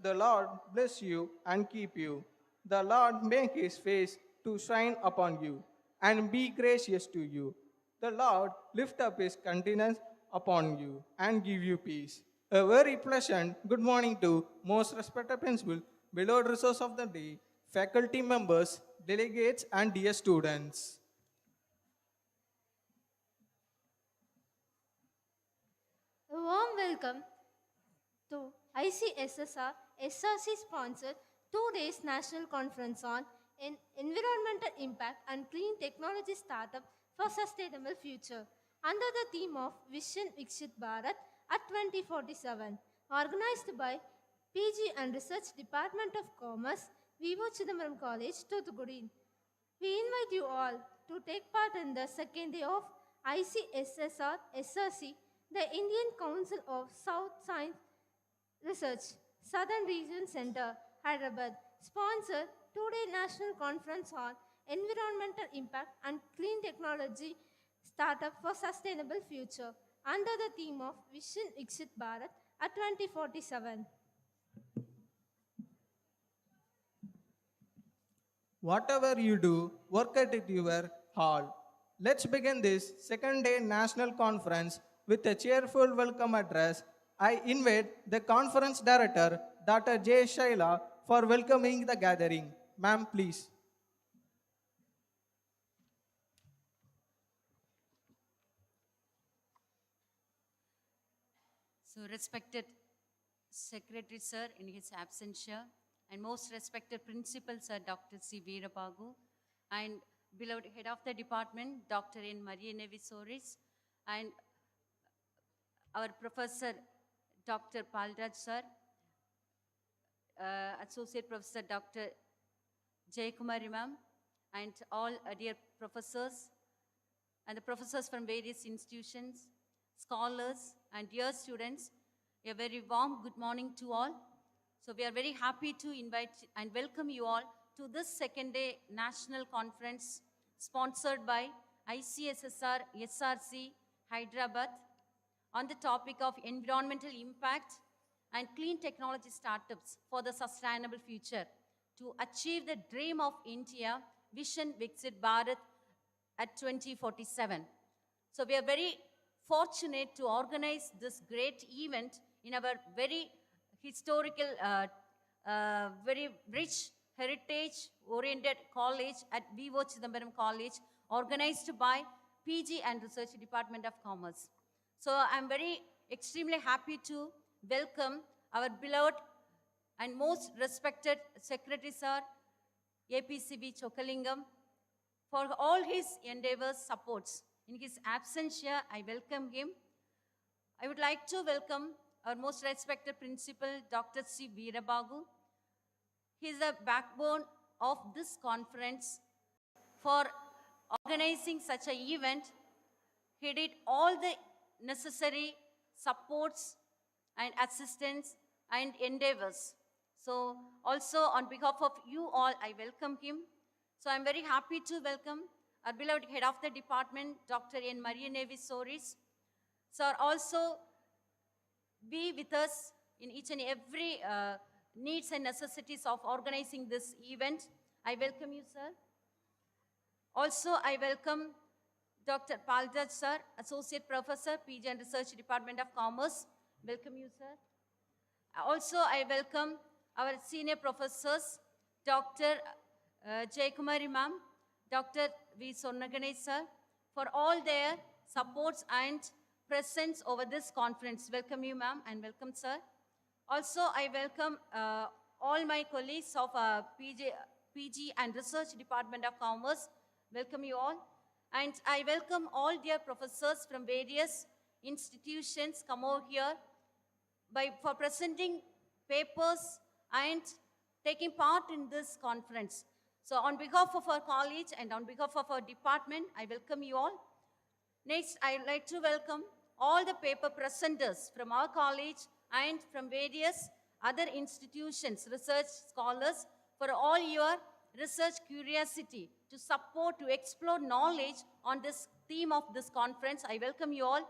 The Lord bless you and keep you. The Lord make his face to shine upon you and be gracious to you. The Lord lift up his countenance upon you and give you peace. A very pleasant good morning to most respected principal, beloved resource of the day, faculty members, delegates, and dear students. A warm welcome to ICSSR SRC sponsored 2 days national conference on environmental impact and clean technology startup for sustainable future under the theme of Vision VIKSIT Bharat at 2047, organized by PG and Research Department of Commerce, V.O.CHIDAMBARAM College, Thuthukudi. We invite you all to take part in the second day of ICSSR SRC, the Indian Council of South Science Research, Southern Region Center, Hyderabad, sponsor 2 day national conference on environmental impact and clean technology startup for sustainable future under the theme of Vision VIKSIT Bharat at 2047. Whatever you do, work at it your heart. Let's begin this second day national conference with a cheerful welcome address. I invite the conference director, Dr. J. Shaila, for welcoming the gathering. Ma'am, please. So, respected Secretary Sir in his absence here, and most respected Principal Sir Dr. C. Veerabagu, and beloved Head of the Department Dr. N. Marianevisoris, and our Professor Dr. Palraj Sir, Associate Professor Dr. Jayakumari Ma'am, and all dear professors, and the professors from various institutions, scholars, and dear students, a very warm good morning to all. So we are very happy to invite and welcome you all to this second day national conference sponsored by ICSSR SRC Hyderabad on the topic of environmental impact and clean technology startups for the sustainable future to achieve the dream of India, Vision VIKSIT Bharat at 2047. So we are very fortunate to organize this great event in our very historical, very rich heritage-oriented college at V.O.CHIDAMBARAM College, organized by PG and Research Department of Commerce. So I'm very extremely happy to welcome our beloved and most respected Secretary Sir, APCB Chokalingam, for all his endeavors, supports. In his absence here, I welcome him. I would like to welcome our most respected Principal, Dr. C. Veerabagu. He is the backbone of this conference for organizing such an event. He did all the necessary supports and assistance and endeavors. So also on behalf of you all, I welcome him. So I'm very happy to welcome our beloved Head of the Department, Dr. N. Marianevisoris. Sir, also be with us in each and every needs and necessities of organizing this event. I welcome you, sir. Also, I welcome Dr. Palraj Sir, Associate Professor, PG and Research Department of Commerce. Welcome you, sir. Also, I welcome our senior professors, Dr. Jayakumari Ma'am, Dr. V. Sonnaganesh Sir, for all their supports and presence over this conference. Welcome you, ma'am, and welcome, sir. Also, I welcome all my colleagues of PG and Research Department of Commerce. Welcome you all. And I welcome all dear professors from various institutions come over here for presenting papers and taking part in this conference. So on behalf of our college and on behalf of our department, I welcome you all. Next, I would like to welcome all the paper presenters from our college and from various other institutions, research scholars, for all your research curiosity to support, to explore knowledge on this theme of this conference. I welcome you all.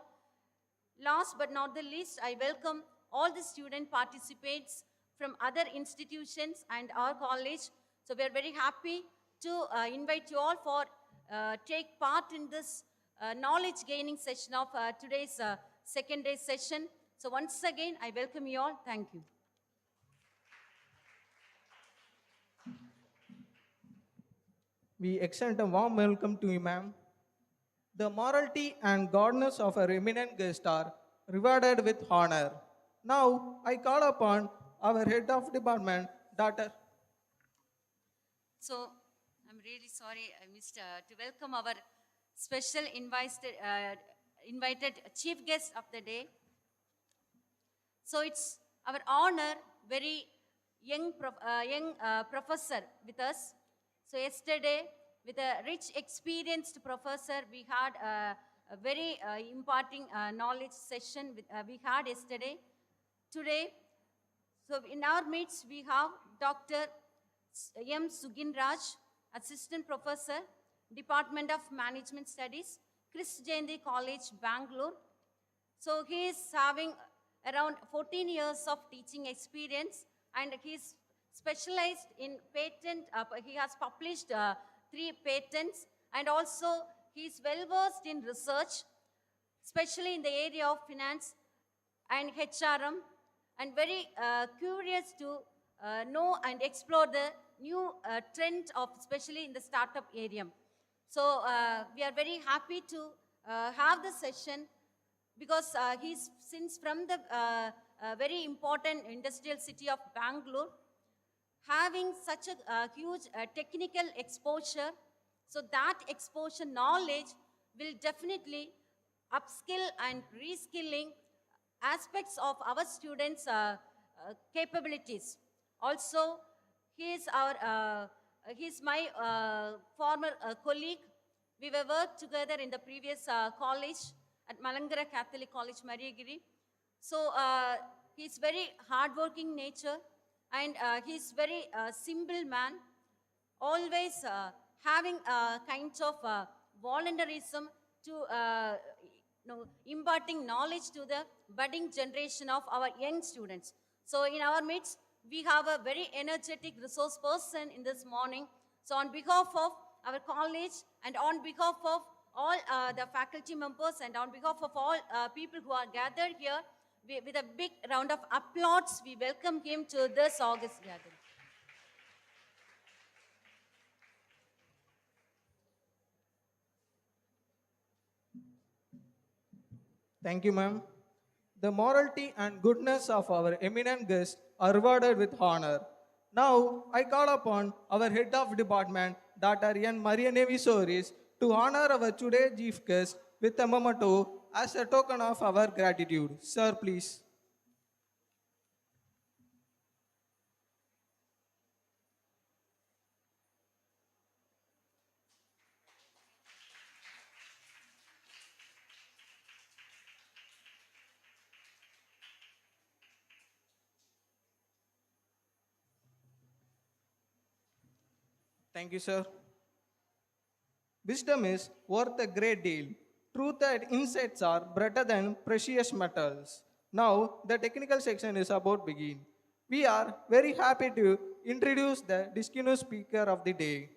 Last but not the least, I welcome all the student participants from other institutions and our college. So we are very happy to invite you all for take part in this knowledge gaining session of today's second day session. So once again, I welcome you all. Thank you. We extend a warm welcome to you, ma'am. The morality and godness of our eminent guest are rewarded with honor. Now, I call upon our head of department, Dr. So I'm really sorry I missed to welcome our special invited chief guest of the day. So it's our honor, very young professor with us. So yesterday, with a rich experienced professor, we had a very imparting knowledge session we had yesterday. Today, so in our midst, we have Dr. M. Sugin Raj, Assistant Professor, Department of Management Studies, Chris Jayanti College, Bangalore. So he is having around 14 years of teaching experience, and he is specialized in patent. He has published 3 patents, and also he is well versed in research, especially in the area of finance and HRM, and very curious to know and explore the new trend of, especially in the startup area. So we are very happy to have this session because he's since from the very important industrial city of Bangalore, having such a huge technical exposure. So that exposure knowledge will definitely upskill and reskilling aspects of our students' capabilities. Also, he is my former colleague. We were worked together in the previous college at Malangara Catholic College, Mariyagiri. So he's very hardworking nature, and he's very simple man, always having a kind of voluntarism to imparting knowledge to the budding generation of our young students. So in our midst, we have a very energetic resource person in this morning. So on behalf of our college and on behalf of all the faculty members and on behalf of all people who are gathered here, with a big round of applause, we welcome him to this August gathering. Thank you, ma'am. The morality and goodness of our eminent guest are rewarded with honor. Now, I call upon our head of department, Dr. N. Marianevi Soris, to honor our today's chief guest with a memento as a token of our gratitude. Sir, please. Thank you, sir. Wisdom is worth a great deal. Truth and insights are better than precious metals. Now, the technical section is about begin. We are very happy to introduce the distinguished speaker of the day.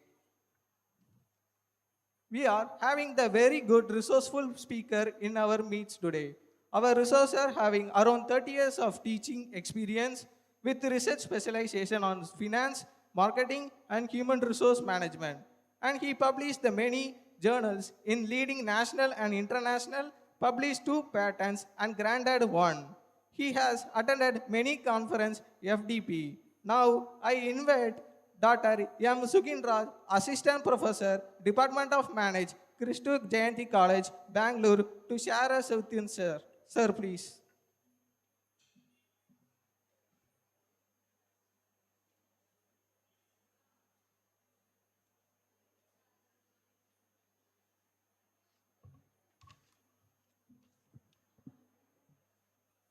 We are having the very good resourceful speaker in our meets today. Our resourcer having around 30 years of teaching experience with research specialization on finance, marketing, and human resource management. And he published the many journals in leading national and international, published 2 patents and granted 1. He has attended many conferences FDP. Now I invite Dr. M. Sugin, Assistant Professor, Department of Management, Chris Jayanti College, Bangalore, to share us with you, sir. Sir, please.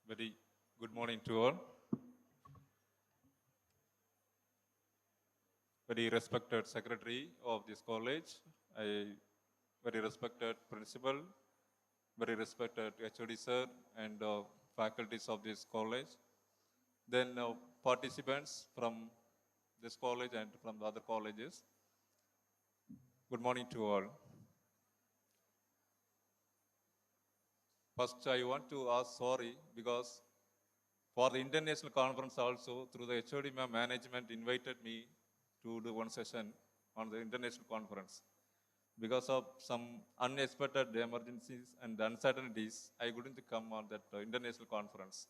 Very good morning to all. Very respected secretary of this college, very respected principal, very respected HOD sir and faculties of this college. Then participants from this college and from the other colleges. Good morning to all. First, I want to ask sorry because for the international conference also, through the HOD management invited me to do one session on the international conference. Because of some unexpected emergencies and uncertainties, I couldn't come on that international conference.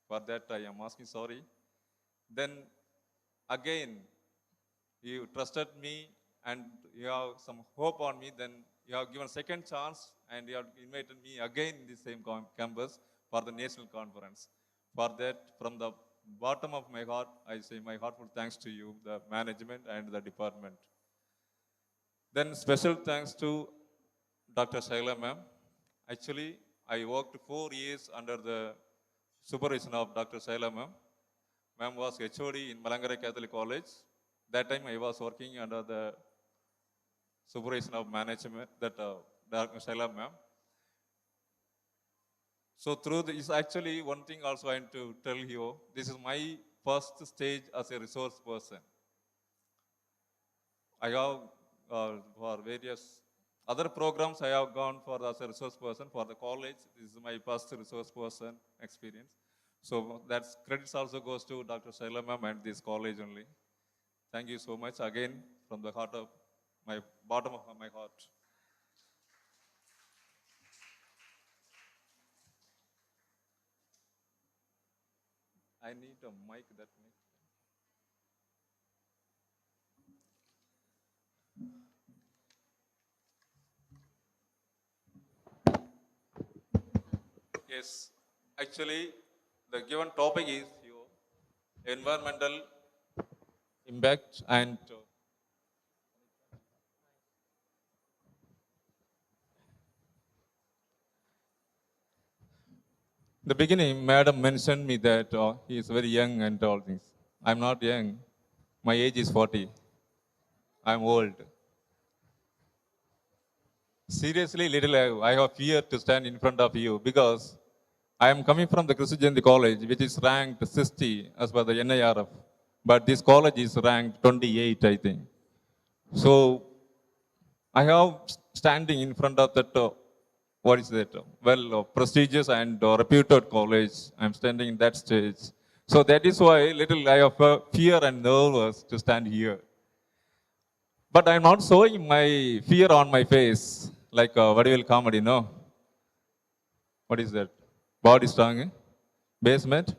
For that, I am asking sorry. Then again, you trusted me and you have some hope on me. Then you have given second chance and you have invited me again in the same campus for the national conference. For that, from the bottom of my heart, I say my heartfelt thanks to you, the management and the department. Then special thanks to Dr. Shaila ma'am. Actually, I worked 4 years under the supervision of Dr. Shaila ma'am. Ma'am was HOD in Malangara Catholic College. That time I was working under the supervision of management, that Dr. Shaila ma'am. So through this, actually one thing also I want to tell you, this is my first stage as a resource person. I have for various other programs I have gone for as a resource person. For the college, this is my first resource person experience. So that credits also goes to Dr. Shaila ma'am and this college only. Thank you so much again from the heart of my bottom of my heart. I need a mic that makes. Yes, actually, the given topic is your environmental impact and the beginning, madam mentioned me that he is very young and all things. I'm not young. My age is 40. I'm old. Seriously, little I have fear to stand in front of you because I am coming from the Christian College, which is ranked 60 as per the NIRF. But this college is ranked 28, I think. So I have standing in front of that, what is that? Well, prestigious and reputed college. I'm standing in that stage. So that is why little I have fear and nervous to stand here. But I'm not showing my fear on my face, like Vadivel comedy, no? What is that? Body strong, basement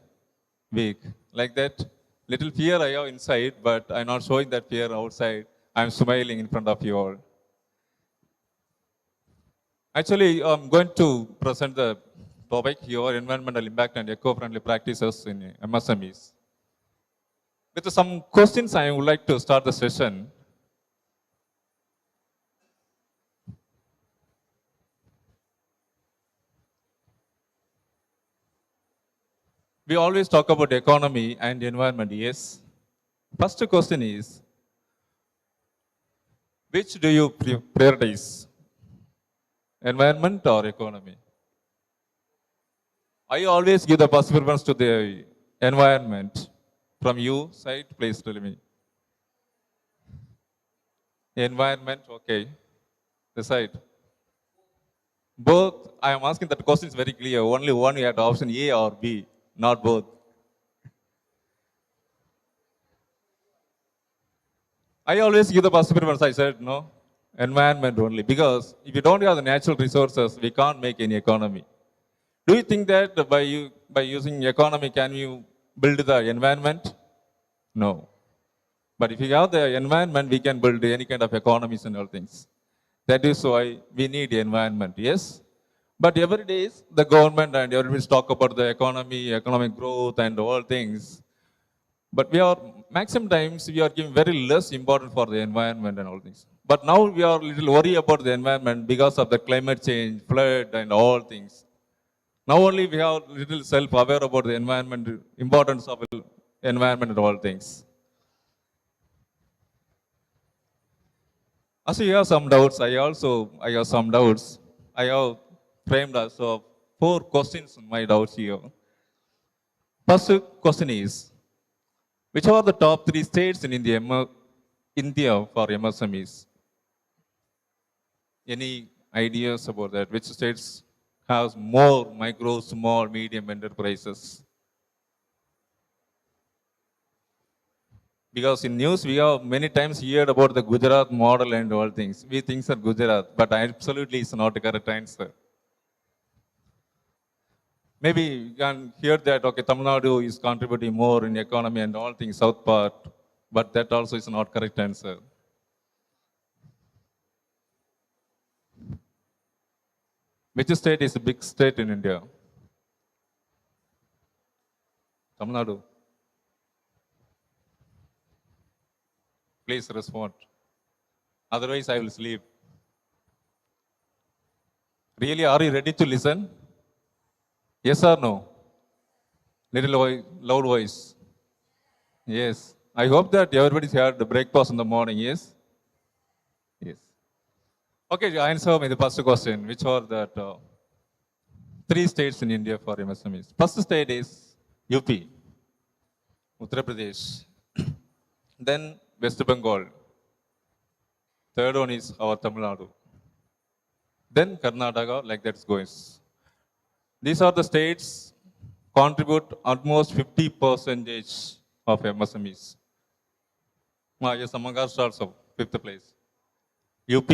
weak. Like that, little fear I have inside, but I'm not showing that fear outside. I'm smiling in front of you all. Actually, I'm going to present the topic here, environmental impact and eco-friendly practices in MSMEs. With some questions, I would like to start the session. We always talk about economy and environment, yes. First question is, which do you prioritize? Environment or economy? I always give the first preference to the environment. From you side, please tell me. Environment, okay. The side. Both, I am asking that question is very clear. Only one you have the option A or B, not both. I always give the first preference, I said, no, environment only. Because if you don't have the natural resources, we can't make any economy. Do you think that by using economy, can you build the environment? No. But if you have the environment, we can build any kind of economies and all things. That is why we need the environment, yes. But every day, the government and everybody talk about the economy, economic growth and all things. But we are, maximum times, we are giving very less importance for the environment and all things. But now we are little worried about the environment because of the climate change, flood and all things. Now only we are little self-aware about the environment, importance of the environment and all things. Also, you have some doubts. I have some doubts. I have framed as 4 questions in my doubts here. First question is, Which are the top 3 states in India for MSMEs? Any ideas about that? Which states has more micro, small, medium enterprises? Because in news we have many times heard about the Gujarat model and all things. We think that Gujarat, but absolutely it's not the correct answer. Maybe you can hear that, okay, Tamil Nadu is contributing more in economy and all things, south part, but that also is not correct answer. Which state is a big state in India? Tamil Nadu. Please respond. Otherwise, I will sleep. Really, are you ready to listen? Yes or no? Little loud voice. Yes. I hope that everybody's had the breakfast in the morning. Yes? Yes. Okay, answer me the first question. Which are that 3 states in India for MSMEs? First state is UP, Uttar Pradesh. Then West Bengal. Third one is our Tamil Nadu. Then Karnataka, like that goes. These are the states contribute almost 50% of MSMEs. Yes, Maharashtra also, 5th place. UP,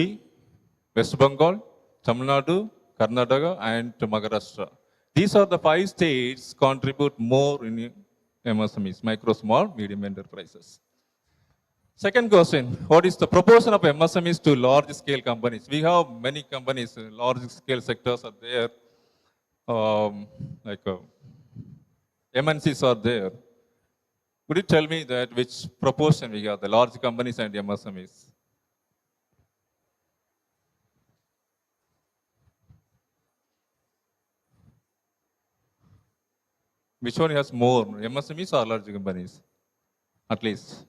West Bengal, Tamil Nadu, Karnataka, and Maharashtra. These are the 5 states contribute more in MSMEs, micro, small, medium enterprises. Second question, what is the proportion of MSMEs to large scale companies? We have many companies, large scale sectors are there, like MNCs are there. Could you tell me that which proportion we have, the large companies and MSMEs? Which one has more, MSMEs or large companies? At least.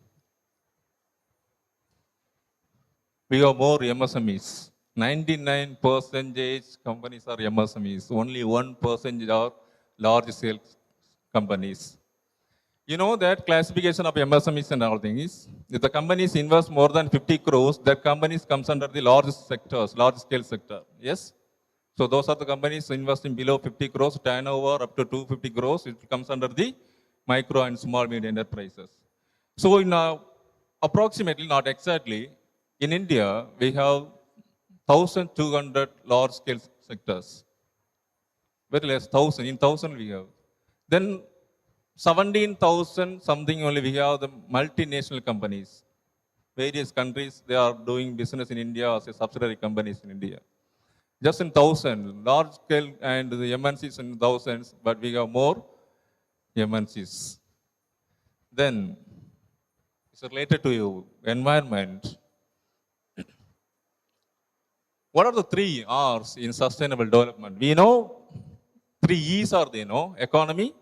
We have more MSMEs. 99% companies are MSMEs. Only 1% are large scale companies. You know that classification of MSMEs and all things. If the companies invest more than 50 crores, that companies comes under the large sectors, large scale sector. Yes? So those are the companies investing below 50 crores, turnover up to 250 crores, it comes under the micro and small medium enterprises. So in approximately, not exactly, in India, we have 1,200 large scale sectors. Very less, 1,000. In 1,000 we have. Then 17,000 something only we have the multinational companies. Various countries, they are doing business in India as a subsidiary companies in India. Just in 1,000, large scale and the MNCs in thousands, but we have more MNCs. Then, it's related to you, environment. What are the 3 R's in sustainable development? We know 3 E's are there, no? Economy,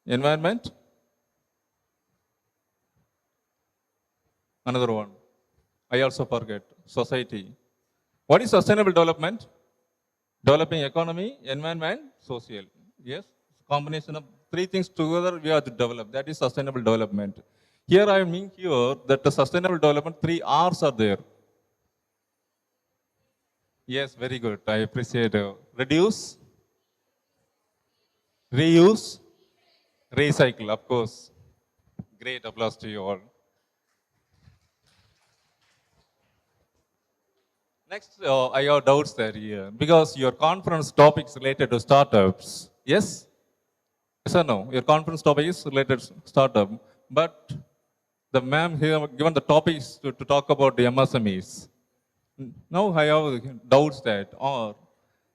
environment, another one. I also forget, society. What is sustainable development? Developing economy, environment, social. Yes, combination of 3 things together we have to develop. That is sustainable development. Here I mean here that the sustainable development 3 R's are there. Yes, very good. I appreciate it. Reduce, reuse, recycle, of course. Great applause to you all. Next, I have doubts there here because your conference topic is related to startups. Yes? Yes or no? Your conference topic is related to startup, but the ma'am here given the topics to talk about the MSMEs. Now I have doubts that are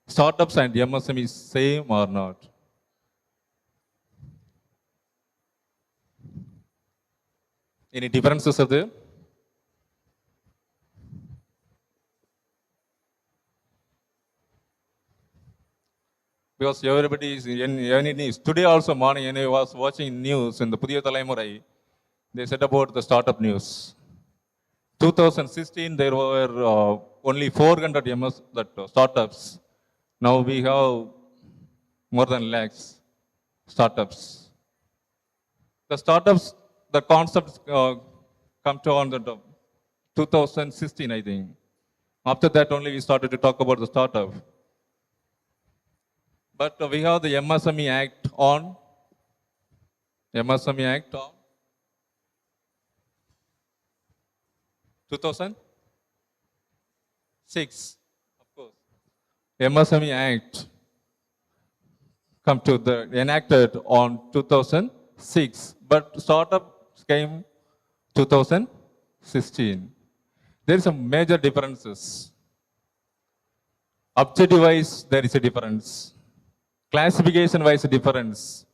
startups and MSMEs same or not? Any differences are there? Because everybody is in any news. Today also morning, I was watching news in the Pudiya Talaimurai. They said about the startup news. 2016, there were only 400 startups. Now we have more than lakhs startups. The startups, the concepts come to on the 2016, I think. After that only we started to talk about the startup. But we have the MSME Act on 2006, of course. MSME Act come to the enacted on 2006, but startups came 2016. There is some major differences. Objective-wise, there is a difference. Classification-wise, a difference.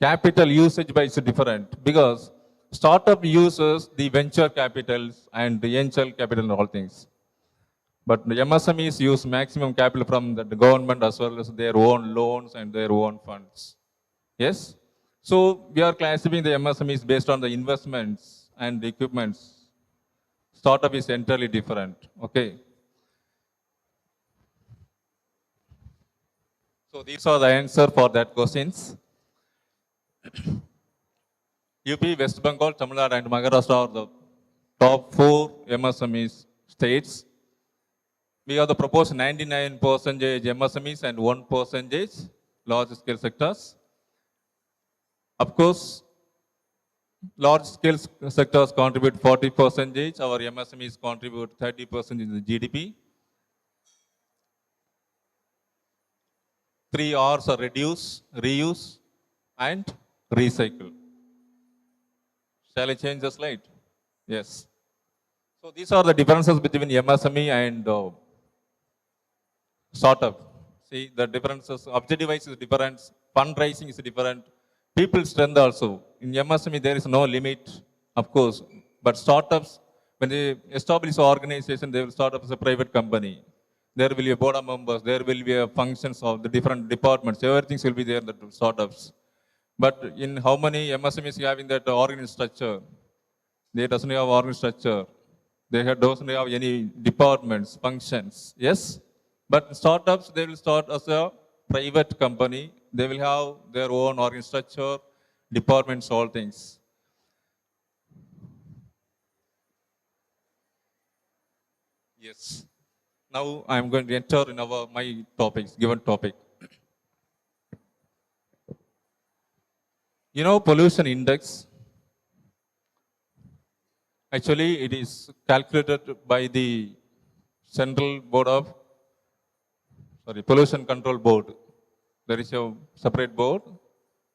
Capital usage-wise, different. Because startup uses the venture capitals and the angel capital and all things. But the MSMEs use maximum capital from the government as well as their own loans and their own funds. Yes? So we are classifying the MSMEs based on the investments and the equipments. Startup is entirely different. Okay. So these are the answer for that questions. UP, West Bengal, Tamil Nadu and Maharashtra are the top 4 MSMEs states. We have the proposed 99% MSMEs and 1% large scale sectors. Of course, large scale sectors contribute 40%, our MSMEs contribute 30% in the GDP. 3 R's are reduce, reuse and recycle. Shall I change the slide? Yes. So these are the differences between MSME and startup. See the differences. Objective-wise is different. Fundraising is different. People strength also. In MSME there is no limit, of course. But startups, when they establish an organization, they will start up as a private company. There will be a board of members. There will be a functions of the different departments. Everything will be there in the startups. But in how many MSMEs having that organ structure? They doesn't have organ structure. They doesn't have any departments, functions. Yes? But startups, they will start as a private company. They will have their own organ structure, departments, all things. Yes. Now I am going to enter in my topics, given topic. You know, pollution index. Actually, it is calculated by the Central Board of, Pollution Control Board. There is a separate board,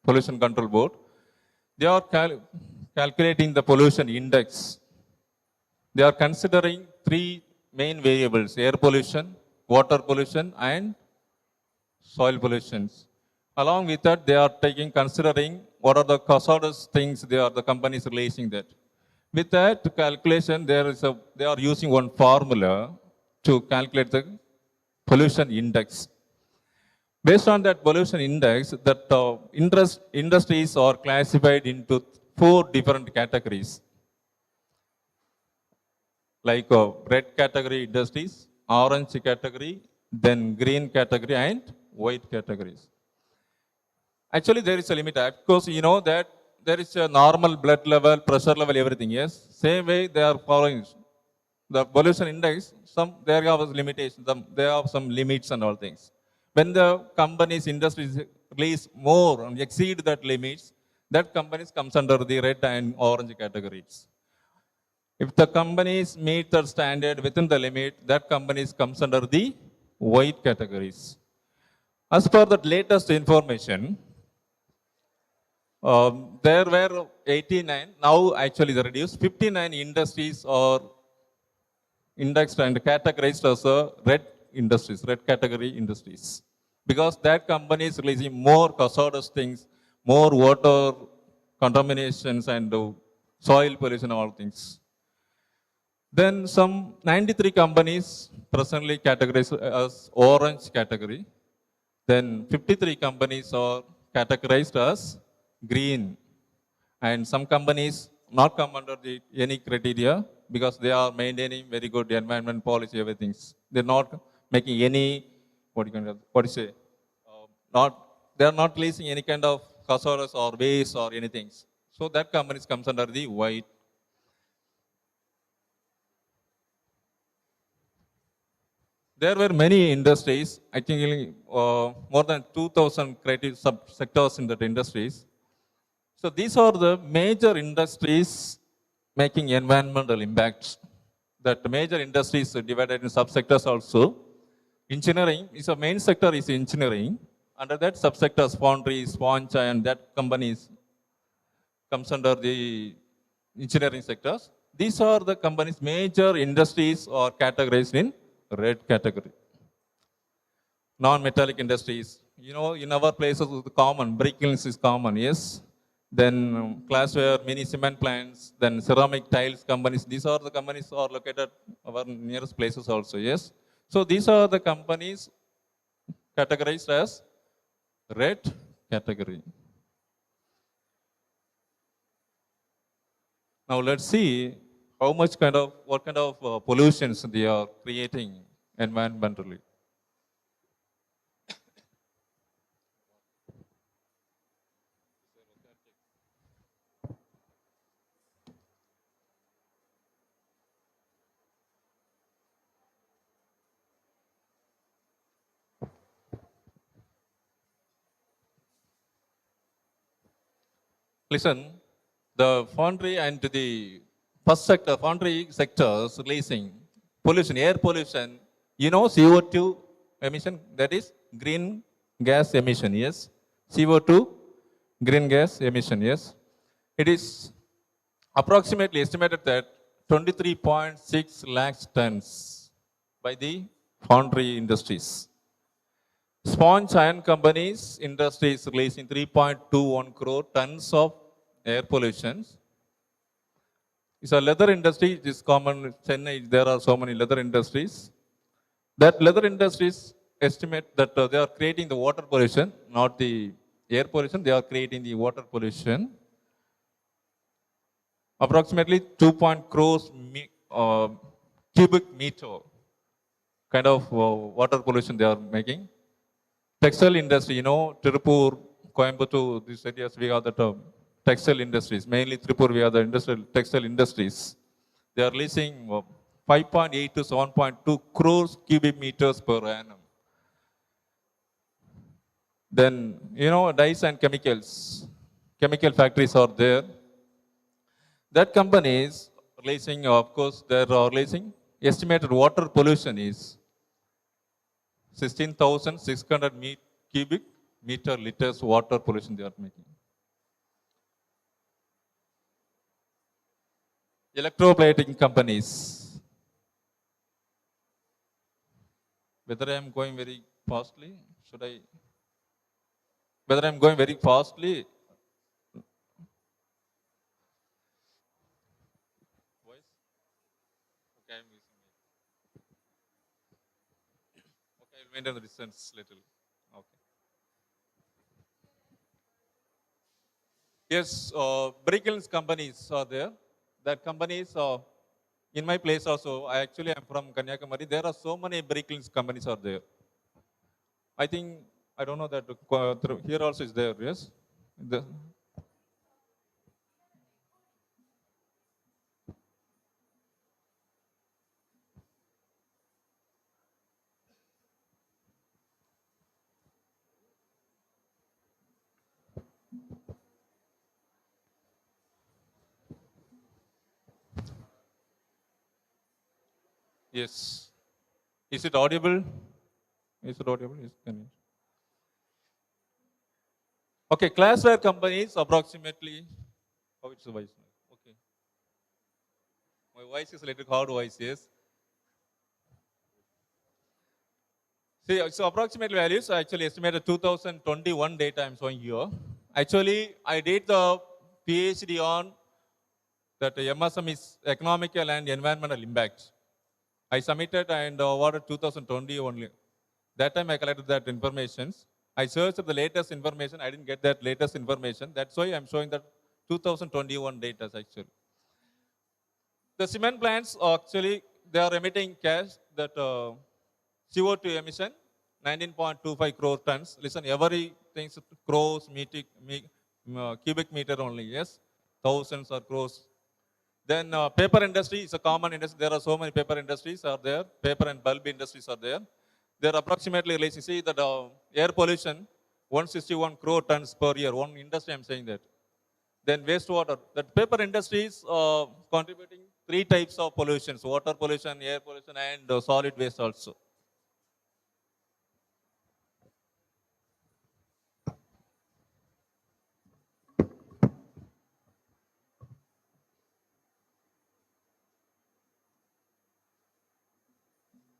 Pollution Control Board. They are calculating the pollution index. They are considering 3 main variables: air pollution, water pollution, and soil pollutions. Along with that, they are considering what are the hazardous things the companies releasing that. With that calculation, they are using one formula to calculate the pollution index. Based on that pollution index, that industries are classified into 4 different categories. Like red category industries, orange category, then green category and white categories. Actually, there is a limit. Of course, you know that there is a normal blood level, pressure level, everything. Yes, same way they are following the pollution index. There are limitations. There are some limits and all things. When the companies, industries release more and exceed that limits, that companies comes under the red and orange categories. If the companies meet the standard within the limit, that companies comes under the white categories. As per the latest information, there were 89, now actually they reduced, 59 industries are indexed and categorized as red industries, red category industries. Because that company is releasing more hazardous things, more water contaminations and soil pollution, all things. Then some 93 companies presently categorized as orange category. Then 53 companies are categorized as green. And some companies not come under any criteria because they are maintaining very good environment policy, everything. They're not making any, they are not releasing any kind of hazardous or waste or anything. So that companies comes under the white. There were many industries, I think more than 2000 creative sub-sectors in that industries. So these are the major industries making environmental impacts. That major industries are divided in subsectors also. Engineering is a main sector is engineering. Under that subsectors, foundry, sponge, and that companies comes under the engineering sectors. These are the companies, major industries are categorized in red category. Non-metallic industries, in our places it's common, brick kilns is common, yes. Then glassware, mini cement plants, then ceramic tiles companies. These are the companies are located our nearest places also, yes. So these are the companies categorized as red category. Now let's see what kind of pollutions they are creating environmentally. Listen, the foundry and the first sector, foundry sectors releasing pollution, air pollution, CO2 emission, that is green gas emission, yes. CO2, green gas emission, yes. It is approximately estimated that 23.6 lakhs tons by the foundry industries. Sponge iron companies industry is releasing 3.21 crore tons of air pollution. It's a leather industry. It is common in Chennai. There are so many leather industries. That leather industries estimate that they are creating the water pollution, not the air pollution. They are creating the water pollution. Approximately 2 crores cubic meter kind of water pollution they are making. Textile industry, Tirupur, Coimbatore, these areas we have the textile industries. Mainly Tirupur, we have the textile industries. They are releasing 5.8 to 7.2 crores cubic meters per annum. Then, dyes and chemicals. Chemical factories are there. That company is releasing, of course, they are releasing estimated water pollution is 16,600 cubic meter liters water pollution they are making. Electroplating companies. Whether I am going very fastly, should I? Whether I am going very fastly? Voice? Okay, I am using it. Okay, I will maintain the distance little. Okay. Yes, brick kilns companies are there. That companies in my place also. I actually am from Kanyakumari. There are so many brick kilns companies are there. I think I don't know that here also is there. Yes. Yes. Is it audible? Is it audible? Okay, glassware companies approximately. Oh, it's a voice. Okay. My voice is a little hard voice, yes. See, so approximate values are actually estimated 2021 data I'm showing here. Actually, I did the PhD on that MSM is economical and environmental impact. I submitted and awarded 2020 only. That time I collected that information. I searched the latest information. I didn't get that latest information. That's why I'm showing that 2021 data actually. The cement plants actually, they are emitting gas that CO2 emission, 19.25 crore tons. Listen, everything crores, cubic meter only, yes. thousands or crores. Then paper industry is a common industry. There are so many paper industries are there. Paper and bulb industries are there. There are approximately, let's see that air pollution, 161 crore tons per year. One industry, I'm saying that. Then wastewater. That paper industry is contributing three types of pollutions: water pollution, air pollution, and solid waste also.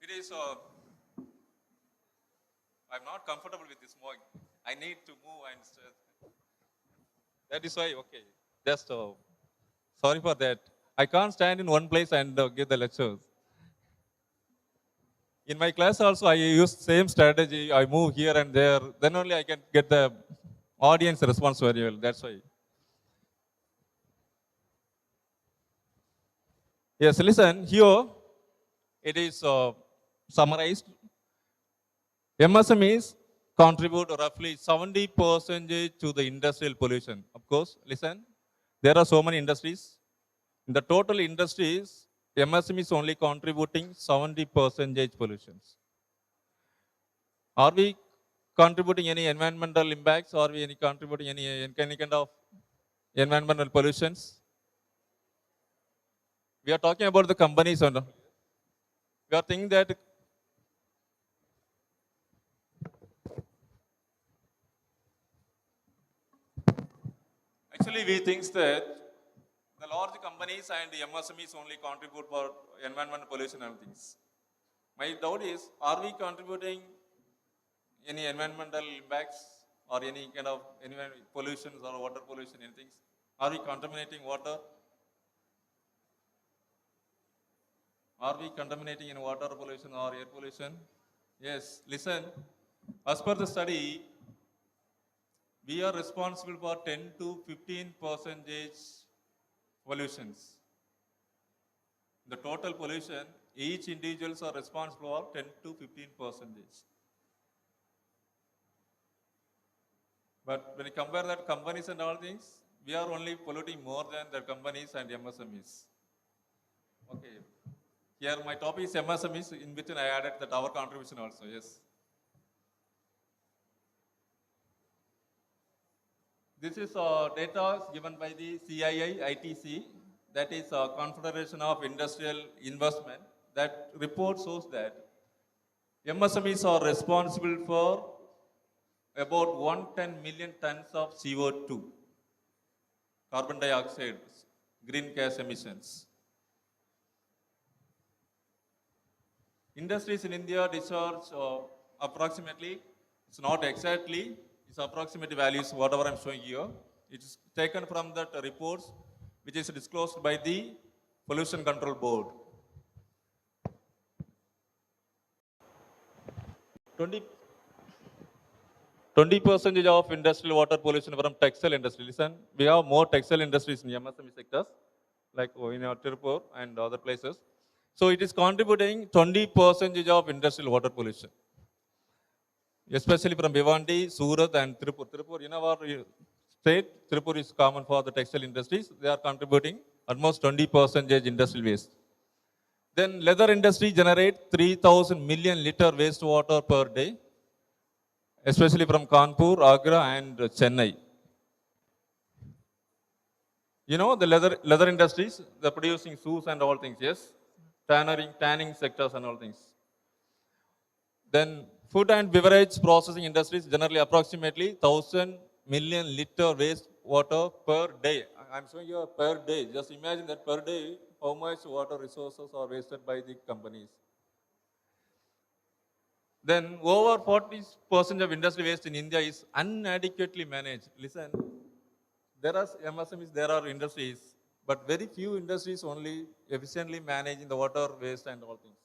It is. I'm not comfortable with this smoke. I need to move and. That is why. Okay. Just. Sorry for that. I can't stand in one place and give the lectures. In my class also, I use same strategy. I move here and there. Then only I can get the audience response very well. That's why. Yes, listen. Here, it is summarized. MSMEs contribute roughly 70% to the industrial pollution. Of course, listen. There are so many industries. In the total industries, MSME is only contributing 70% pollutions. Are we contributing any environmental impacts? Are we contributing any kind of environmental pollutions? We are talking about the companies. We are thinking that actually we think that the large companies and the MSMEs only contribute for environmental pollution and things. My doubt is, are we contributing any environmental impacts or any kind of pollutions or water pollution, anything? Are we contaminating water? Are we contaminating in water pollution or air pollution? Yes, listen. As per the study, we are responsible for 10 to 15% pollutions. The total pollution, each individuals are responsible for 10 to 15%. But when you compare that companies and all things, we are only polluting more than the companies and MSMEs. Okay. Here my topic is MSMEs, in between I added that our contribution also, yes. This is data given by the CII ITC, that is Confederation of Industrial Investment. That report shows that MSMEs are responsible for about 110 million tons of CO2, carbon dioxide, green gas emissions. Industries in India discharge approximately, it's not exactly, it's approximate values, whatever I'm showing here. It is taken from that reports which is disclosed by the Pollution Control Board. 20% of industrial water pollution from textile industry. Listen, we have more textile industries in MSME sectors, like in Tirupur and other places. So it is contributing 20% of industrial water pollution, especially from Bhiwandi, Surat, and Tirupur. Tirupur, in our state, Tirupur is common for the textile industries. They are contributing almost 20% industrial waste. Then leather industry generates 3,000 million liter wastewater per day, especially from Kanpur, Agra, and Chennai. You know the leather industries, they're producing shoes and all things, yes? Tanning sectors and all things. Then food and beverage processing industries generally approximately 1,000 million liter waste water per day. I'm showing you per day. Just imagine that per day, how much water resources are wasted by the companies. Then over 40% of industry waste in India is inadequately managed. Listen, there are MSMEs, there are industries, but very few industries only efficiently managing the water waste and all things.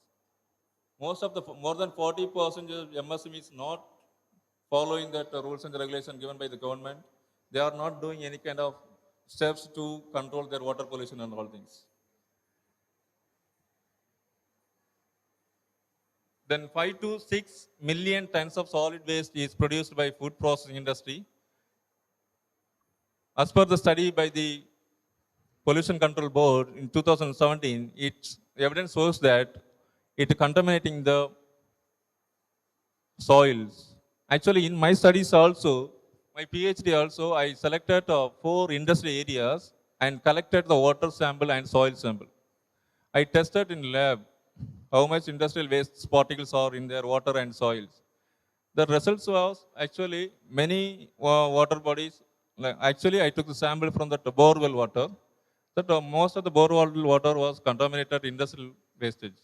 More than 40% of MSMEs not following that rules and regulations given by the government. They are not doing any kind of steps to control their water pollution and all things. Then 5 to 6 million tons of solid waste is produced by food processing industry. As per the study by the Pollution Control Board in 2017, its evidence shows that it contaminating the soils. Actually, in my studies also, my PhD also, I selected 4 industry areas and collected the water sample and soil sample. I tested in lab how much industrial waste particles are in their water and soils. The results was actually many water bodies. Like actually, I took the sample from the borewell water. That most of the borewell water was contaminated industrial wastage.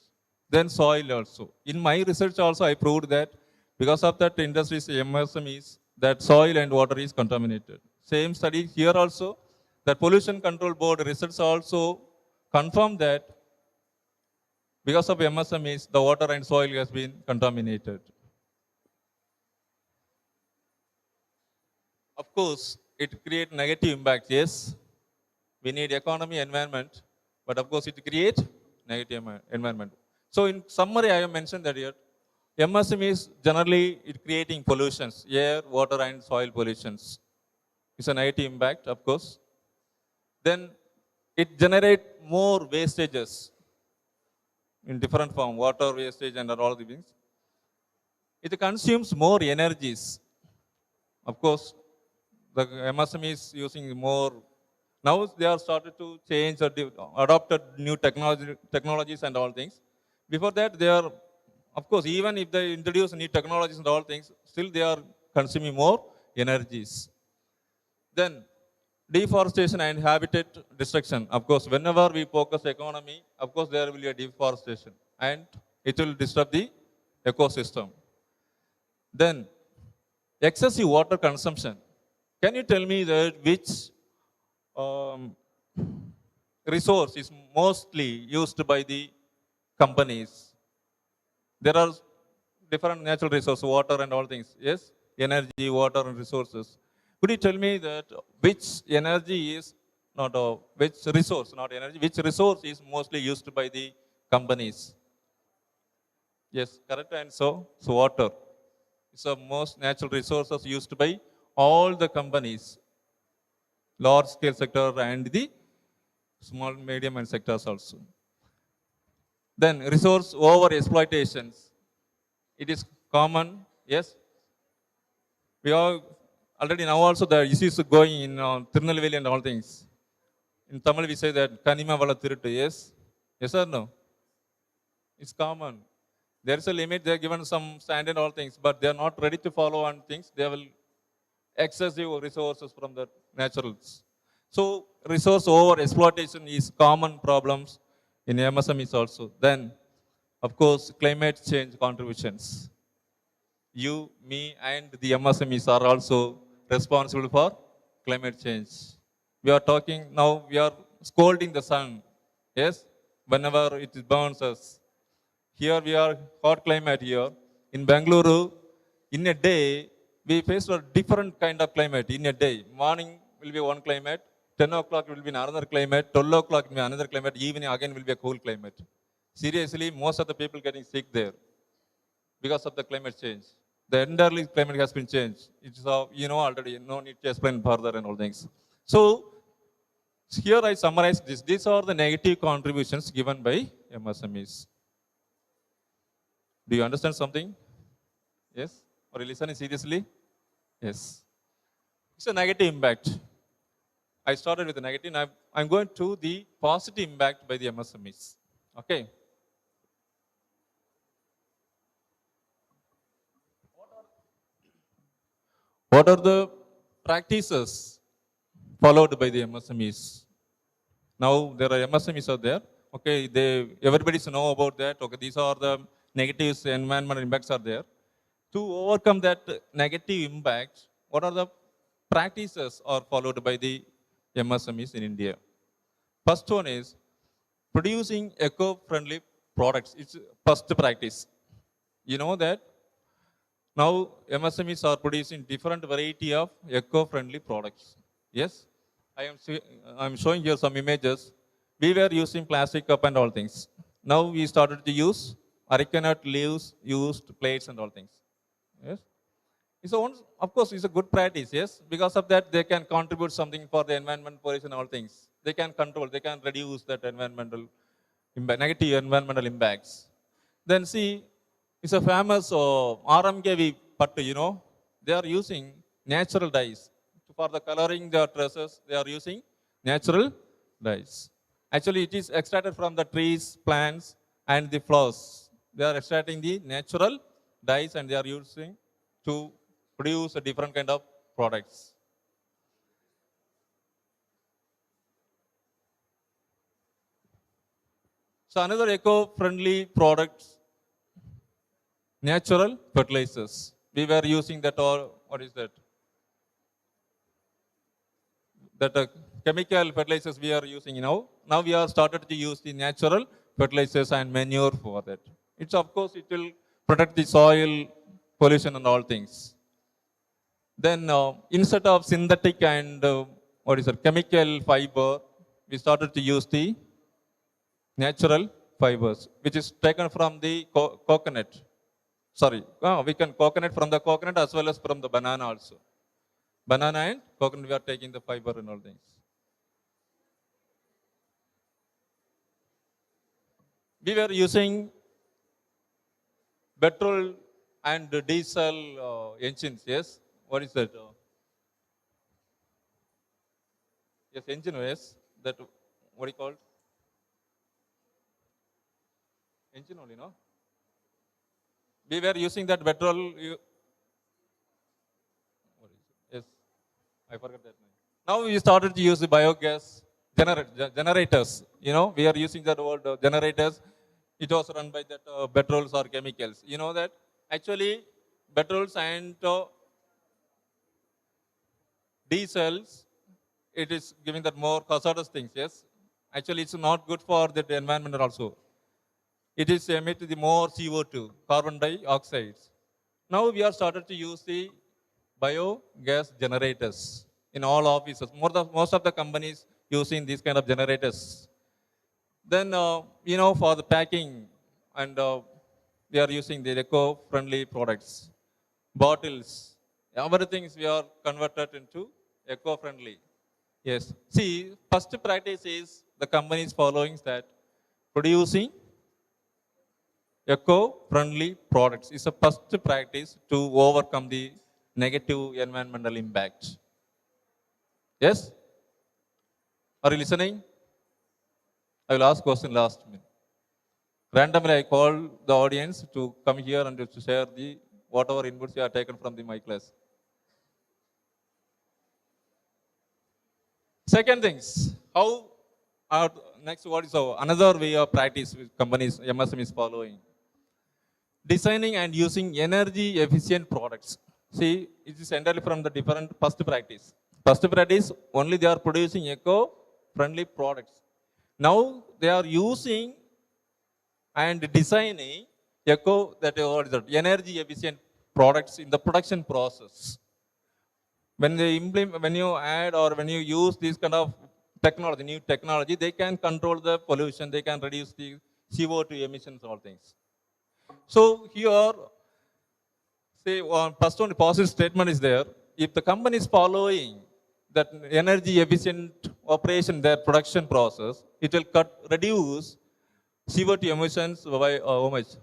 Then soil also. In my research also, I proved that because of that industry's MSMEs, that soil and water is contaminated. Same study here also. The Pollution Control Board research also confirmed that because of MSMEs, the water and soil has been contaminated. Of course, it creates negative impact. Yes, we need economy, environment, but of course it creates negative environment. So in summary, I have mentioned that here, MSMEs generally it creating pollutions, air, water, and soil pollutions. It's a negative impact, of course. Then it generate more wastages in different form, water wastage and all the things. It consumes more energies. Of course, the MSME is using more. Now they are started to change or adopted new technologies and all things. Before that, they are, of course, even if they introduce new technologies and all things, still they are consuming more energies. Then deforestation and habitat destruction. Of course, whenever we focus economy, of course, there will be a deforestation and it will disrupt the ecosystem. Then excessive water consumption. Can you tell me that which um, resource is mostly used by the companies? There are different natural resources, water and all things. Yes, energy, water, and resources. Could you tell me that which energy is not which resource, not energy, which resource is mostly used by the companies? Yes, correct answer. So water. It's the most natural resources used by all the companies, large scale sector and the small, medium and sectors also. Then resource over exploitations. It is common, yes. We are already now also the issues going in Tirunelveli and all things. In Tamil we say that Kanima Vala Thirutu, yes? Yes or no? It's common. There is a limit, they are given some standard all things, but they are not ready to follow on things. They will excessive resources from the naturals. So resource over exploitation is common problems in MSMEs also. Then, of course, climate change contributions. You, me, and the MSMEs are also responsible for climate change. We are talking now, we are scolding the sun, yes, whenever it burns us. Here we are hot climate here. In Bangalore, in a day, we face a different kind of climate in a day. Morning will be one climate, 10 o'clock will be another climate, 12 o'clock will be another climate, evening again will be a cool climate. Seriously, most of the people getting sick there because of the climate change. The entire climate has been changed. It's you know already, no need to explain further and all things. So here I summarize this. These are the negative contributions given by MSMEs. Do you understand something? Yes? Are you listening seriously? Yes. It's a negative impact. I started with the negative. Now I'm going to the positive impact by the MSMEs. Okay. What are the practices followed by the MSMEs? Now there are MSMEs out there. Okay, everybody know about that. Okay, these are the negatives, environmental impacts are there. To overcome that negative impact, what are the practices are followed by the MSMEs in India? First one is producing eco-friendly products. It's first practice. You know that now MSMEs are producing different variety of eco-friendly products. Yes, I'm showing here some images. We were using plastic cup and all things. Now we started to use arecanut leaves, used plates and all things. Yes. Of course, it's a good practice, yes. Because of that, they can contribute something for the environment, pollution, all things. They can control, they can reduce that environmental negative environmental impacts. Then see, it's a famous RMKV puttu, they are using natural dyes. For the coloring their dresses, they are using natural dyes. Actually, it is extracted from the trees, plants, and the flowers. They are extracting the natural dyes and they are using to produce a different kind of products. So another eco-friendly products, natural fertilizers. We were using that, or what is that? That chemical fertilizers we are using now. Now we are started to use the natural fertilizers and manure for that. It's of course it will protect the soil pollution and all things. Then instead of synthetic and what is it, chemical fiber, we started to use the natural fibers, which is taken from the coconut. Sorry, we can coconut from the coconut as well as from the banana also. Banana and coconut, we are taking the fiber and all things. We were using petrol and diesel engines, yes? What is that? Yes, engine, yes. That, what do you call? Engine only, no? We were using that petrol. What is it? Yes, I forgot that name. Now we started to use the biogas generators. We are using that word generators. It was run by that petrols or chemicals. You know that actually petrols and diesels, it is giving that more hazardous things. Yes, actually it's not good for the environment also. It is emit the more CO2, carbon dioxide. Now we are started to use the biogas generators in all offices. Most of the companies using these kind of generators. Then, for the packing, and we are using the eco-friendly products. Bottles, everything we are converted into eco-friendly. Yes. See, first practice is the company is following that producing eco-friendly products is a first practice to overcome the negative environmental impact. Yes? Are you listening? I will ask question last minute. Randomly, I call the audience to come here and to share the whatever inputs you have taken from my class. Second things, how are next? What is another way of practice with companies MSM is following? Designing and using energy efficient products. See, it is entirely from the different first practice. First practice, only they are producing eco-friendly products. Now they are using and designing energy efficient products in the production process. When you add or when you use this kind of technology, new technology, they can control the pollution, they can reduce the CO2 emissions, all things. So here, say, first one positive statement is there. If the company is following that energy efficient operation, their production process, it will reduce CO2 emissions by how much?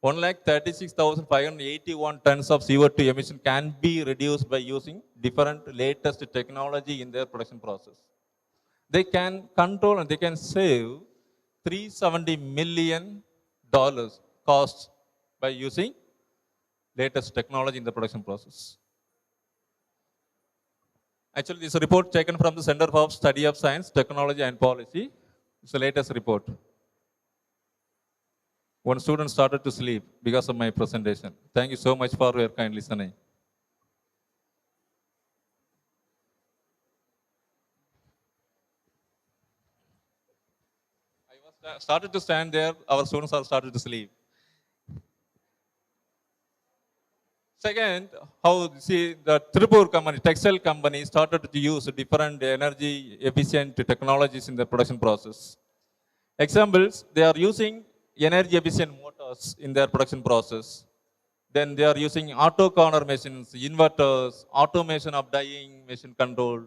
136,581 tons of CO2 emission can be reduced by using different latest technology in their production process. They can control and they can save $370 million costs by using latest technology in the production process. Actually, this is a report taken from the Center for Study of Science, Technology and Policy. It's the latest report. One student started to sleep because of my presentation. Thank you so much for your kind listening. I was started to stand there, our students are started to sleep. Second, how see the Tripur company, textile company, started to use different energy efficient technologies in the production process. Examples, they are using energy efficient motors in their production process. Then they are using auto corner machines, inverters, automation of dyeing, machine control,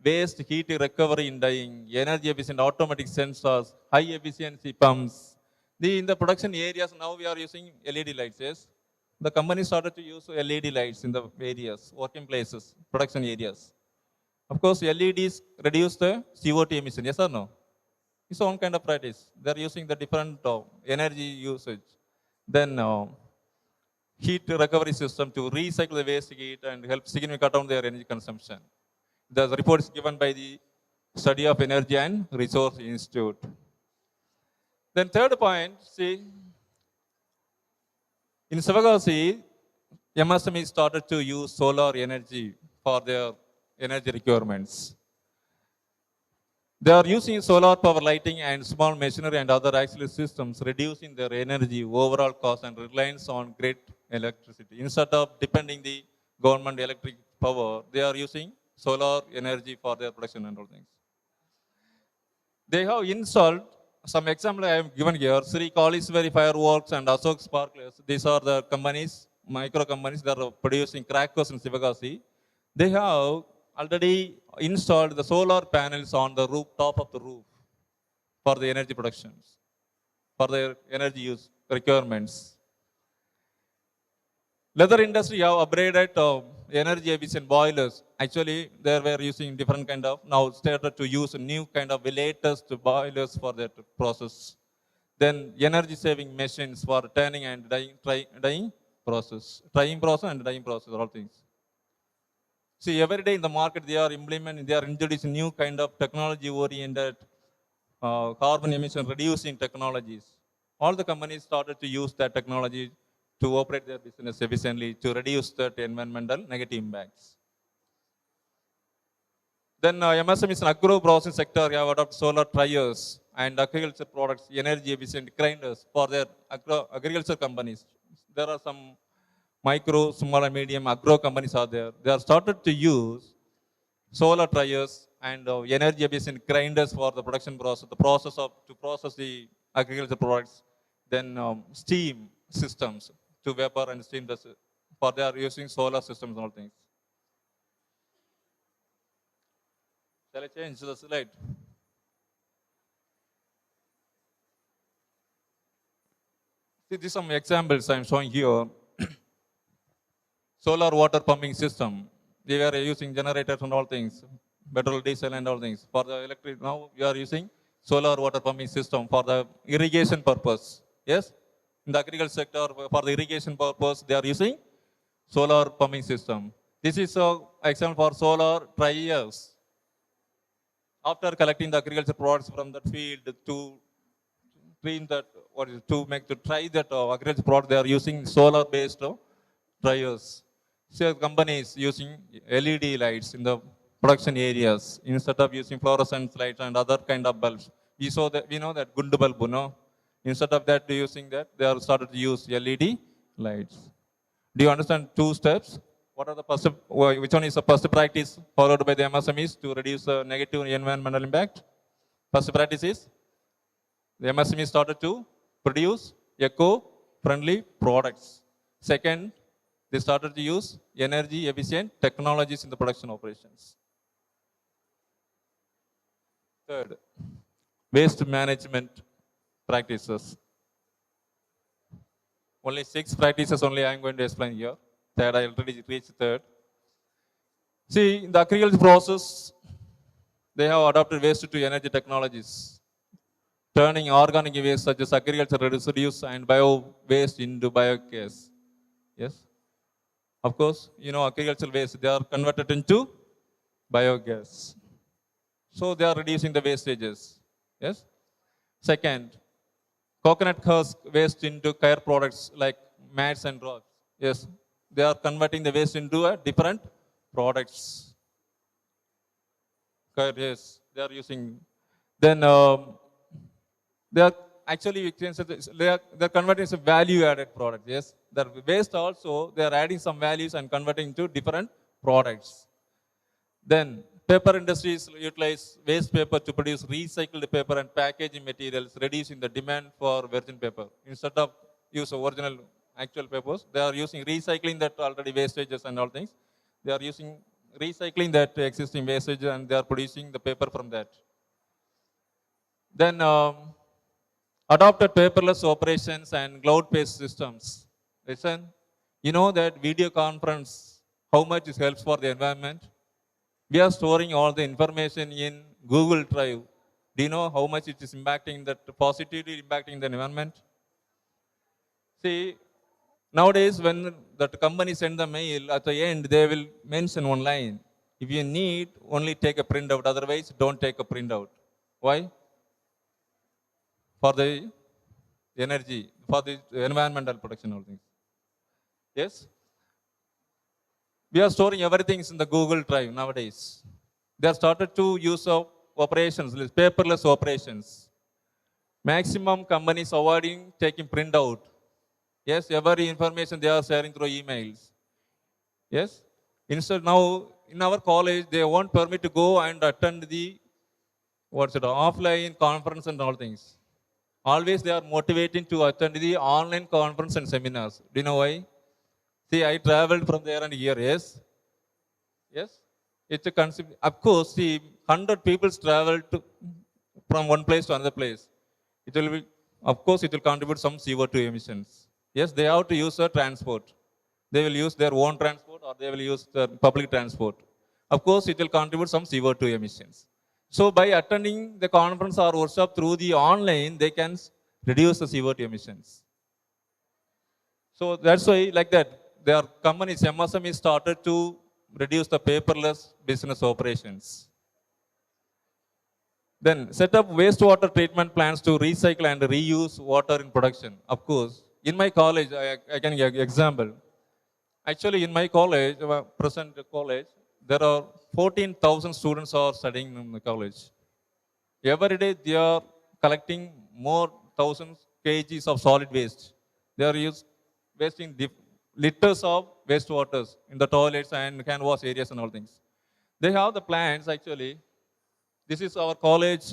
waste heat recovery in dyeing, energy efficient automatic sensors, high efficiency pumps. In the production areas now we are using LED lights, yes. The company started to use LED lights in the areas, working places, production areas. Of course, LEDs reduce the CO2 emission, yes or no? It's own kind of practice. They're using the different energy usage. Then heat recovery system to recycle the waste heat and help significantly cut down their energy consumption. The report is given by the Study of Energy and Resource Institute. Then third point, see, in Sivagasi, MSME started to use solar energy for their energy requirements. They are using solar power lighting and small machinery and other auxiliary systems, reducing their energy overall cost and reliance on grid electricity. Instead of depending the government electric power, they are using solar energy for their production and all things. They have installed some example I have given here. Sri Kaliswari Fireworks and Ashok Sparklers. These are the companies, micro companies that are producing crackers in Sivagasi. They have already installed the solar panels on the rooftop of the roof for the energy productions, for their energy use requirements. Leather industry have upgraded energy efficient boilers. Actually, they were using different kind of, now started to use a new kind of latest boilers for that process. Then energy saving machines for turning and dyeing process, drying process and dyeing process, all things. See, every day in the market they are implementing, they are introducing new kind of technology oriented carbon emission reducing technologies. All the companies started to use that technology to operate their business efficiently to reduce that environmental negative impacts. Then MSMEs in agro processing sector have adopted solar dryers and agriculture products, energy efficient grinders for their agriculture companies. There are some micro, small and medium agro companies are there. They are started to use solar dryers and energy efficient grinders for the production process, the process of to process the agriculture products. Then steam systems to vapor and steam for they are using solar systems and all things. Shall I change the slide? See, these are some examples I'm showing here. Solar water pumping system. We were using generators and all things, petrol, diesel and all things. For the electric, now we are using solar water pumping system for the irrigation purpose. Yes? In the agriculture sector, for the irrigation purpose, they are using solar pumping system. This is an example for solar dryers. After collecting the agriculture products from the field to clean that, or to make to try that agriculture product, they are using solar based dryers. So companies using LED lights in the production areas instead of using fluorescent lights and other kind of bulbs. We know that Gundu bulb, no? Instead of that using that, they are started to use LED lights. Do you understand two steps? What are the first, which one is the first practice followed by the MSMEs to reduce the negative environmental impact? First practice is the MSMEs started to produce eco-friendly products. Second, they started to use energy efficient technologies in the production operations. Third, waste management practices. Only 6 practices only I am going to explain here. Third, I already reached third. See, in the agriculture process, they have adopted waste to energy technologies, turning organic waste such as agricultural residues and bio waste into biogas. Yes. Of course, you know, agricultural waste, they are converted into biogas. So they are reducing the wastages. Yes. Second, coconut husk waste into care products like mats and rocks. Yes. They are converting the waste into a different products. Yes, they are using. Then they are actually they are converting to value-added product. Yes, the waste also they are adding some values and converting to different products. Then paper industries utilize waste paper to produce recycled paper and packaging materials, reducing the demand for virgin paper. Instead of use of original actual papers, they are using recycling that already wastages and all things. They are using recycling that existing wastage and they are producing the paper from that. Then adopted paperless operations and cloud-based systems. Listen, you know that video conference, how much it helps for the environment? We are storing all the information in Google Drive. Do you know how much it is impacting that, positively impacting the environment? See, nowadays when that company send the mail, at the end they will mention one line. If you need, only take a printout. Otherwise, don't take a printout. Why? For the energy, for the environmental protection, all things. Yes? We are storing everything in the Google Drive nowadays. They have started to use of operations, paperless operations. Maximum companies avoiding taking printout. Yes, every information they are sharing through emails. Yes? Instead now, in our college, they won't permit to go and attend the, offline conference and all things. Always they are motivating to attend the online conference and seminars. Do you know why? See, I traveled from there and here, yes. Yes, it's a concept. Of course, see, 100 people travel from one place to another place. It will be, of course, it will contribute some CO2 emissions. Yes, they have to use a transport. They will use their own transport or they will use the public transport. Of course, it will contribute some CO2 emissions. So by attending the conference or workshop through the online, they can reduce the CO2 emissions. So that's why, like that, their companies, MSME started to reduce the paperless business operations. Then set up wastewater treatment plants to recycle and reuse water in production. Of course, in my college, I can give example. Actually, in my college, present college, there are 14,000 students are studying in the college. Every day they are collecting more thousands kgs of solid waste. They are wasting liters of wastewaters in the toilets and hand wash areas and all things. They have the plans actually. This is our college,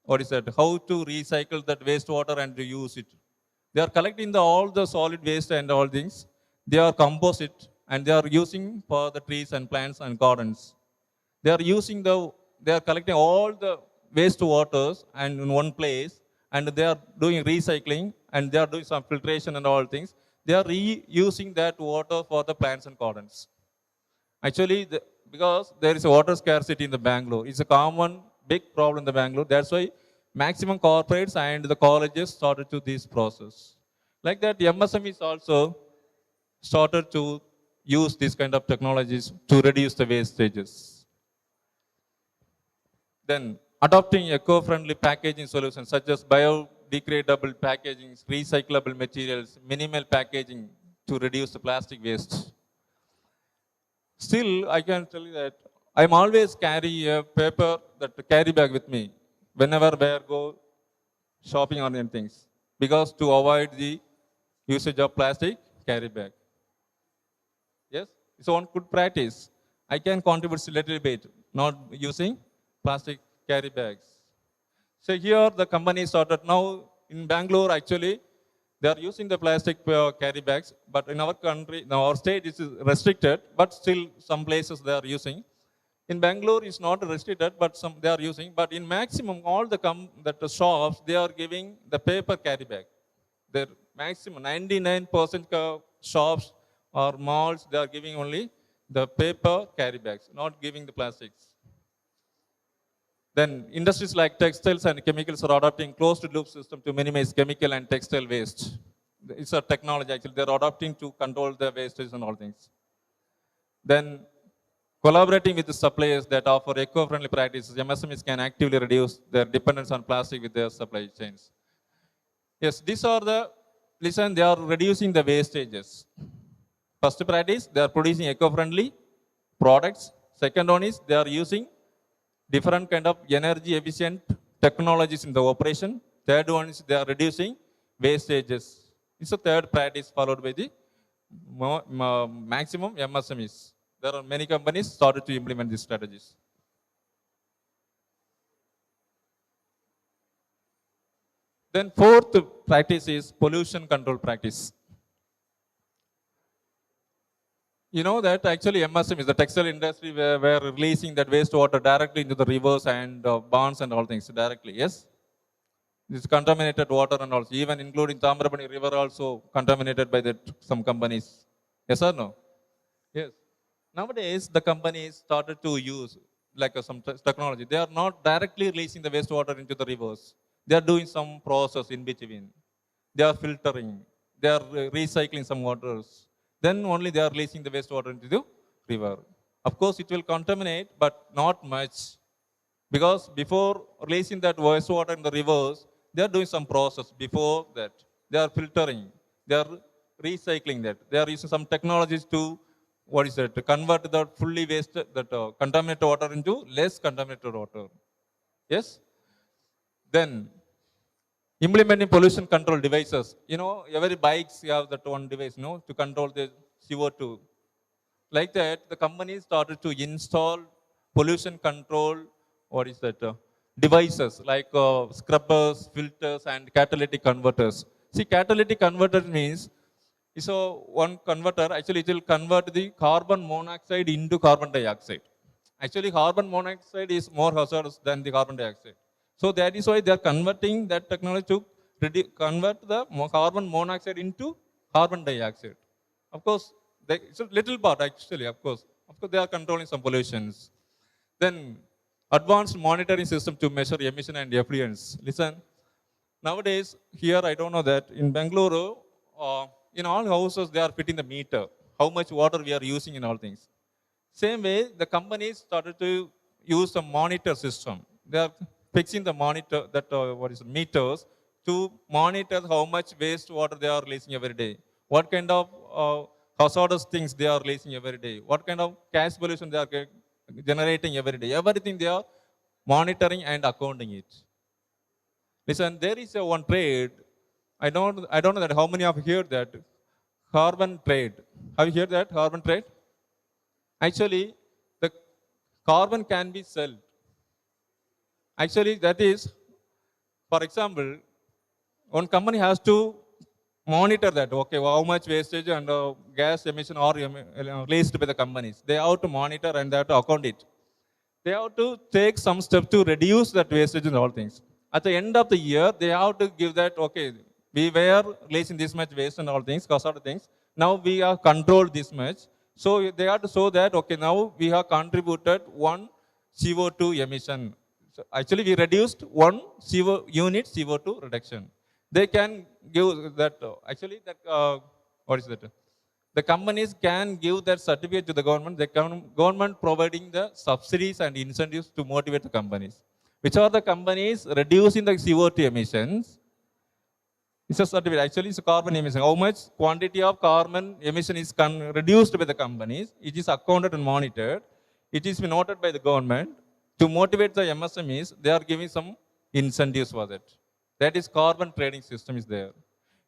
what is that, how to recycle that wastewater and to use it. They are collecting all the solid waste and all things. They are compost it and they are using for the trees and plants and gardens. They are using they are collecting all the waste waters and in one place and they are doing recycling and they are doing some filtration and all things. They are reusing that water for the plants and gardens. Actually, because there is a water scarcity in the Bangalore, it's a common big problem in the Bangalore. That's why maximum corporates and the colleges started to this process. Like that, MSMEs also started to use these kind of technologies to reduce the wastages. Then adopting eco-friendly packaging solutions such as biodegradable packaging, recyclable materials, minimal packaging to reduce the plastic waste. Still, I can tell you that I'm always carry a paper that carry bag with me whenever I go shopping or anything, because to avoid the usage of plastic carry bag. Yes, it's one good practice. I can contribute a little bit, not using plastic carry bags. So here the company started now in Bangalore actually, they are using the plastic carry bags, but in our country, now our state is restricted, but still some places they are using. In Bangalore it's not restricted, but some they are using, but in maximum all the shops, they are giving the paper carry bag. Their maximum 99% shops or malls, they are giving only the paper carry bags, not giving the plastics. Then industries like textiles and chemicals are adopting closed loop system to minimize chemical and textile waste. It's a technology actually, they're adopting to control the wastage and all things. Then collaborating with the suppliers that offer eco-friendly practices, MSMEs can actively reduce their dependence on plastic with their supply chains. Yes, these are they are reducing the wastages. First practice, they are producing eco-friendly products. Second one is they are using different kind of energy efficient technologies in the operation. Third one is they are reducing wastages. It's a third practice followed by the maximum MSMEs. There are many companies started to implement these strategies. Then fourth practice is pollution control practice. You know that actually MSM is the textile industry where we're releasing that wastewater directly into the rivers and ponds and all things directly, yes? This contaminated water and also, even including Tamarabarni river also contaminated by that some companies. Yes or no? Yes. Nowadays, the companies started to use like some technology. They are not directly releasing the wastewater into the rivers. They are doing some process in between. They are filtering. They are recycling some waters. Then only they are releasing the wastewater into the river. Of course, it will contaminate, but not much. Because before releasing that wastewater in the rivers, they are doing some process before that. They are filtering. They are recycling that. They are using some technologies to, what is that, to convert the fully wasted, that contaminated water into less contaminated water. Yes? Then, implementing pollution control devices. You know, every bikes you have that one device, to control the CO2. Like that, the companies started to install pollution control, what is that, devices like scrubbers, filters, and catalytic converters. See, catalytic converter means, so one converter, actually it will convert the carbon monoxide into carbon dioxide. Actually, carbon monoxide is more hazardous than the carbon dioxide. So that is why they are converting that technology to convert the carbon monoxide into carbon dioxide. Of course, it's a little part actually, of course. Of course, they are controlling some pollutions. Then, advanced monitoring system to measure emission and effluents. Listen, nowadays, here I don't know that, in Bangalore, in all houses, they are fitting the meter, how much water we are using in all things. Same way, the companies started to use a monitor system. They are fixing the monitor, that meters, to monitor how much wastewater they are releasing every day. What kind of hazardous things they are releasing every day. What kind of gas pollution they are generating every day. Everything they are monitoring and accounting it. Listen, there is a one trade. I don't know that how many of you heard that carbon trade. Have you heard that carbon trade? Actually, the carbon can be sold. Actually, that is, for example, one company has to monitor that, okay, how much wastage and gas emission are released by the companies. They have to monitor and they have to account it. They have to take some steps to reduce that wastage and all things. At the end of the year, they have to give that, okay, we were releasing this much waste and all things, cost of things. Now we have controlled this much. So they have to show that, okay, now we have contributed one CO2 emission. So actually, we reduced one unit CO2 reduction. They can give that, what is that? The companies can give that certificate to the government. The government providing the subsidies and incentives to motivate the companies. Which are the companies reducing the CO2 emissions? It's a certificate. Actually, it's a carbon emission. How much quantity of carbon emission is reduced by the companies? It is accounted and monitored. It is noted by the government. To motivate the MSMEs, they are giving some incentives for that. That is carbon trading system is there.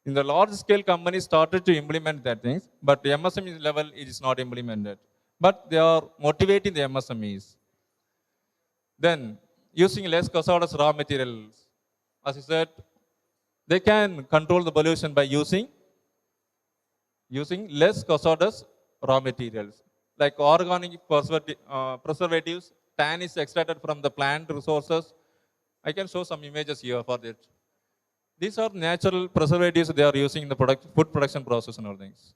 In the large scale companies started to implement that things, but the MSME level it is not implemented. But they are motivating the MSMEs. Then using less hazardous raw materials. As I said, they can control the pollution by using less hazardous raw materials. Like organic preservatives, tan is extracted from the plant resources. I can show some images here for that. These are natural preservatives they are using in the food production process and all things.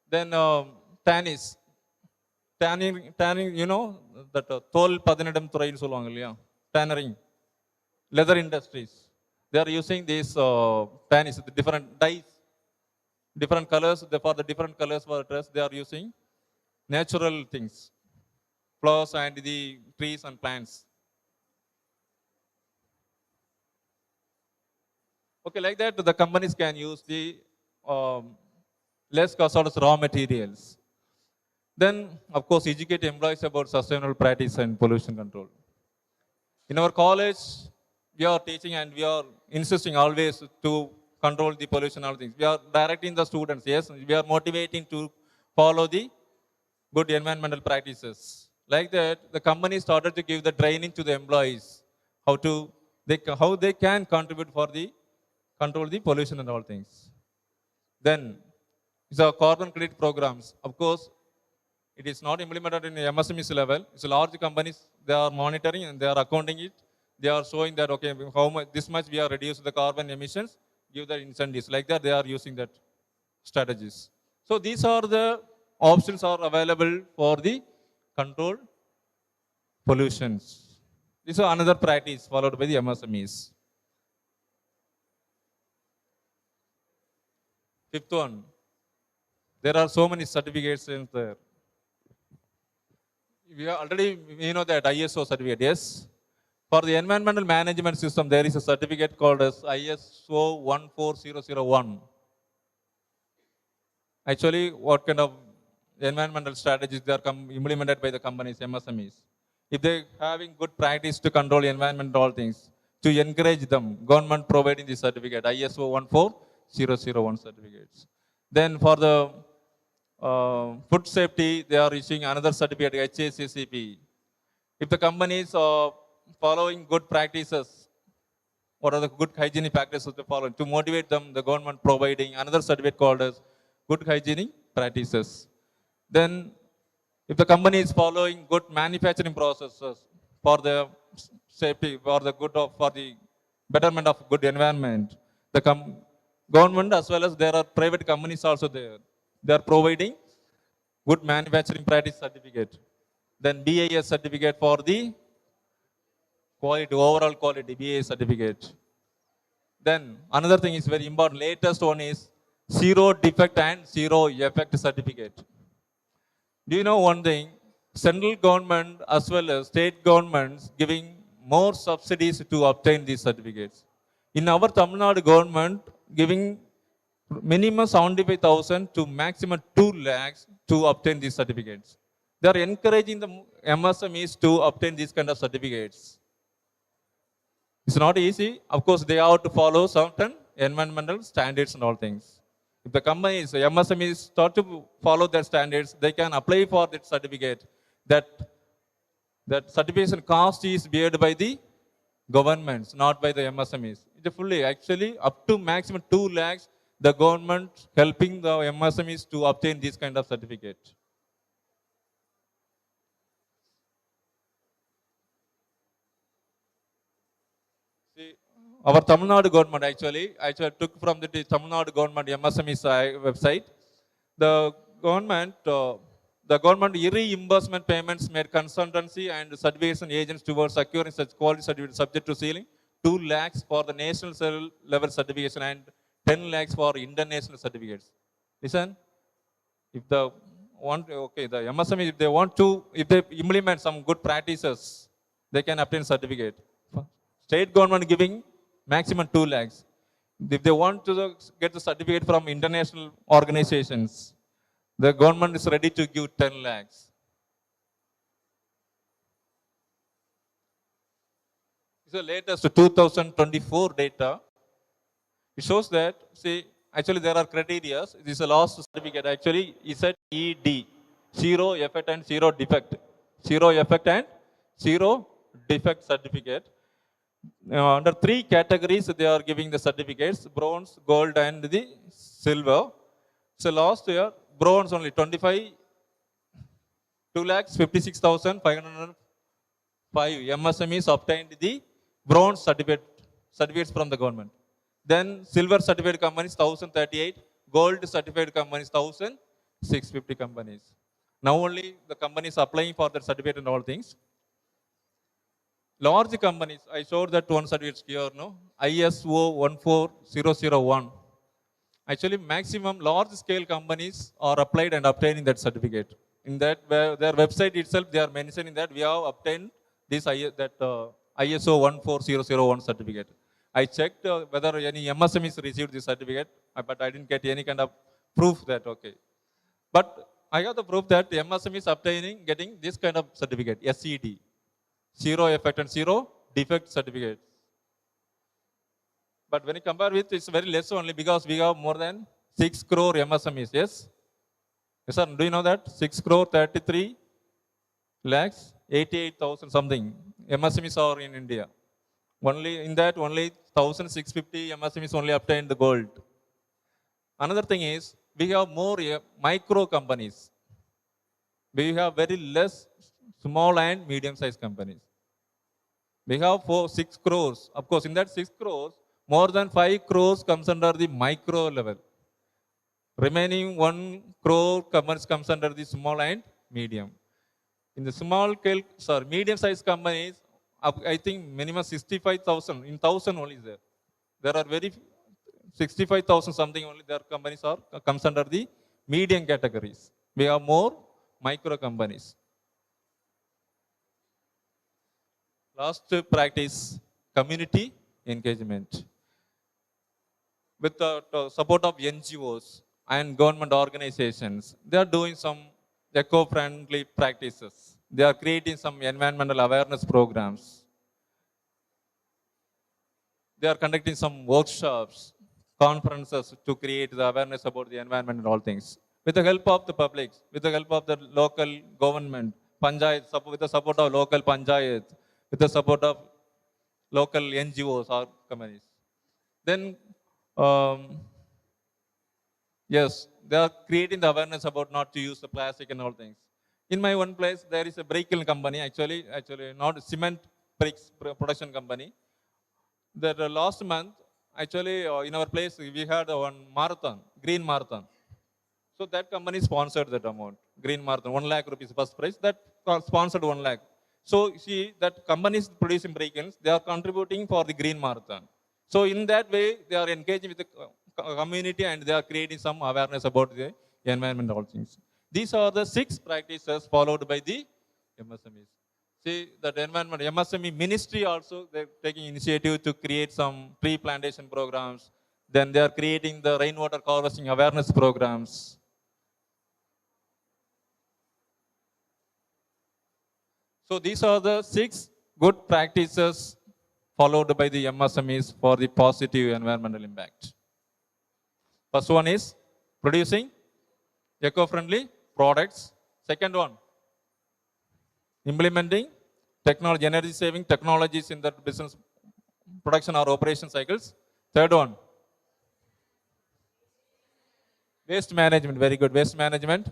Then tanning, that தோல் பதனிடும் துறைன்னு சொல்லுவாங்க இல்லையா, tannering, leather industries. They are using these tannies, the different dyes, different colors. For the different colors for the dress, they are using natural things, flowers and the trees and plants. Okay, like that, the companies can use the less hazardous raw materials. Then, of course, educate employees about sustainable practice and pollution control. In our college, we are teaching and we are insisting always to control the pollution and all things. We are directing the students, yes, we are motivating to follow the good environmental practices. Like that, the company started to give the training to the employees, how they can contribute for the control the pollution and all things. Then, It's a carbon credit programs. Of course, it is not implemented in MSMEs level. It's large companies, they are monitoring and they are accounting it. They are showing that, okay, how much, this much we are reducing the carbon emissions, give the incentives. Like that, they are using that strategies. So these are the options are available for the controlled pollutions. This is another practice followed by the MSMEs. Fifth one, there are so many certificates in there. We know that ISO certificate, yes. For the environmental management system, there is a certificate called as ISO 14001. Actually, what kind of environmental strategies they are implemented by the companies, MSMEs. If they having good practice to control environment, all things, to encourage them, government providing the certificate, ISO 14001 certificates. Then for the food safety, they are issuing another certificate, HACCP. If the companies are following good practices, what are the good hygienic practices they follow? To motivate them, the government providing another certificate called as good hygienic practices. Then, if the company is following good manufacturing processes for the safety, for the good of, for the betterment of good environment, the government as well as there are private companies also there. They are providing good manufacturing practice certificate. Then BIS certificate for the quality, overall quality, BIS certificate. Then another thing is very important. Latest one is zero defect and zero effect certificate. Do you know one thing? Central government as well as state governments giving more subsidies to obtain these certificates. In our Tamil Nadu government giving minimum 75,000 to maximum 2 lakhs to obtain these certificates. They are encouraging the MSMEs to obtain these kind of certificates. It's not easy. Of course, they have to follow certain environmental standards and all things. If the companies, MSMEs start to follow their standards, they can apply for that certificate. That certification cost is beared by the governments, not by the MSMEs. It's fully, actually, up to maximum 2 lakhs, the government helping the MSMEs to obtain this kind of certificate. See, our Tamil Nadu government actually took from the Tamil Nadu government MSME website. The government reimbursement payments made consultancy and certification agents towards securing such quality certificate subject to ceiling 2 lakhs for the national level certification and 10 lakhs for international certificates. Listen, if the MSME, if they implement some good practices, they can obtain certificate. State government giving maximum 2 lakhs. If they want to get the certificate from international organizations, the government is ready to give 10 lakhs. This is the latest 2024 data. It shows that, see, actually there are criteria. This is the last certificate. Actually, is at ED, zero effect and zero defect. Zero effect and zero defect certificate. Under 3 categories, they are giving the certificates, bronze, gold, and the silver. So last year, bronze only 2,56,505 MSMEs obtained the bronze certificates from the government. Then silver certificate companies 1,038, gold certificate companies 1,650 companies. Now only the companies applying for the certificate and all things. Large companies, I showed that one certificate here, no? ISO 14001. Actually, maximum large scale companies are applied and obtaining that certificate. In that, their website itself, they are mentioning that we have obtained this ISO 14001 certificate. I checked whether any MSMEs received this certificate, but I didn't get any kind of proof that, okay. But I have the proof that MSME is getting this kind of certificate, SED. Zero effect and zero defect certificates. But when you compare with, it's very less only because we have more than 6 crore MSMEs, yes? Yes, sir, do you know that? 6 crore 33 lakhs, 88,000 something MSMEs are in India. Only in that, only 1,650 MSMEs only obtained the gold. Another thing is, we have more micro companies. We have very less small and medium-sized companies. We have 6 crores. Of course, in that 6 crores, more than 5 crores comes under the micro level. Remaining 1 crore companies comes under the small and medium. In the medium-sized companies, I think minimum 65,000. In 1,000 only is there. There are very 65,000 something only. Their companies are comes under the medium categories. We have more micro companies. Last practice, community engagement. With the support of NGOs and government organizations, they are doing some eco-friendly practices. They are creating some environmental awareness programs. They are conducting some workshops, conferences to create the awareness about the environment and all things. With the help of the public, with the help of the local government, panchayat, with the support of local panchayat, with the support of local NGOs or companies. Then, yes, they are creating the awareness about not to use the plastic and all things. In my one place, there is a brake company, actually not cement bricks production company. That last month, actually, in our place, we had one marathon, green marathon. So that company sponsored that amount, green marathon, 1 lakh rupees first prize. That sponsored 1 lakh. So see, that companies producing break-ins, they are contributing for the green marathon. So in that way, they are engaging with the community and they are creating some awareness about the environment and all things. These are the 6 practices followed by the MSMEs. See, that environment, MSME ministry also, they're taking initiative to create some tree plantation programs. Then they are creating the rainwater harvesting awareness programs. So these are the 6 good practices followed by the MSMEs for the positive environmental impact. First one is producing eco-friendly products. Second one, implementing technology, energy-saving technologies in the business production or operation cycles. Third one, waste management, very good, waste management.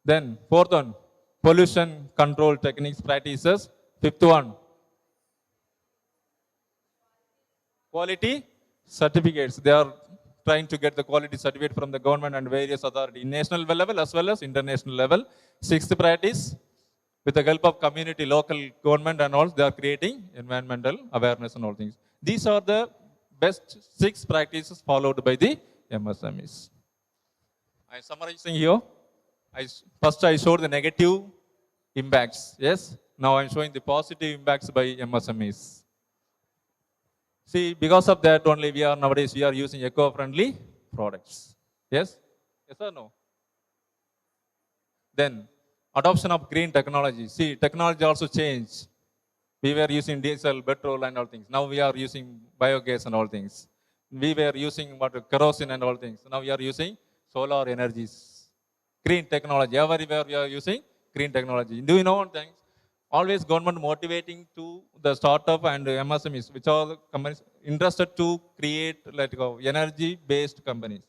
Then fourth one, pollution control techniques, practices. Fifth one, quality certificates. They are trying to get the quality certificate from the government and various authorities, national level as well as international level. Sixth practice, with the help of community, local government and all, they are creating environmental awareness and all things. These are the best 6 practices followed by the MSMEs. I am summarizing here. First I showed the negative impacts. Yes. Now I am showing the positive impacts by MSMEs. See, because of that only nowadays we are using eco-friendly products. Yes? Yes or no? Then, adoption of green technology. See, technology also changed. We were using diesel, petrol and all things. Now we are using biogas and all things. We were using kerosene and all things. Now we are using solar energies. Green technology. Everywhere we are using green technology. Do you know one thing? Always government motivating to the startup and MSMEs, which are the companies interested to create energy-based companies.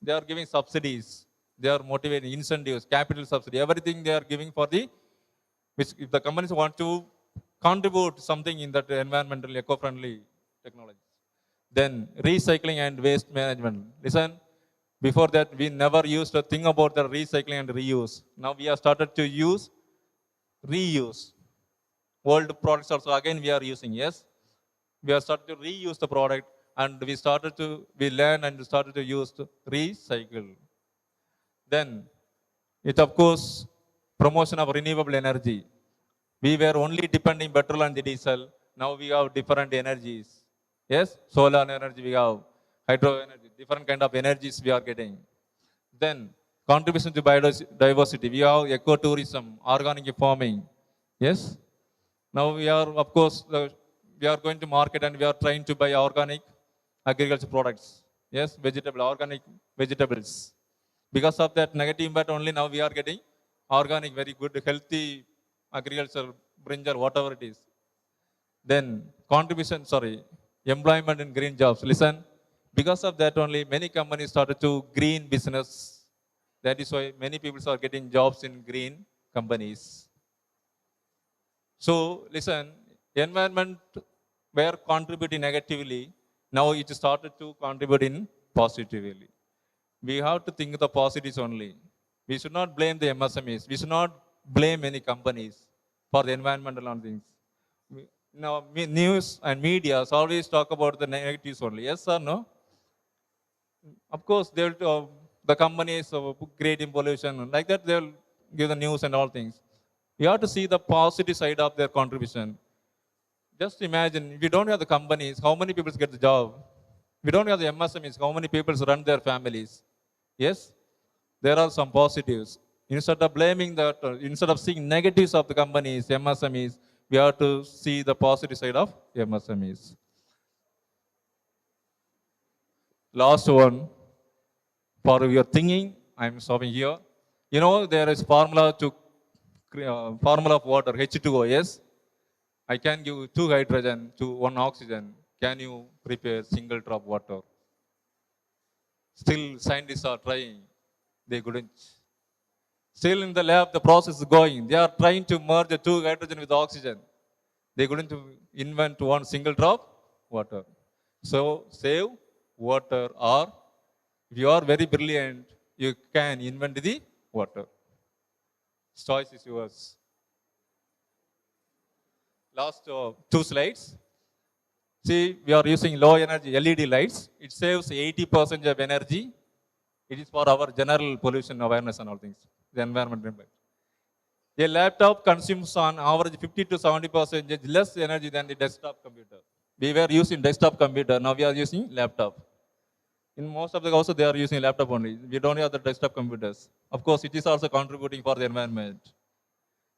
They are giving subsidies. They are motivating incentives, capital subsidy, everything they are giving for the, which if the companies want to contribute something in that environmental eco-friendly technologies. Then recycling and waste management. Listen, before that we never used to think about the recycling and reuse. Now we have started to use reuse. Old products also again we are using, yes. We have started to reuse the product and we learn and started to use to recycle. Then it of course promotion of renewable energy. We were only depending petrol and the diesel. Now we have different energies. Yes, solar energy we have, hydro energy, different kind of energies we are getting. Then contribution to biodiversity. We have ecotourism, organic farming. Yes. Now we are, of course, we are going to market and we are trying to buy organic agriculture products. Yes, organic vegetables. Because of that negative impact only now we are getting organic, very good, healthy agriculture, brinjal, whatever it is. Then contribution, employment in green jobs. Listen, Because of that only, many companies started to green business. That is why many people are getting jobs in green companies. So listen, environment were contributing negatively. Now it started to contribute in positively. We have to think the positives only. We should not blame the MSMEs. We should not blame any companies for the environmental and things. Now, news and media always talk about the negatives only. Yes or no? Of course, they will. The companies creating pollution like that. They will give the news and all things. You have to see the positive side of their contribution. Just imagine, if you don't have the companies, how many people get the job? If you don't have the MSMEs, how many people run their families? Yes, there are some positives. Instead of blaming that, instead of seeing negatives of the companies, MSMEs, we have to see the positive side of MSMEs. Last one, for your thinking, I'm stopping here. You know, there is formula of water, H2O, yes? I can give 2 hydrogen to 1 oxygen. Can you prepare single drop water? Still, scientists are trying. They couldn't. Still in the lab, the process is going. They are trying to merge the 2 hydrogen with oxygen. They couldn't invent 1 single drop water. So, save water, or if you are very brilliant, you can invent the water. Choice is yours. Last 2 slides. See, we are using low energy LED lights. It saves 80% of energy. It is for our general pollution awareness and all things, the environment impact. A laptop consumes on average 50 to 70% less energy than the desktop computer. We were using desktop computer, now we are using laptop. In most of the houses, they are using laptop only. We don't have the desktop computers. Of course, it is also contributing for the environment.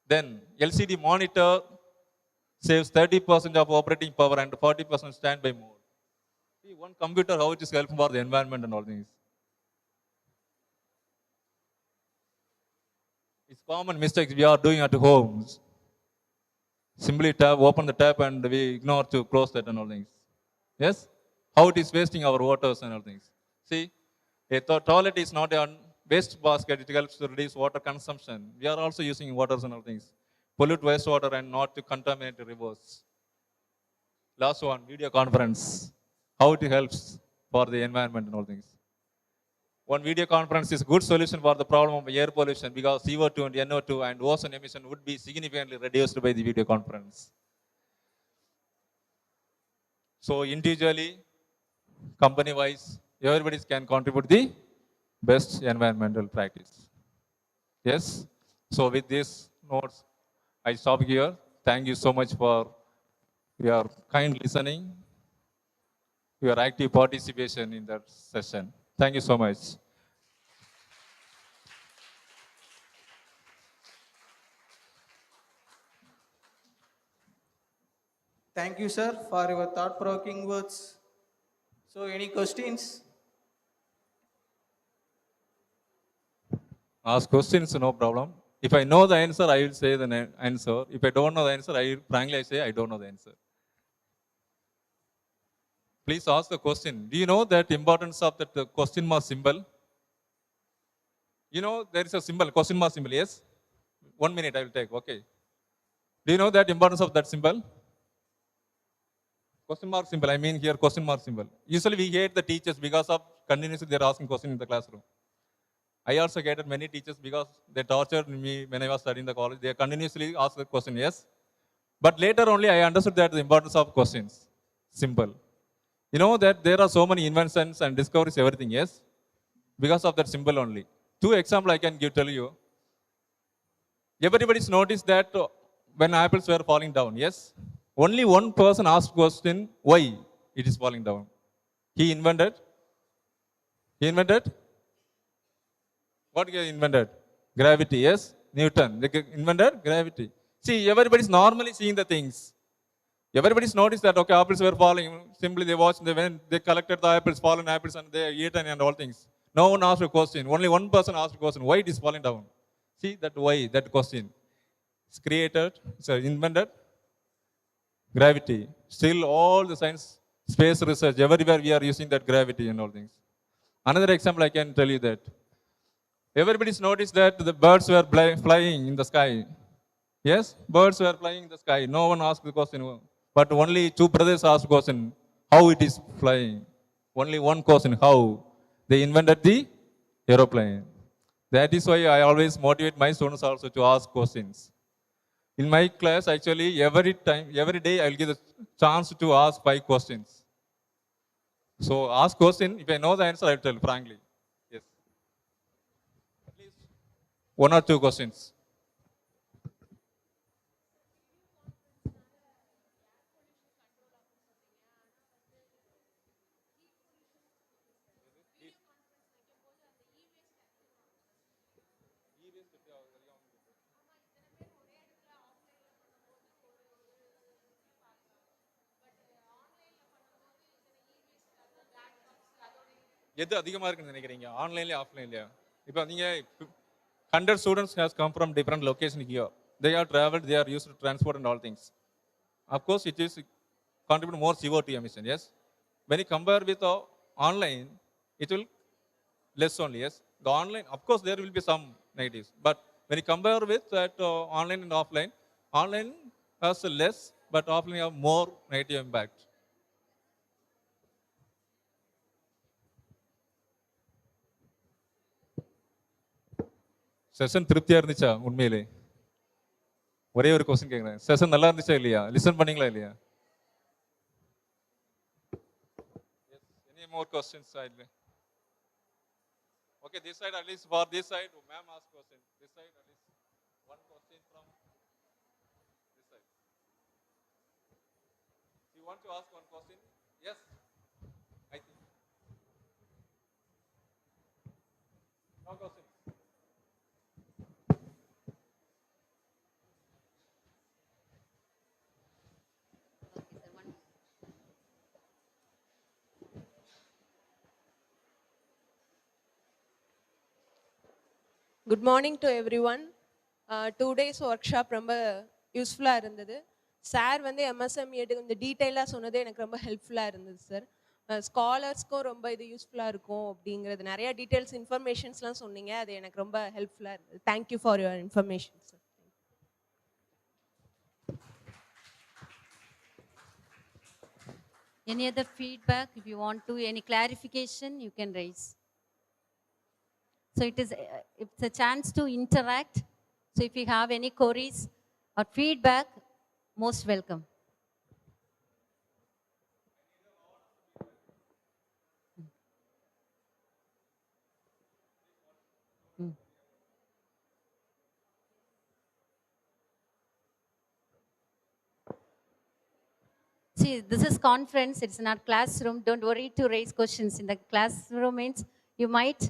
Then LCD monitor saves 30% of operating power and 40% standby mode. See, one computer, how it is helpful for the environment and all things. It's common mistakes we are doing at homes. Simply open the tap and we ignore to close that and all things. Yes? How it is wasting our waters and all things. See, a toilet is not a waste basket. It helps to reduce water consumption. We are also using waters and all things. Pollute wastewater and not to contaminate the rivers. Last one, video conference. How it helps for the environment and all things. One video conference is a good solution for the problem of air pollution because CO2 and NO2 and ozone emission would be significantly reduced by the video conference. So individually, company-wise, everybody can contribute the best environmental practice. Yes? So with these notes, I stop here. Thank you so much for your kind listening, your active participation in that session. Thank you so much. Thank you, sir, for your thought-provoking words. So, any questions? Ask questions, no problem. If I know the answer, I will say the answer. If I don't know the answer, frankly I say I don't know the answer. Please ask the question. Do you know that importance of that question mark symbol? You know there is a symbol, question mark symbol, yes? 1 minute I will take, okay. Do you know that importance of that symbol? Question mark symbol, I mean here question mark symbol. Usually we hate the teachers because of continuously they are asking questions in the classroom. I also hated many teachers because they tortured me when I was studying the college. They continuously asked the question, yes. But later only I understood that the importance of questions. Simple. You know that there are so many inventions and discoveries, everything, yes? Because of that symbol only. 2 examples I can tell you. Everybody's noticed that when apples were falling down, yes? Only one person asked question, why it is falling down. He invented. What he invented? Gravity, yes? Newton. They invented gravity. See, everybody's normally seeing the things. Everybody's noticed that, okay, apples were falling. Simply they watched, they collected the apples, fallen apples, and they eaten and all things. No one asked a question. Only one person asked a question, why it is falling down? See, that why, that question. It's created, it's invented. Gravity. Still all the science space research, everywhere we are using that gravity and all things. Another example I can tell you that everybody's noticed that the birds were flying in the sky. Yes, birds were flying in the sky. No one asked the question, but only two brothers asked the question, how it is flying. Only one question, how. They invented the aeroplane. That is why I always motivate my students also to ask questions. In my class, actually, every day, I will give the chance to ask 5 questions. So ask question. If I know the answer, I will tell frankly. Yes. At least 1 or 2 questions. எது அதிகமாக இருக்குன்னு நினைக்கிறீங்க ஆன்லைன்லயா ஆஃப்லைன்லயா இப்போ நீங்கள் 100 students has come from different location here. They are traveled, they are used to transport and all things. Of course, it is contribute more CO2 emission, yes. When you compare with online, it will less only, yes. The online, of course, there will be some negatives. But when you compare with that online and online has less, but offline have more negative impact. Session திருப்தியா இருந்துச்சா உண்மையிலே ஒரே ஒரு question கேக்குறேன் session நல்லா இருந்துச்சா இல்லையா listen பண்ணீங்களா இல்லையா any more questions side okay this side at least for this side ma'am ask question this side at least one question from this side you want to ask one question yes I think no question good morning to every one 2 days workshop ரொம்ப யூஸ்ஃபுல்லாக இருந்தது sir வந்து MSME இந்த டீட்டெயிலாக சொன்னது எனக்கு ரொம்ப ஹெல்ப்ஃபுல்லாக இருந்தது சார் ஸ்காலர்ஸ்க்கும் ரொம்ப இது யூஸ்ஃபுல்லாக இருக்கும் அப்படிங்கிறது நிறைய டீட்டெயில்ஸ் இன்ஃபர்மேஷன்ஸ்லாம் சொன்னீங்க அது எனக்கு ரொம்ப ஹெல்ப்ஃபுல்லாக இருந்தது thank you for your information sir Any other feedback? If you want to, any clarification, you can raise. So it's a chance to interact. So if you have any queries or feedback, most welcome. See, this is conference, it's not classroom. Don't worry to raise questions. In the classroom means you might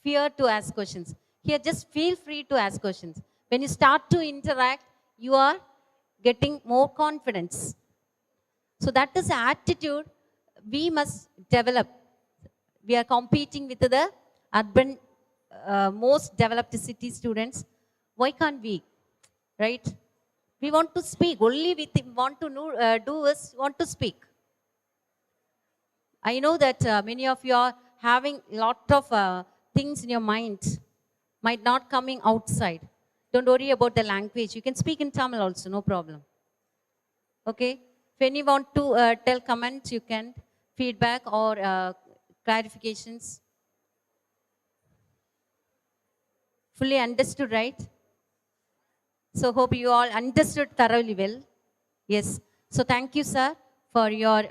fear to ask questions. Here, just feel free to ask questions. When you start to interact, you are getting more confidence. So that is the attitude we must develop. We are competing with the urban, most developed city students. Why can't we, right? We want to speak. Only we want to do is want to speak. I know that many of you are having lot of things in your mind, might not coming outside. Don't worry about the language. You can speak in Tamil also, no problem. Okay? If any want to tell comments, you can feedback or clarifications. Fully understood, right? So hope you all understood thoroughly well. Yes. So thank you, sir, for your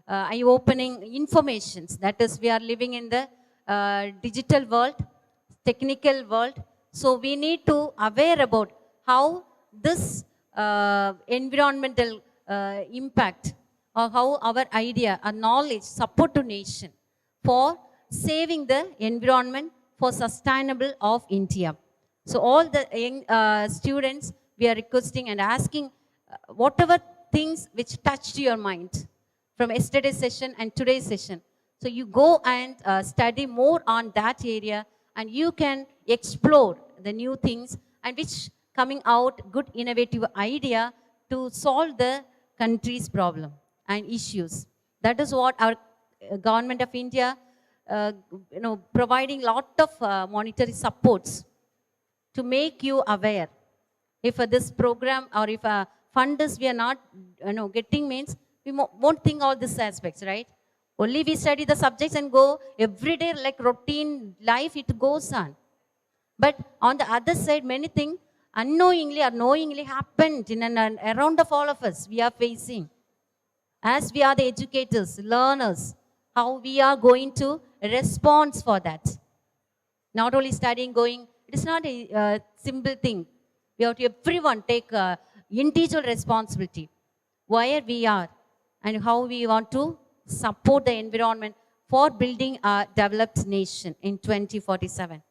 eye-opening informations. That is, we are living in the digital world, technical world. So we need to aware about how this environmental impact or how our idea, our knowledge support to nation for saving the environment for sustainable of India. So all the young students, we are requesting and asking whatever things which touched your mind from yesterday's session and today's session. So you go and study more on that area and you can explore the new things and which coming out good innovative idea to solve the country's problem and issues. That is what our government of India, providing lot of monetary supports to make you aware. If this program or if fund is we are not getting means, we won't think all these aspects, right? Only we study the subjects and go every day like routine life, it goes on. But on the other side, many things unknowingly or knowingly happened in and around of all of us we are facing. As we are the educators, learners, how we are going to respond for that. Not only studying, going, it is not a simple thing. We have to everyone take individual responsibility. Where we are and how we want to support the environment for building a developed nation in 2047.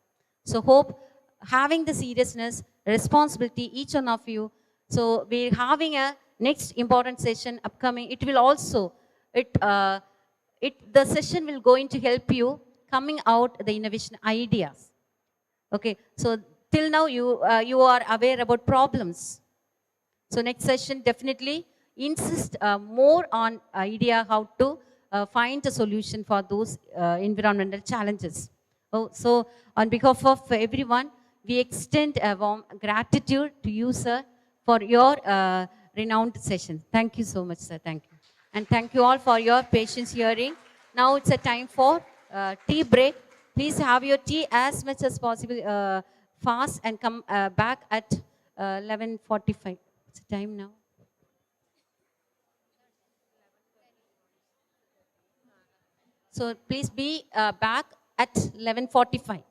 So hope having the seriousness, responsibility, each one of you. So we're having a next important session upcoming. It will also, the session will going to help you coming out the innovation ideas. Okay, so till now you are aware about problems. So next session definitely insist more on idea how to find a solution for those environmental challenges. Oh, so on behalf of everyone, we extend a warm gratitude to you, sir, for your renowned session. Thank you so much, sir. Thank you. And thank you all for your patience hearing. Now it's a time for tea break. Please have your tea as much as possible fast and come back at 11:45. What's the time now? So please be back at 11:45.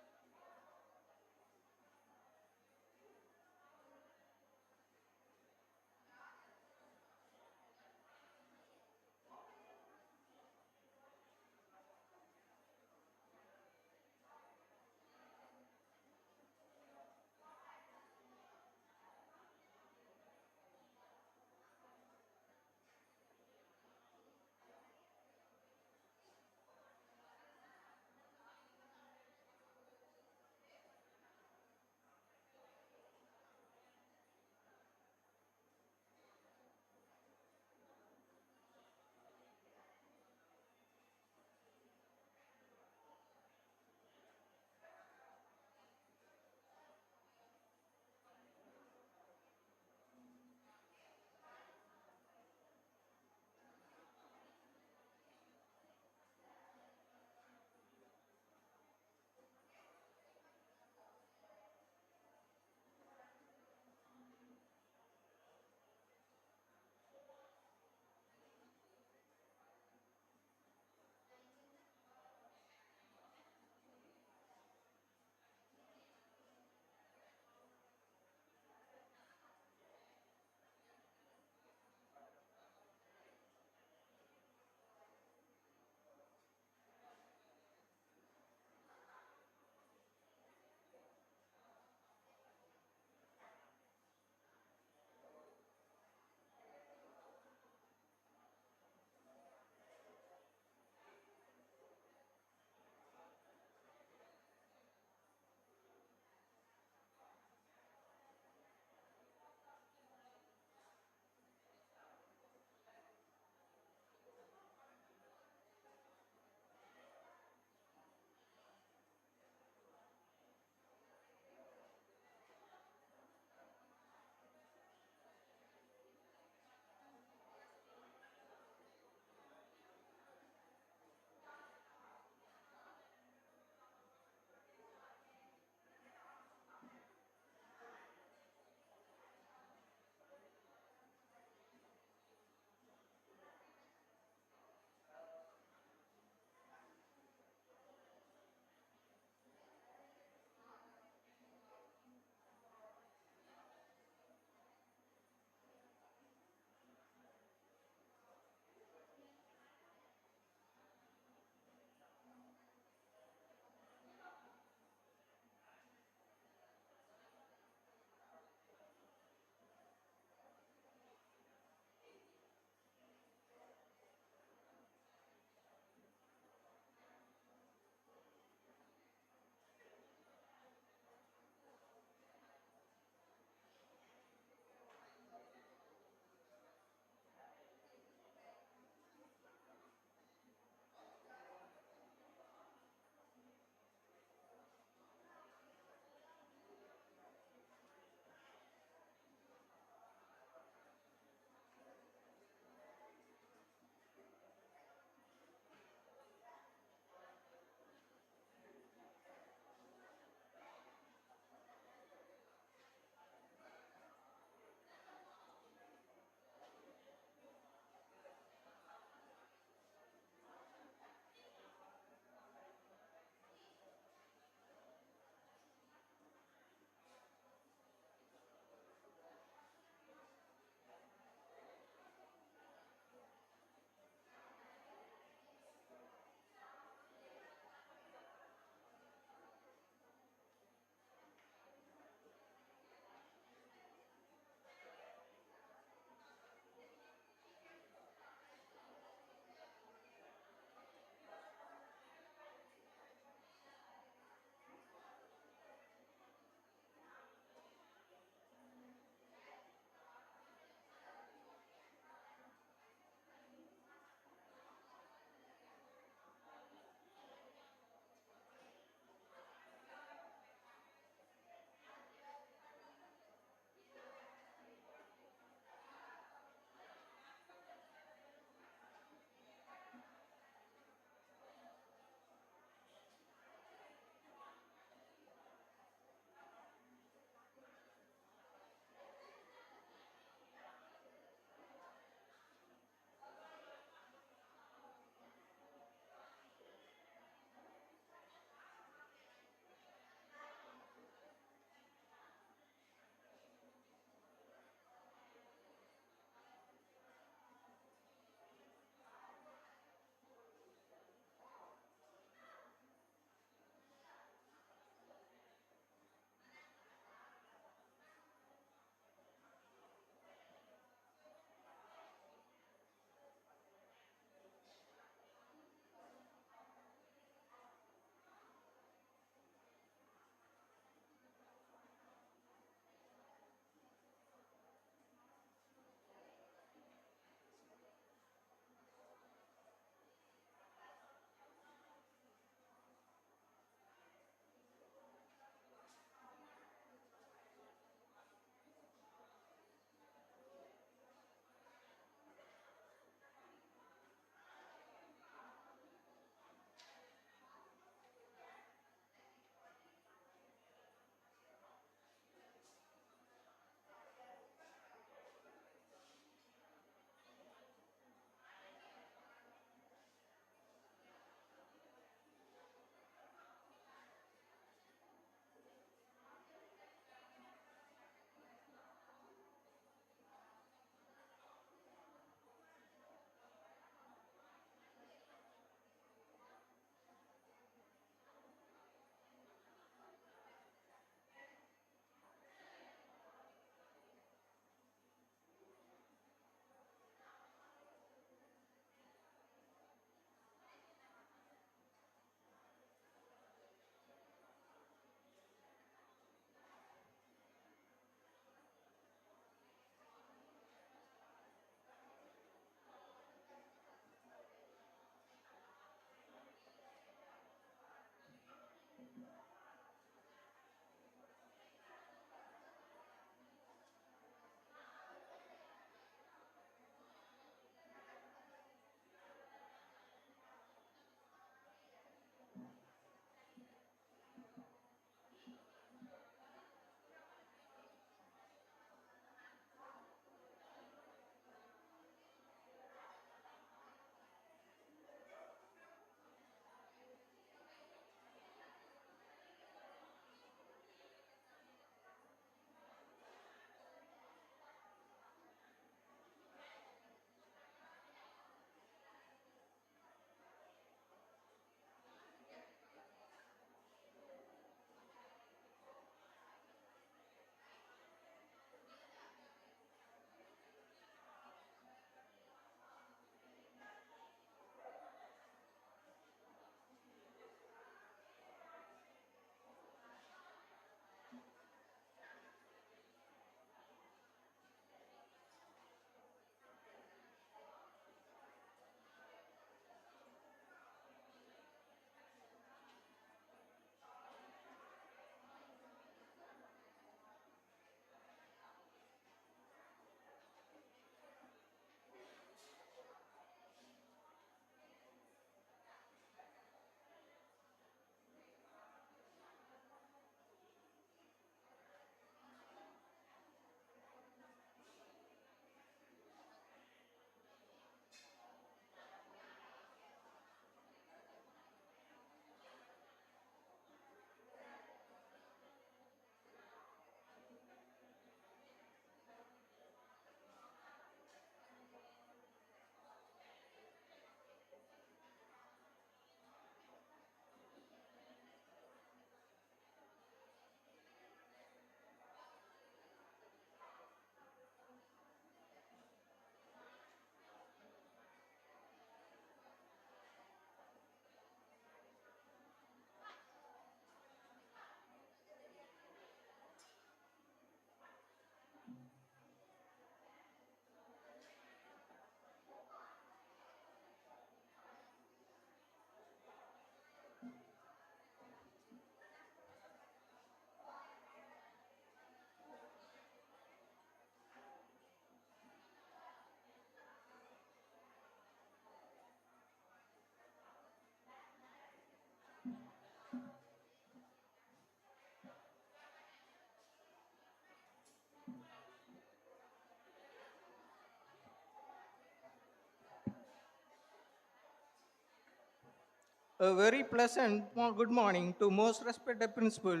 A very pleasant good morning to most respected principal,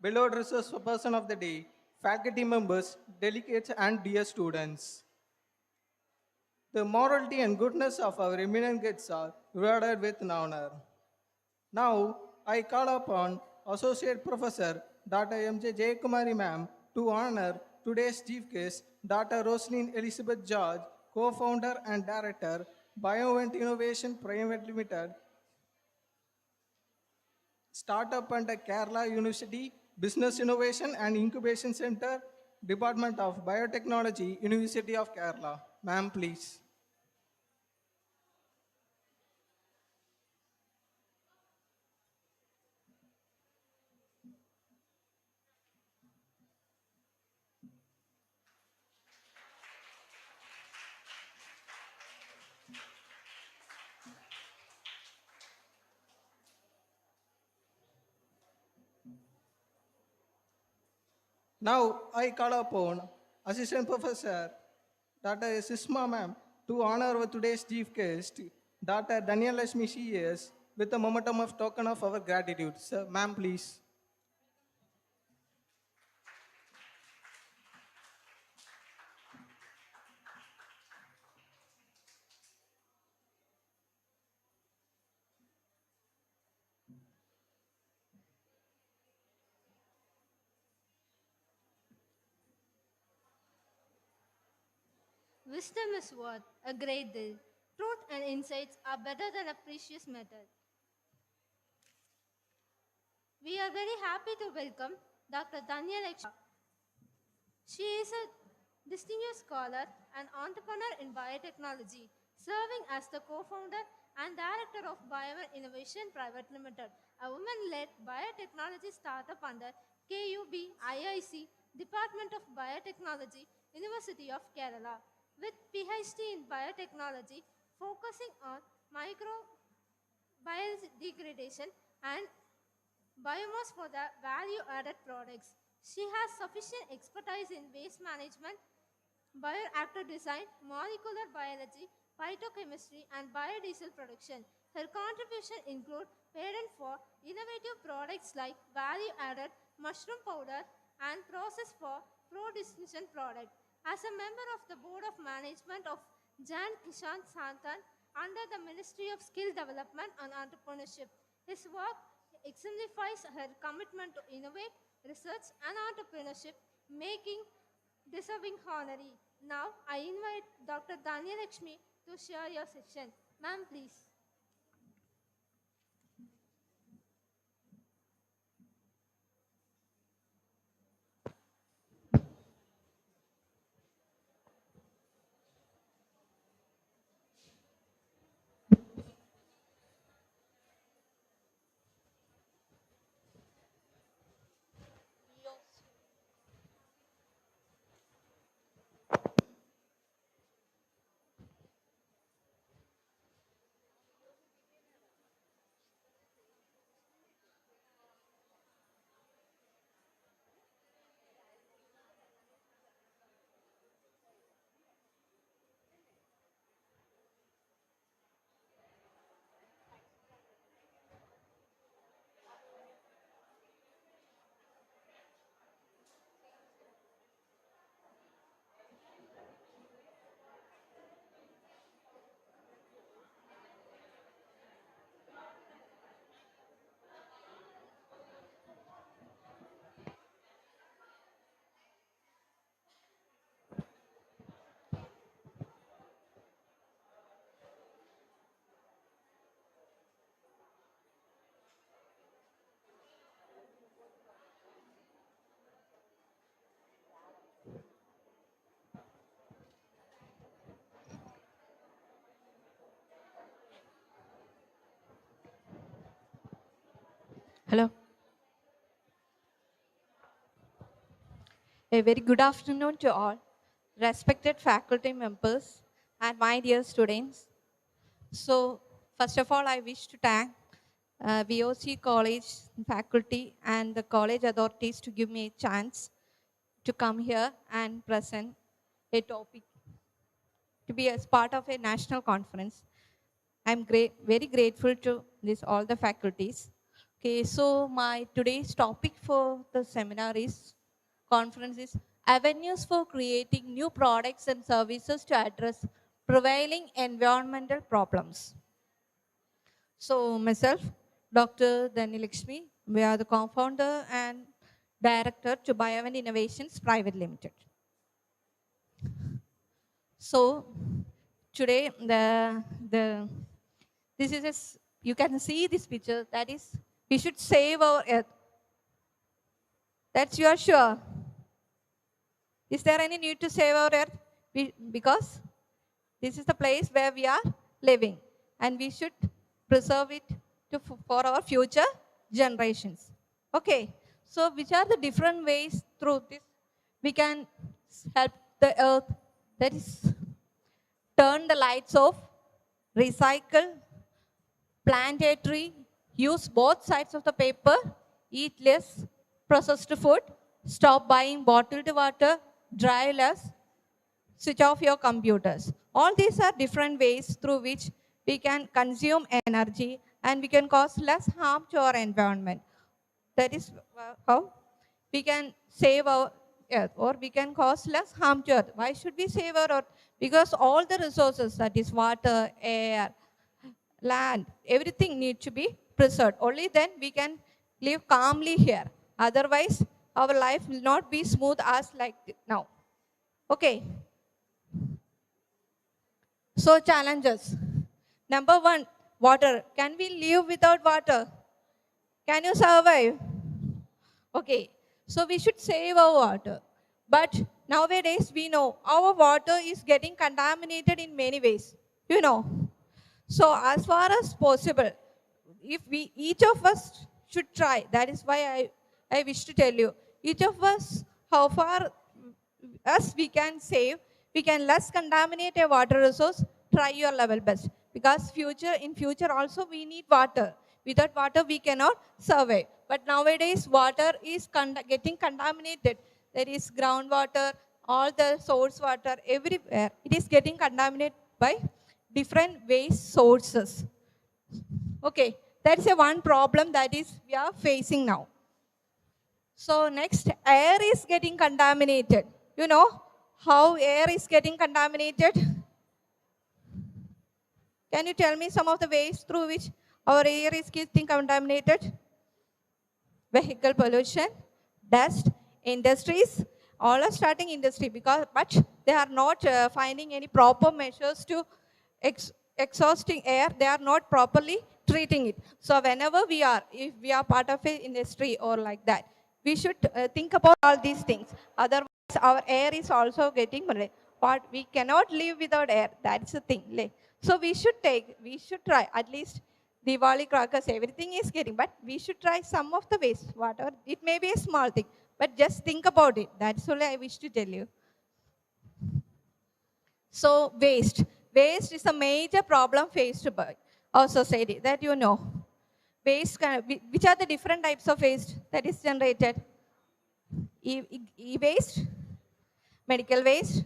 beloved resource person of the day, faculty members, delegates, and dear students. The morality and goodness of our eminent guests are rewarded with honor. Now, I call upon Associate Professor Dr. M.J. Jayakumari ma'am to honor today's chief guest, Dr. Roslyn Elizabeth George, co-founder and director, BioVent Innovation Private Limited, Startup under Kerala University, Business Innovation and Incubation Center, Department of Biotechnology, University of Kerala. Ma'am, please. Now I call upon Assistant Professor Dr. Sisma ma'am to honor our today's chief guest, Dr. Daniel Lashmi CS, with a momentum of token of our gratitude. Sir, ma'am, please. Wisdom is worth a great deal. Truth and insights are better than a precious metal. We are very happy to welcome Dr. Daniel Ekshma. She is a distinguished scholar and entrepreneur in biotechnology, serving as the co-founder and director of BioVent Innovation Private Limited, a women-led biotechnology startup under KUB IIC, Department of Biotechnology, University of Kerala, with PhD in biotechnology, focusing on microbiodegradation and biomass for the value-added products. She has sufficient expertise in waste management, bioreactor design, molecular biology, phytochemistry, and biodiesel production. Her contributions include patent for innovative products like value-added mushroom powder and process for pro-distillation product. As a member of the Board of Management of Jan Kishan Santan under the Ministry of Skill Development and Entrepreneurship, his work exemplifies her commitment to innovate, research, and entrepreneurship, making deserving honoree. Now, I invite Dr. Daniel Lakshmi to share your section. Ma'am, please. Hello. A very good afternoon to all, respected faculty members and my dear students. So, first of all, I wish to thank VOC College faculty and the college authorities to give me a chance to come here and present a topic to be as part of a national conference. I'm very grateful to all the faculties. Okay, so my today's topic for the seminar is, conference is avenues for creating new products and services to address prevailing environmental problems. So myself, Dr. Dhanilakshmi, we are the co-founder and director to Biovan Innovations Private Limited. So today, this is you can see this picture. That is, we should save our earth. That's you are sure. Is there any need to save our earth? Because this is the place where we are living, and we should preserve it for our future generations. Okay. So which are the different ways through this we can help the earth? That is, turn the lights off, recycle, plant a tree, use both sides of the paper, eat less processed food, stop buying bottled water, drive less, switch off your computers. All these are different ways through which we can consume energy and we can cause less harm to our environment. That is how we can save our earth, or we can cause less harm to earth. Why should we save our earth? Because all the resources, that is water, air, land, everything needs to be preserved. Only then we can live calmly here. Otherwise, our life will not be smooth as like now. Okay. So challenges. Number one, water. Can we live without water? Can you survive? Okay. So we should save our water. But nowadays we know our water is getting contaminated in many ways. You know. So as far as possible, if we, each of us should try, that is why I wish to tell you, each of us, how far as we can save, we can less contaminate a water resource, try your level best. Because in future also we need water. Without water we cannot survive. But nowadays water is getting contaminated. There is groundwater, all the source water, everywhere. It is getting contaminated by different waste sources. Okay, that's one problem that is we are facing now. So next, air is getting contaminated. You know how air is getting contaminated? Can you tell me some of the ways through which our air is getting contaminated? Vehicle pollution, dust, industries, all are starting industry but they are not finding any proper measures to exhausting air. They are not properly treating it. So whenever if we are part of an industry or like that, we should think about all these things. Otherwise, our air is also getting, but we cannot live without air. That's the thing. So we should try at least Diwali crackers, everything is getting, but we should try some of the waste, whatever. It may be a small thing, but just think about it. That's all I wish to tell you. So waste. Waste is a major problem faced by our society, that you know. Waste, which are the different types of waste that is generated? E-waste, medical waste,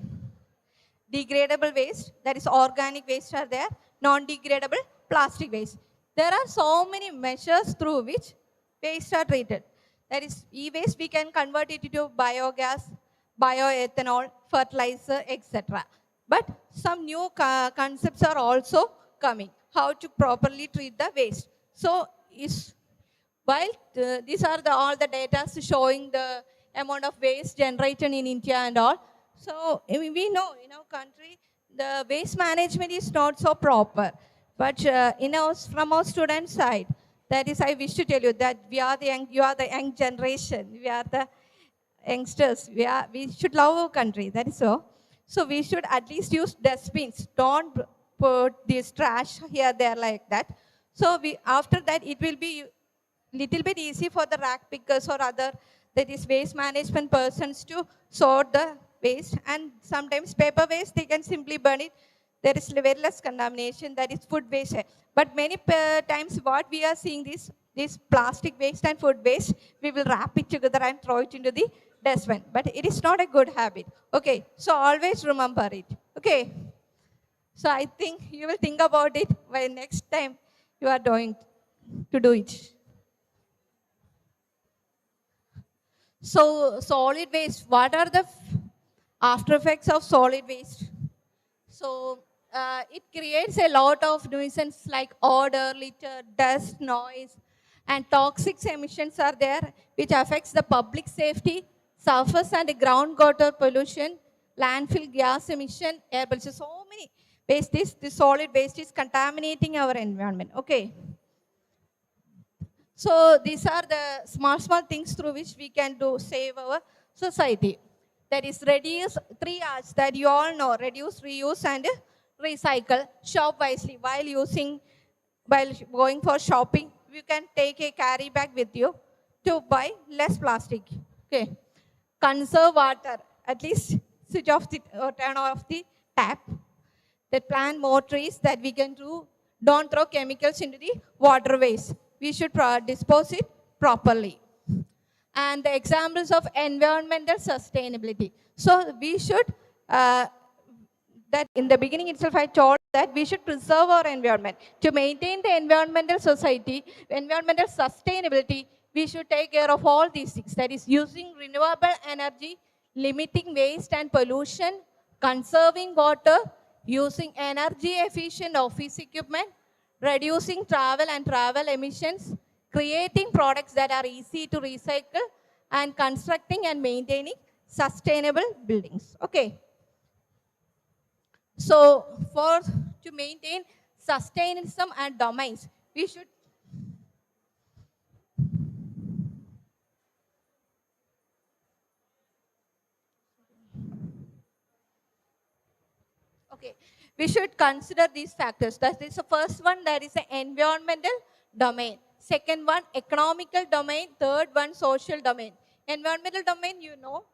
degradable waste, that is organic waste are there, non-degradable plastic waste. There are so many measures through which waste are treated. That is, e-waste we can convert it into biogas, bioethanol, fertilizer, etc. But some new concepts are also coming, how to properly treat the waste. So while these are all the data showing the amount of waste generated in India and all, so we know in our country the waste management is not so proper. But from our student side, that is, I wish to tell you that you are the young generation. We are the youngsters. We should love our country. That is so. So we should at least use dustbins. Don't put this trash here, there like that. So after that, it will be little bit easy for the rack pickers or other, that is, waste management persons to sort the waste. And sometimes paper waste, they can simply burn it. There is very less contamination, that is food waste. But many times what we are seeing this plastic waste and food waste, we will wrap it together and throw it into the dustbin. But it is not a good habit. Okay, so always remember it. Okay. So I think you will think about it when next time you are going to do it. So solid waste, what are the after effects of solid waste? So it creates a lot of nuisance like odor, litter, dust, noise, and toxic emissions are there, which affects the public safety, surface and groundwater pollution, landfill gas emission, air pollution. So many waste. This solid waste is contaminating our environment. Okay. So these are the small things through which we can do save our society. That is reduce 3 R's that you all know: reduce, reuse, and recycle. Shop wisely while going for shopping. You can take a carry bag with you to buy less plastic. Okay. Conserve water. At least switch off or turn off the tap. That plant more trees that we can do. Don't throw chemicals into the waterways. We should dispose it properly. And the examples of environmental sustainability. So we should, that in the beginning itself I told that we should preserve our environment. To maintain the environmental sustainability, we should take care of all these things. That is using renewable energy, limiting waste and pollution, conserving water, using energy efficient office equipment, reducing travel and travel emissions, creating products that are easy to recycle, and constructing and maintaining sustainable buildings. Okay. So to maintain sustainability and domains, we should we should consider these factors. That is the first one, that is the environmental domain. Second one, economical domain. Third one, social domain. Environmental domain, you know,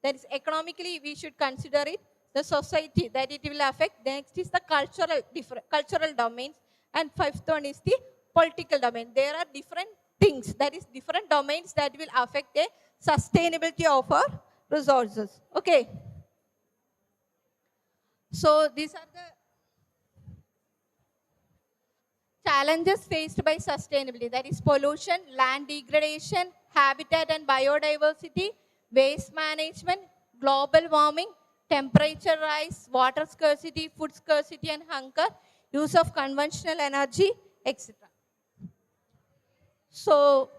that is economically we should consider it, the society that it will affect. Next is the cultural domains. And fifth one is the political domain. There are different things, that is different domains that will affect the sustainability of our resources. Okay. So these are the challenges faced by sustainability. That is pollution, land degradation, habitat and biodiversity, waste management, global warming, temperature rise, water scarcity, food scarcity and hunger, use of conventional energy, etc. So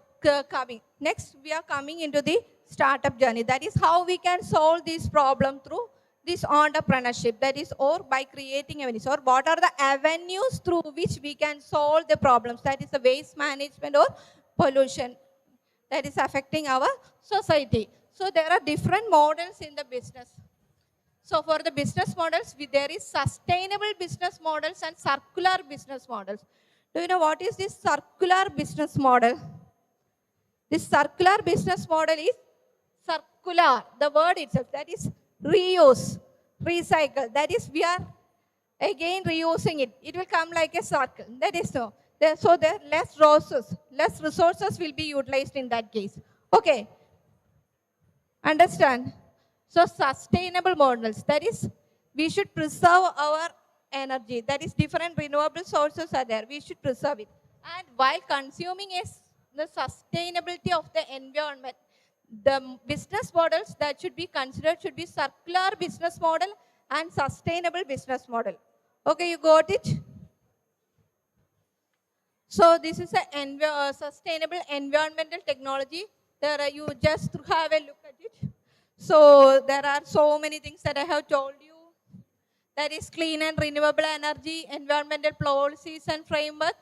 next we are coming into the startup journey. That is how we can solve this problem through this entrepreneurship, that is, or by creating avenues, or what are the avenues through which we can solve the problems, that is the waste management or pollution that is affecting our society. So there are different models in the business. So for the business models, there is sustainable business models and circular business models. Do you know what is this circular business model? This circular business model is circular, the word itself, that is reuse, recycle. That is, we are again reusing it. It will come like a circle. That is so. So there less resources will be utilized in that case. Okay. Understand? So sustainable models. That is, we should preserve our energy. That is, different renewable sources are there. We should preserve it. And while consuming the sustainability of the environment, the business models that should be considered should be circular business model and sustainable business model. Okay, you got it? So this is a sustainable environmental technology. There you just have a look at it. So there are so many things that I have told you. That is clean and renewable energy, environmental policies and framework,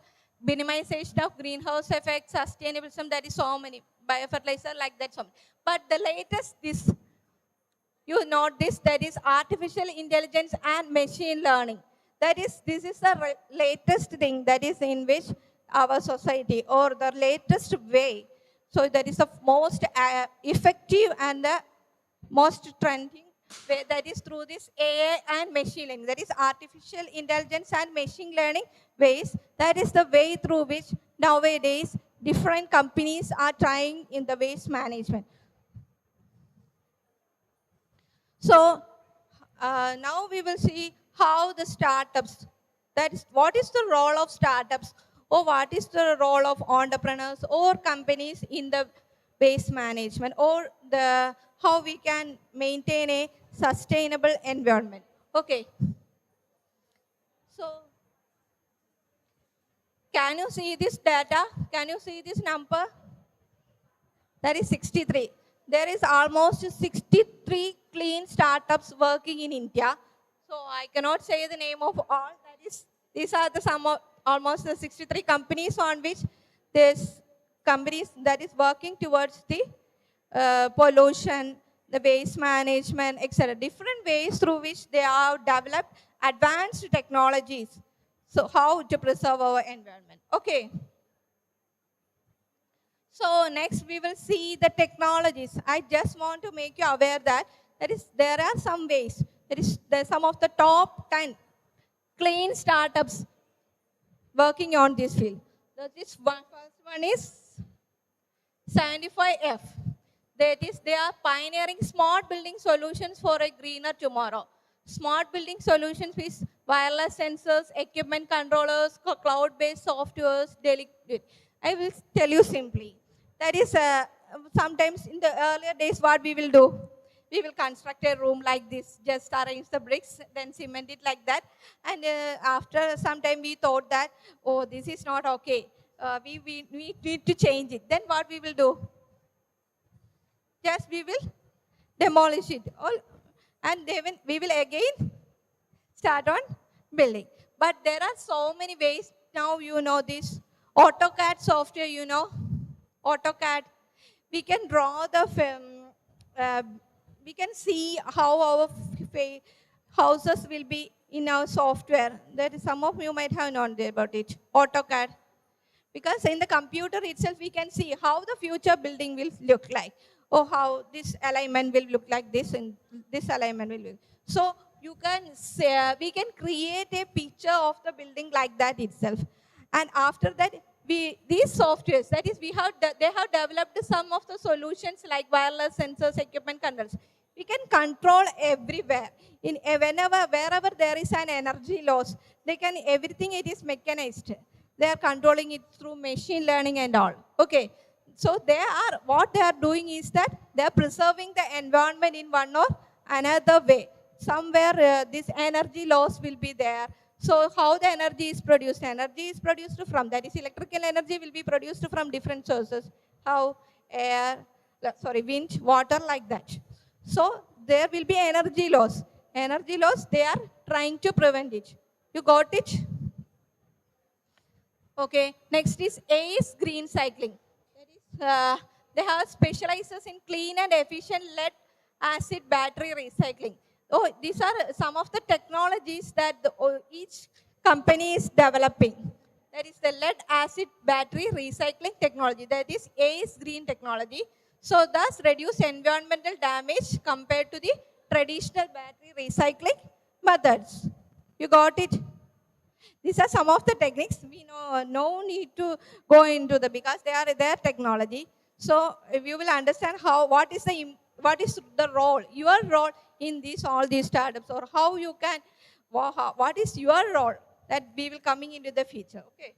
minimization of greenhouse effects, sustainability, that is so many. Biofertilizer, like that, so many. But the latest, you note this, that is artificial intelligence and machine learning. That is, this is the latest thing that is in which our society, or the latest way. So that is the most effective and the most trending way, that is through this AI and machine learning. That is artificial intelligence and machine learning ways. That is the way through which nowadays different companies are trying in the waste management. So now we will see how the startups, that is, what is the role of startups or what is the role of entrepreneurs or companies in the waste management, or the how we can maintain a sustainable environment. Okay. So can you see this data? Can you see this number? That is 63. There is almost 63 clean startups working in India. So I cannot say the name of all. That is, these are the some of almost the 63 companies on which this companies that is working towards the pollution, the waste management, etc. Different ways through which they have developed advanced technologies. So how to preserve our environment. Okay. So next we will see the technologies. I just want to make you aware that there are some ways. There are some of the top 10 clean startups working on this field. First one is 75F. That is, they are pioneering smart building solutions for a greener tomorrow. Smart building solutions with wireless sensors, equipment controllers, cloud-based softwares. I will tell you simply. That is, sometimes in the earlier days, what we will do? We will construct a room like this, just arrange the bricks, then cement it like that. And after some time, we thought that, oh, this is not okay. We need to change it. Then what we will do? Just we will demolish it. And we will again start on building. But there are so many ways. Now you know this AutoCAD software, you know. AutoCAD, we can draw the film, we can see how our houses will be in our software. That is, some of you might have known about it, AutoCAD. Because in the computer itself, we can see how the future building will look like, or how this alignment will look like this, and this alignment will look. So you can say, we can create a picture of the building like that itself. And after that, these softwares, that is, they have developed some of the solutions like wireless sensors, equipment controls. We can control everywhere. Wherever there is an energy loss, everything it is mechanized. They are controlling it through machine learning and all. Okay. So what they are doing is that they are preserving the environment in one or another way. Somewhere this energy loss will be there. So how the energy is produced? Energy is produced from, that is, electrical energy will be produced from different sources. How? Wind, water, like that. So there will be energy loss. Energy loss, they are trying to prevent it. You got it? Okay. Next is ACE green cycling. That is, they have specializes in clean and efficient lead acid battery recycling. Oh, these are some of the technologies that each company is developing. That is the lead acid battery recycling technology. That is ACE green technology. So thus reduce environmental damage compared to the traditional battery recycling methods. You got it? These are some of the techniques. We know no need to go into because they are their technology. So if you will understand what is the role, your role in all these startups, or how you can, what is your role, that we will coming into the future. Okay.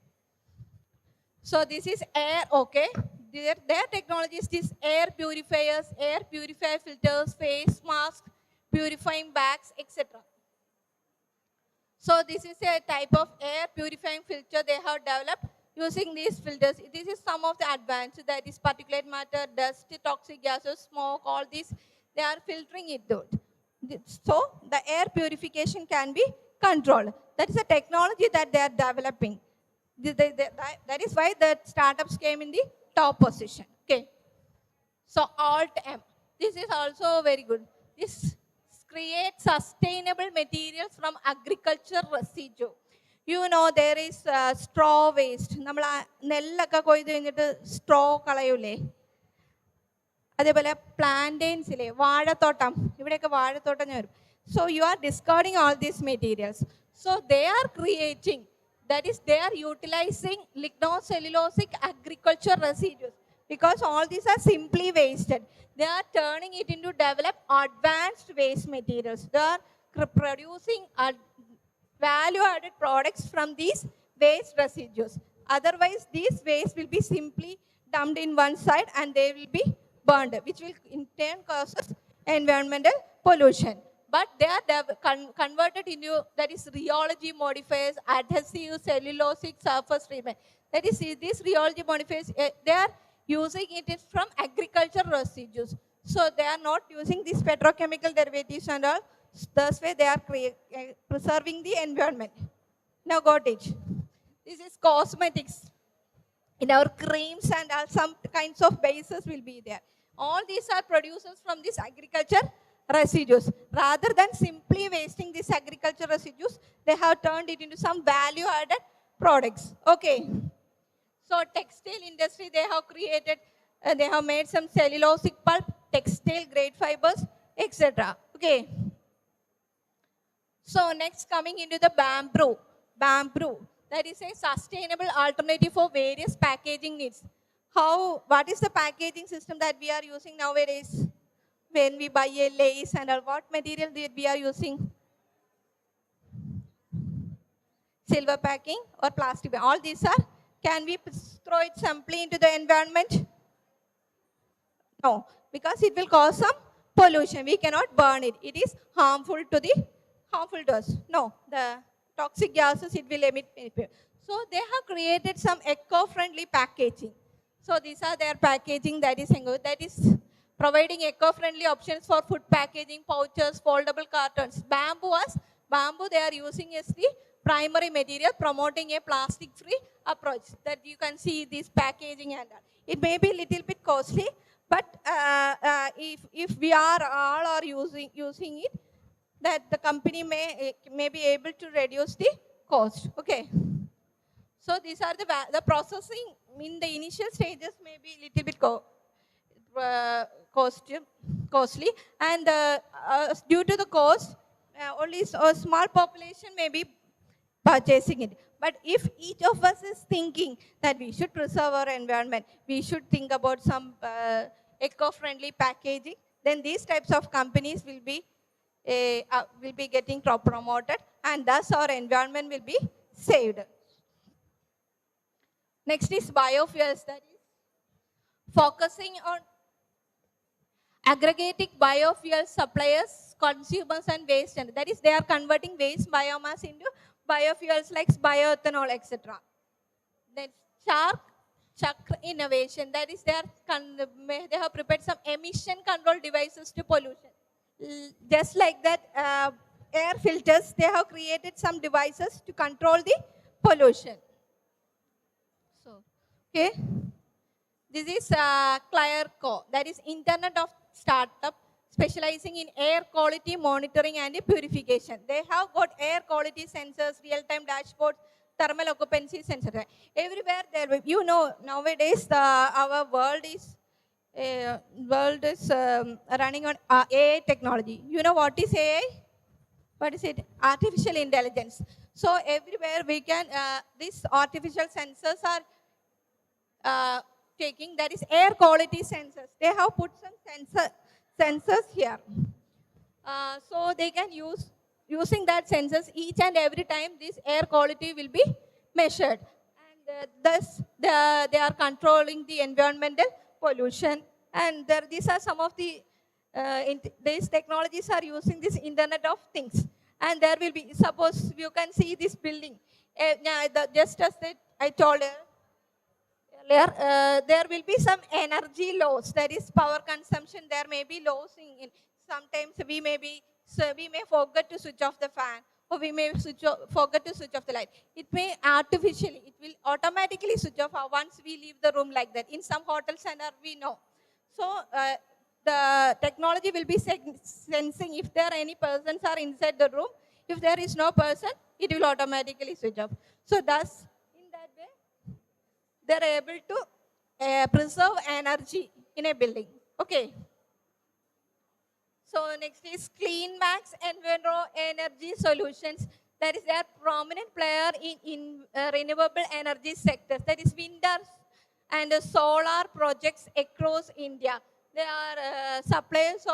So this is air. Okay. Their technology is this air purifiers, air purifier filters, face mask, purifying bags, etc. So this is a type of air purifying filter they have developed using these filters. This is some of the advanced, that is particulate matter, dust, toxic gases, smoke, all these, they are filtering it out. So the air purification can be controlled. That is a technology that they are developing. That is why the startups came in the top position. Okay. So Alt-M. This is also very good. This creates sustainable materials from agriculture residue. You know, there is straw waste. നമ്മൾ നെല്ലൊക്കെ കൊയ്ത് കഴിഞ്ഞിട്ട് straw കളയൂലേ, അതേപോലെ പ്ലാന്റെയിൻസിലെ വാഴത്തോട്ടം, ഇവിടെയൊക്കെ വാഴത്തോട്ടം ഞാൻ വരും. So you are discarding all these materials. So they are creating, that is, they are utilizing lignocellulosic agriculture residues, because all these are simply wasted. They are turning it into develop advanced waste materials. They are producing value-added products from these waste residues. Otherwise, these waste will be simply dumped in one side and they will be burned, which will in turn causes environmental pollution. But they are converted into, that is, rheology modifiers, adhesive, cellulosic surface treatment. That is, these rheology modifiers, they are using it from agriculture residues. So they are not using these petrochemical derivatives and all. Thus way they are preserving the environment. Now got it. This is cosmetics. In our creams and some kinds of bases will be there. All these are producers from these agriculture residues. Rather than simply wasting these agriculture residues, they have turned it into some value-added products. Okay. So textile industry, they have created, they have made some cellulosic pulp, textile grade fibers, etc. Okay. So next coming into the bamboo. Bamboo, that is a sustainable alternative for various packaging needs. What is the packaging system that we are using nowadays? When we buy a lace and all, what material that we are using? Silver packing or plastic? All these are, can we throw it simply into the environment? No, because it will cause some pollution. We cannot burn it. It is harmful to us. No, the toxic gases it will emit. So they have created some eco-friendly packaging. So these are their packaging that is providing eco-friendly options for food packaging, pouches, foldable cartons. Bamboo they are using as the primary material, promoting a plastic-free approach. That you can see this packaging and all. It may be a little bit costly, but if we are all are using it, that the company may be able to reduce the cost. Okay. So these are the processing in the initial stages may be a little bit costly, and due to the cost, only a small population may be purchasing it. But if each of us is thinking that we should preserve our environment, we should think about some eco-friendly packaging, then these types of companies will be getting promoted, and thus our environment will be saved. Next is biofuels, that is focusing on aggregating biofuel suppliers, consumers and waste. And that is, they are converting waste biomass into biofuels like bioethanol, etc. Then Chakra innovation, that is, they have prepared some emission control devices to pollution. Just like that, air filters, they have created some devices to control the pollution. So, okay. This is Clairco, that is Internet of Startup, specializing in air quality monitoring and purification. They have got air quality sensors, real-time dashboards, thermal occupancy sensors. Everywhere there, you know, nowadays our world is running on AI technology. You know what is AI? What is it? Artificial intelligence. So everywhere we can, these artificial sensors are taking, that is air quality sensors. They have put some sensors here. So they can using that sensors each and every time this air quality will be measured. And thus they are controlling the environmental pollution. And these are some of the, these technologies are using this Internet of Things. And there will be, suppose you can see this building. Just as I told earlier, there will be some energy loss, that is power consumption. There may be loss in sometimes we may forget to switch off the fan, or we may forget to switch off the light. It may artificially, it will automatically switch off once we leave the room like that. In some hotel center, we know. So the technology will be sensing if there are any persons are inside the room. If there is no person, it will automatically switch off. So thus, in that way, they are able to preserve energy in a building. Okay. So next is CleanMax Enviro Energy Solutions. That is their prominent player in renewable energy sectors. That is wind and solar projects across India. They are suppliers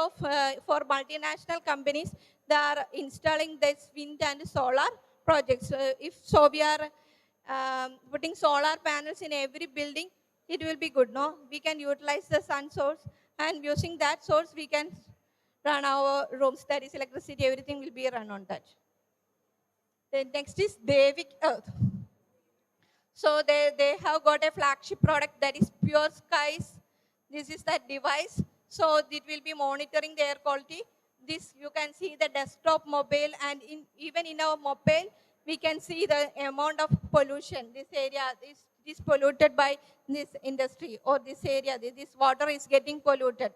for multinational companies. They are installing this wind and solar projects. If so, we are putting solar panels in every building, it will be good, no? We can utilize the sun source, and using that source, we can run our rooms. That is electricity, everything will be run on that. Then next is Devik Earth. So they have got a flagship product that is Pure Skies. This is that device. So it will be monitoring the air quality. This you can see the desktop mobile, and even in our mobile, we can see the amount of pollution. This area is polluted by this industry, or this area, this water is getting polluted.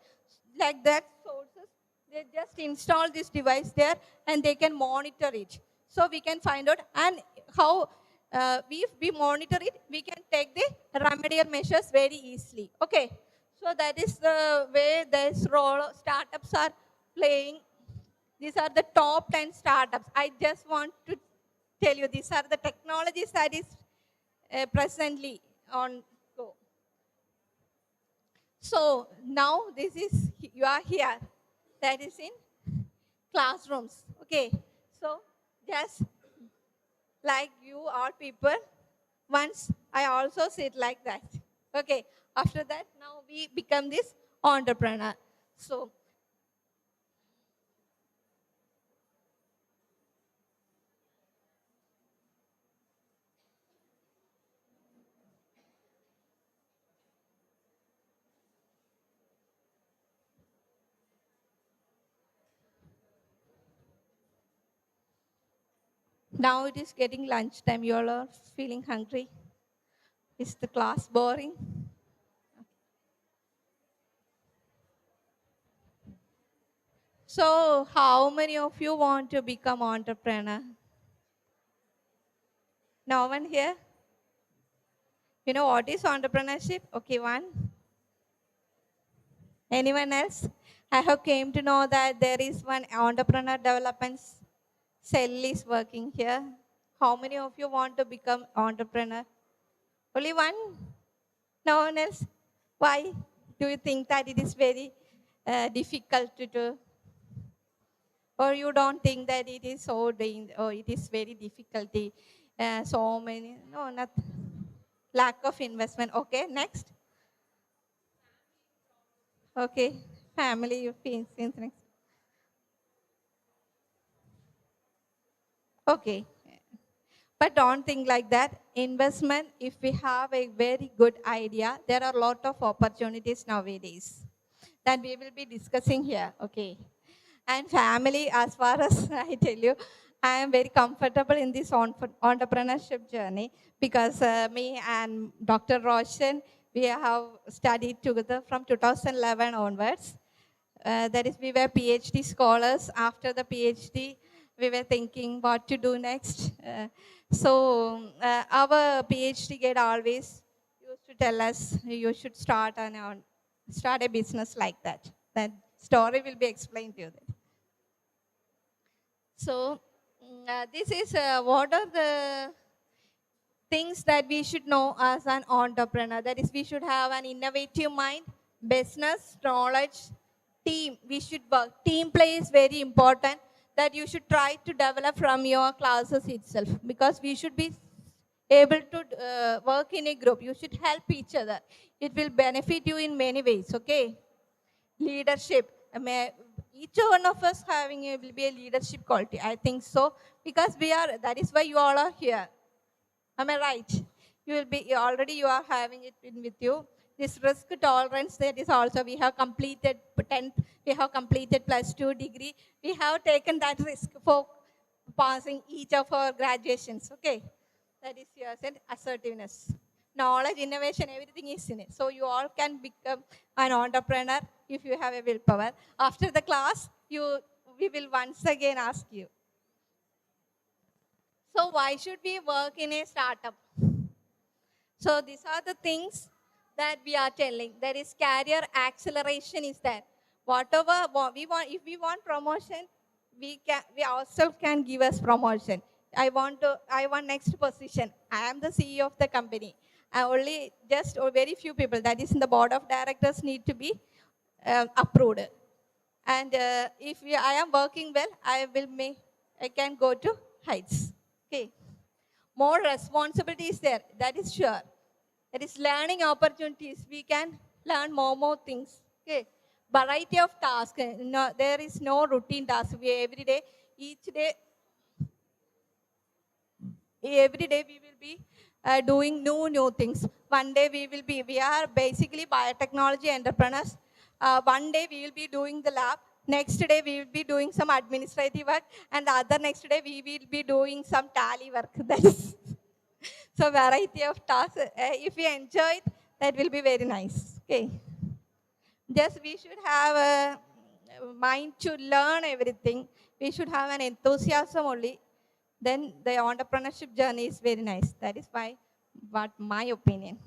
Like that sources, they just install this device there and they can monitor it. So we can find out, and how if we monitor it, we can take the remedial measures very easily. Okay, so that is the way this role startups are playing. These are the top 10 startups. I just want to tell you, these are the technologies that is presently on go. So now this is, you are here, that is in classrooms. Okay, so just like you all people, once I also sit like that. Okay, after that, now we become this entrepreneur. So now it is getting lunchtime. You all are feeling hungry. Is the class boring? So how many of you want to become entrepreneur? No one here? You know what is entrepreneurship? Okay, one. Anyone else? I have came to know that there is one entrepreneur development cell is working here. How many of you want to become entrepreneur? Only one? No one else? Why do you think that it is very difficult to do? Or you don't think that it is so or it is very difficulty? So many, no, not lack of investment. Okay, next. Okay, family, you feel since next. Okay, but don't think like that. Investment, if we have a very good idea, there are a lot of opportunities nowadays that we will be discussing here. Okay, and family, as far as I tell you, I am very comfortable in this entrepreneurship journey because me and Dr. Roshan, we have studied together from 2011 onwards. That is, we were PhD scholars. After the PhD, we were thinking what to do next. Our PhD guide always used to tell us, you should start a business like that. That story will be explained to you. So this is what are the things that we should know as an entrepreneur. That is, we should have an innovative mind, business, knowledge, team. We should work. Team play is very important, that you should try to develop from your classes itself, because we should be able to work in a group. You should help each other. It will benefit you in many ways, okay? Leadership. Each one of us will be a leadership quality. I think so, because that is why you all are here. Am I right? You will be, already you are having it with you. This risk tolerance, that is also, we have completed 10th, we have completed +2 degree. We have taken that risk for passing each of our graduations, okay? That is your assertiveness. Knowledge, innovation, everything is in it. So you all can become an entrepreneur if you have a willpower. After the class, we will once again ask you. So why should we work in a startup? So these are the things that we are telling. There is career acceleration is there. Whatever we want, if we want promotion, we ourselves can give us promotion. I want next position. I am the CEO of the company. Only just very few people, that is in the board of directors, need to be approved. And if I am working well, I can go to heights. Okay. More responsibility is there, that is sure. That is learning opportunities. We can learn more things. Okay. Variety of tasks. No, there is no routine task. Every day, every day we will be doing new things. One day we are basically biotechnology entrepreneurs. One day we will be doing the lab. Next day we will be doing some administrative work, and the other next day we will be doing some tally work. That is so variety of tasks. If we enjoy it, that will be very nice. Okay. Just we should have a mind to learn everything. We should have an enthusiasm only. Then the entrepreneurship journey is very nice. That is what my opinion.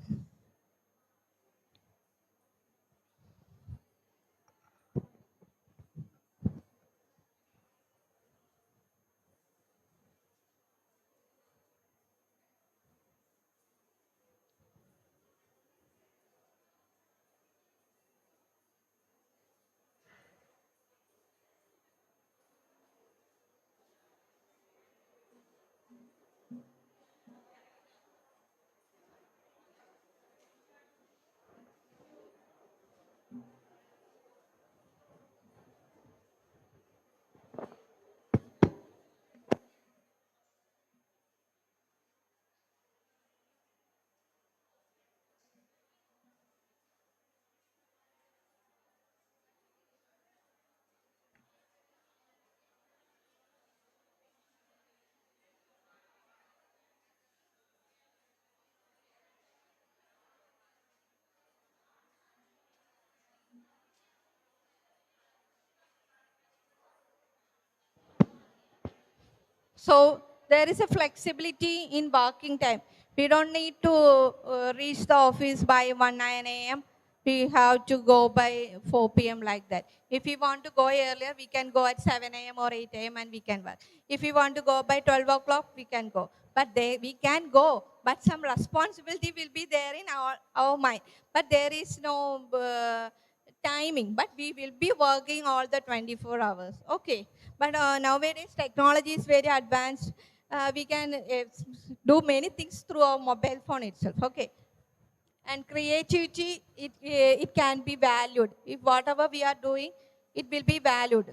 So there is a flexibility in working time. We don't need to reach the office by 9 a.m. We have to go by 4 p.m. like that. If we want to go earlier, we can go at 7 a.m. or 8 a.m. and we can work. If we want to go by 12 o'clock, we can go. But we can go, but some responsibility will be there in our mind. But there is no timing, but we will be working all the 24 hours. Okay. But nowadays, technology is very advanced. We can do many things through our mobile phone itself. Okay. And creativity, it can be valued. If whatever we are doing, it will be valued.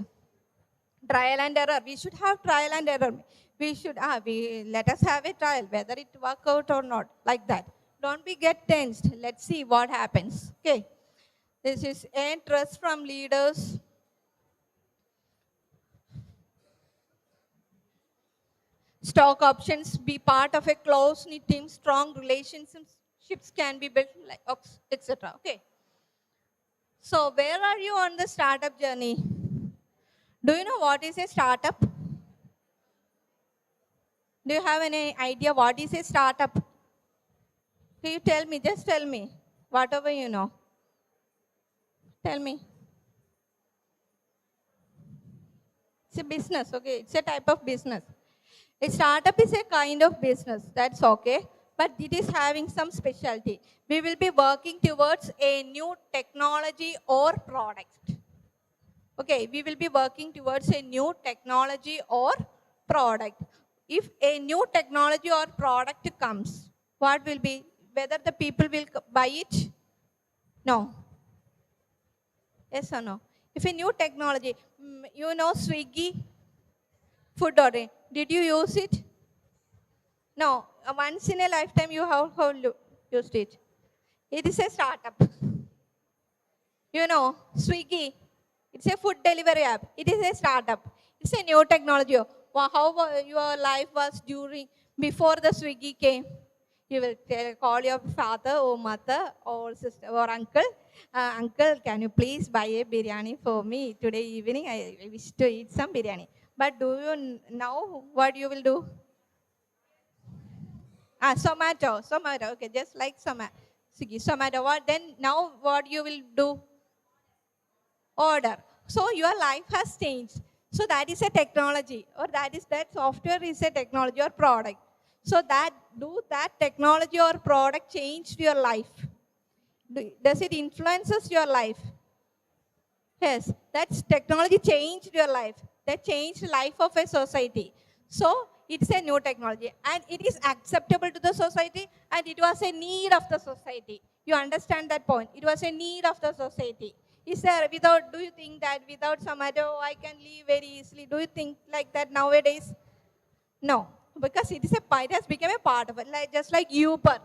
Trial and error. We should have trial and error. We should, let us have a trial, whether it work out or not, like that. Don't be get tensed. Let's see what happens. Okay. This is earn trust from leaders. Stock options, be part of a close-knit team, strong relationships can be built, like etc. Okay. So where are you on the startup journey? Do you know what is a startup? Do you have any idea what is a startup? Can you tell me? Just tell me. Whatever you know. Tell me. It's a business, okay? It's a type of business. A startup is a kind of business, that's okay. But it is having some specialty. We will be working towards a new technology or product. Okay, we will be working towards a new technology or product. If a new technology or product comes, what will be? Whether the people will buy it? No. Yes or no? If a new technology, you know Swiggy, food ordering, did you use it? No. Once in a lifetime you have used it. It is a startup. You know, Swiggy, it's a food delivery app. It is a startup. It's a new technology. How your life was before the Swiggy came? You will call your father or mother or sister or uncle. Uncle, can you please buy a biryani for me today evening? I wish to eat some biryani. But do you know what you will do? Zomato. Okay, just like Swiggy, Zomato. Then now what you will do? Order. So your life has changed. So that is a technology, or that software is a technology or product. So that technology or product changed your life? Does it influences your life? Yes, that technology changed your life. That changed the life of a society. So It's a new technology and it is acceptable to the society and it was a need of the society. You understand that point? It was a need of the society. Is there, without, do you think that without Zomato, I can live very easily? Do you think like that nowadays? No, because it has become a part of it, like, just like Uber.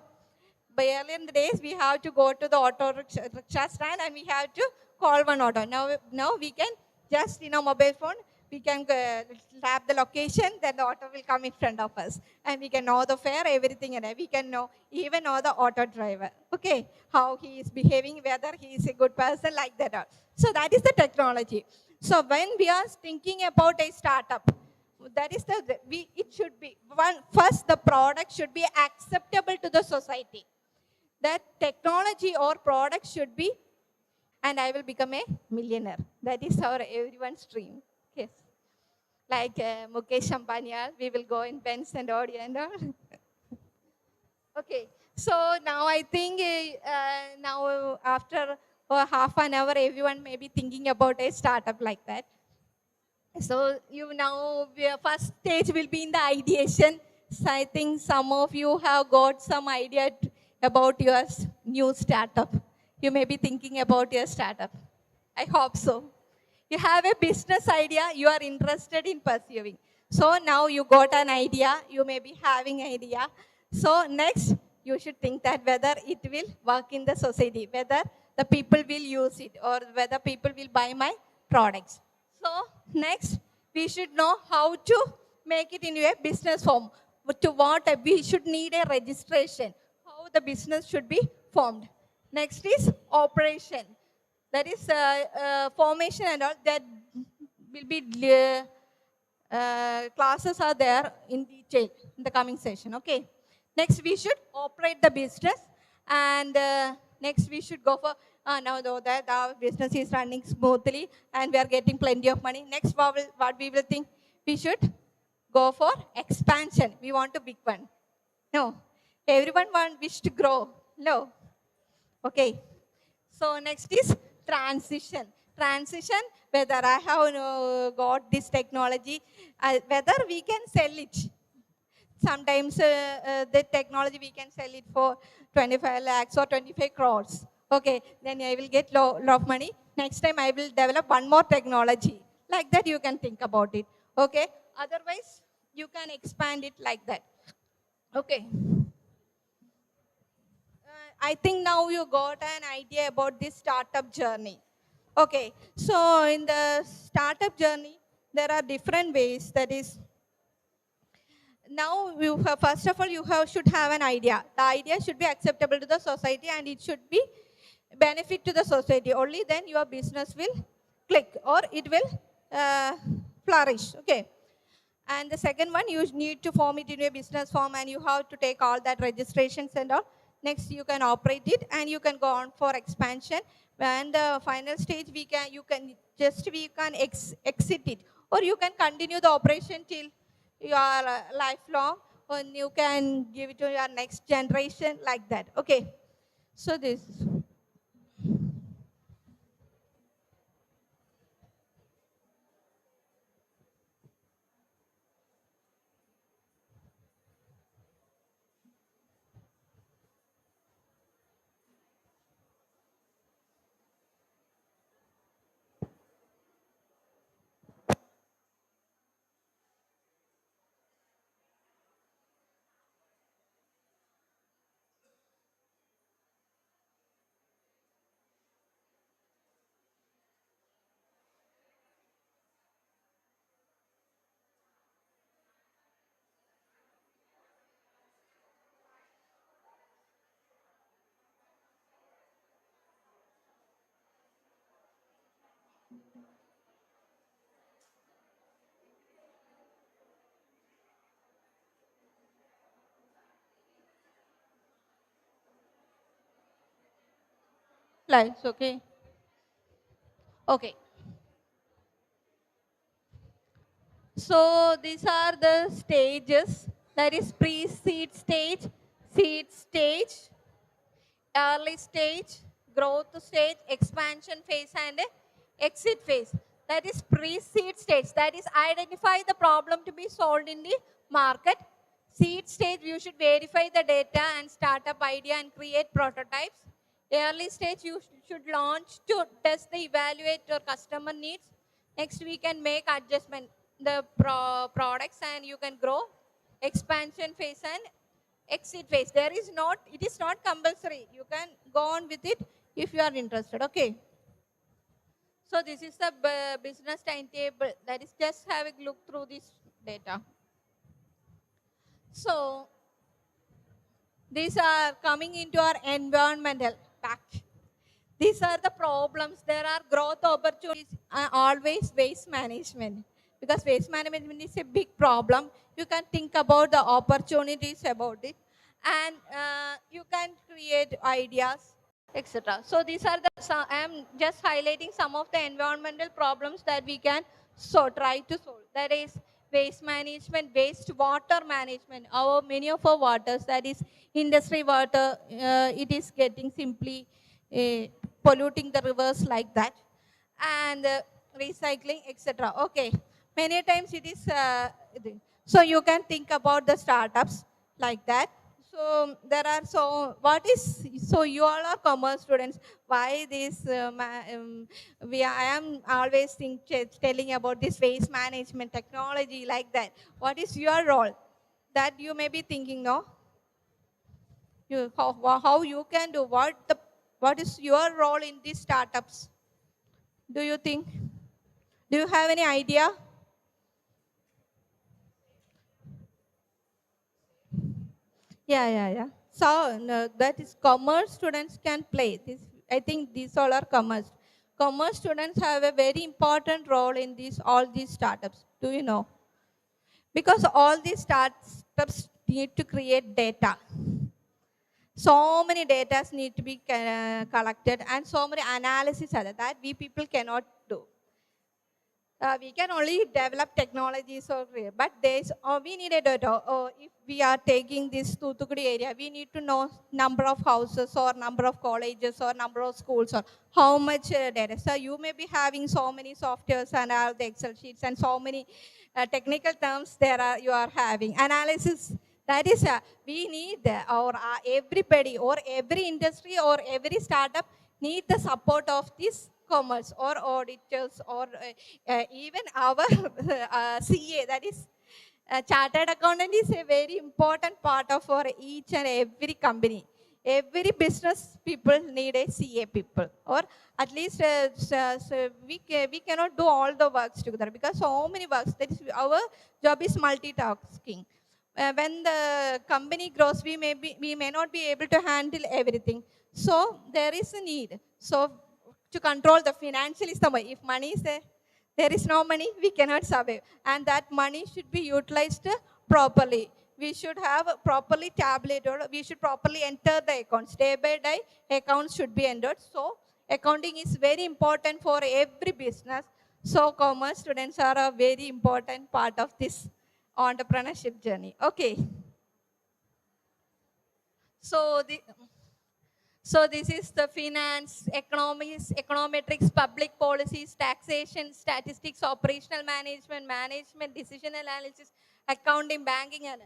But earlier in the days, we have to go to the rickshaw stand and we have to call one auto. Now we can just, mobile phone, we can tap the location, then the auto will come in front of us. And we can know the fare, everything, and we can even know the auto driver, okay, how he is behaving, whether he is a good person, like that. So that is the technology. So when we are thinking about a startup, that is it should be, first the product should be acceptable to the society. That technology or product should be, and I will become a millionaire. That is our everyone's dream. Yes. Like Mukesh Ambani, we will go in Benz and Audi and all. Okay. So now I think now after half an hour, everyone may be thinking about a startup like that. So first stage will be in the ideation. So I think some of you have got some idea about your new startup. You may be thinking about your startup. I hope so. You have a business idea you are interested in pursuing. So now you got an idea, you may be having an idea. So next, you should think that whether it will work in the society, whether the people will use it or whether people will buy my products. So next, we should know how to make it into a business form. To what we should need a registration, how the business should be formed. Next is operation. That is formation and all, that will be, classes are there in detail in the coming session, okay. Next, we should operate the business and next we should go for, now that our business is running smoothly and we are getting plenty of money. Next, what we will think, we should go for expansion. We want a big one. No. Everyone wish to grow. No. Okay. So next is transition. Transition, whether I have got this technology, whether we can sell it. Sometimes the technology we can sell it for 25 lakhs or 25 crores. Okay, then I will get lot of money. Next time I will develop one more technology. Like that you can think about it. Okay, otherwise you can expand it like that. Okay. I think now you got an idea about this startup journey. Okay, so in the startup journey, there are different ways. That is, now first of all, should have an idea. The idea should be acceptable to the society and it should be benefit to the society. Only then your business will click or it will flourish. Okay. And the second one, you need to form it in a business form and you have to take all that registrations and all. Next, you can operate it and you can go on for expansion. And the final stage, we can exit it, or you can continue the operation till you are lifelong, or you can give it to your next generation, like that. Okay. So this. Slides, okay. Okay. So these are the stages. That is pre-seed stage, seed stage, early stage, growth stage, expansion phase and exit phase. That is pre-seed stage. That is identify the problem to be solved in the market. Seed stage, you should verify the data and start up idea and create prototypes. Early stage, you should launch to test the evaluate your customer needs. Next, we can make adjustment the products and you can grow. Expansion phase and exit phase. It is not compulsory. You can go on with it if you are interested. Okay. So this is the business timetable. That is just have a look through this data. So these are coming into our environmental pact. These are the problems. There are growth opportunities and always waste management. Because waste management is a big problem. You can think about the opportunities about it. And you can create ideas, etc. So these are I am just highlighting some of the environmental problems that we can try to solve. That is waste management, waste water management. Many of our waters, that is industry water, it is getting simply polluting the rivers like that. And recycling, etc. Okay, many times it is, so you can think about the startups like that. So there are, so you all are commerce students. Why this, I am always telling about this waste management technology like that. What is your role? That you may be thinking, no? How you can do, what is your role in these startups? Do you think? Do you have any idea? Yeah. So no, that is commerce students can play. I think these all are commerce. Commerce students have a very important role in all these startups. Do you know? Because all these startups need to create data. So many data need to be collected and so many analysis are there that we people cannot do. We can only develop technologies but we need a data. If we are taking this Thoothukudi area, we need to know number of houses or number of colleges or number of schools or how much data. So you may be having so many softwares and all the Excel sheets and so many technical terms you are having. Analysis, that is, we need everybody or every industry or every startup need the support of this commerce or auditors or even our CA, that is chartered accountant is a very important part of for each and every company. Every business people need a CA people, or at least we cannot do all the works together because so many works. That is, our job is multitasking. When the company grows, we may not be able to handle everything. So there is a need. So to control the financial is the way. If money is there is no money, we cannot survive. And that money should be utilized properly. We should have properly tabulated, we should properly enter the accounts. Day by day, accounts should be entered. So accounting is very important for every business. So commerce students are a very important part of this entrepreneurship journey. Okay. So this is the finance, economics, econometrics, public policies, taxation, statistics, operational management, decision analysis, accounting, banking, and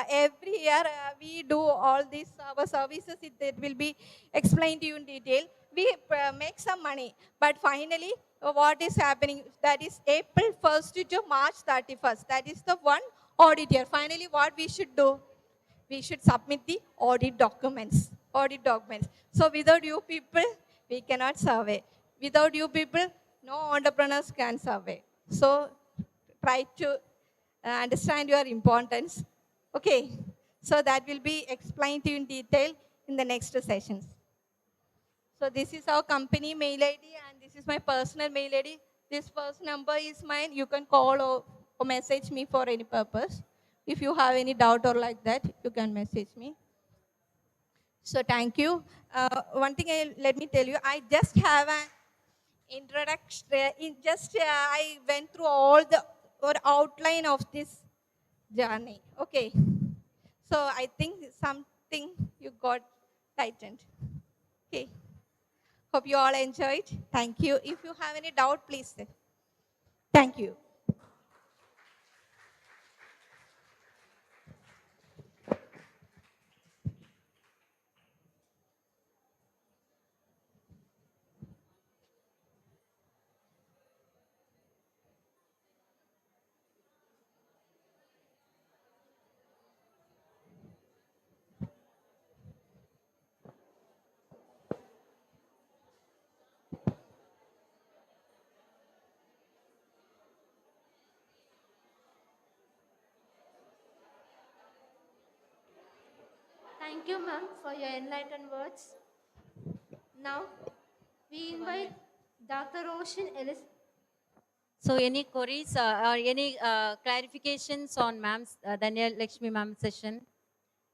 every year we do all these our services. It will be explained to you in detail. We make some money, but finally, what is happening? That is April 1st to March 31st. That is the one audit year. Finally, what we should do? We should submit the audit documents. So without you people, we cannot survey. Without you people, no entrepreneurs can survey. So try to understand your importance. Okay, so that will be explained to you in detail in the next sessions. So this is our company mail ID and this is my personal mail ID. This first number is mine. You can call or message me for any purpose. If you have any doubt or like that, you can message me. So thank you. One thing let me tell you, I just have an introduction. I went through all the outline of this journey. Okay. So I think something you got tightened. Okay. Hope you all enjoyed. Thank you. If you have any doubt, please say. Thank you. Thank you, ma'am, for your enlightened words. Now, we invite Dr. Ocean Ellis. So any queries or any clarifications on ma'am's, Daniel Lakshmi ma'am's session?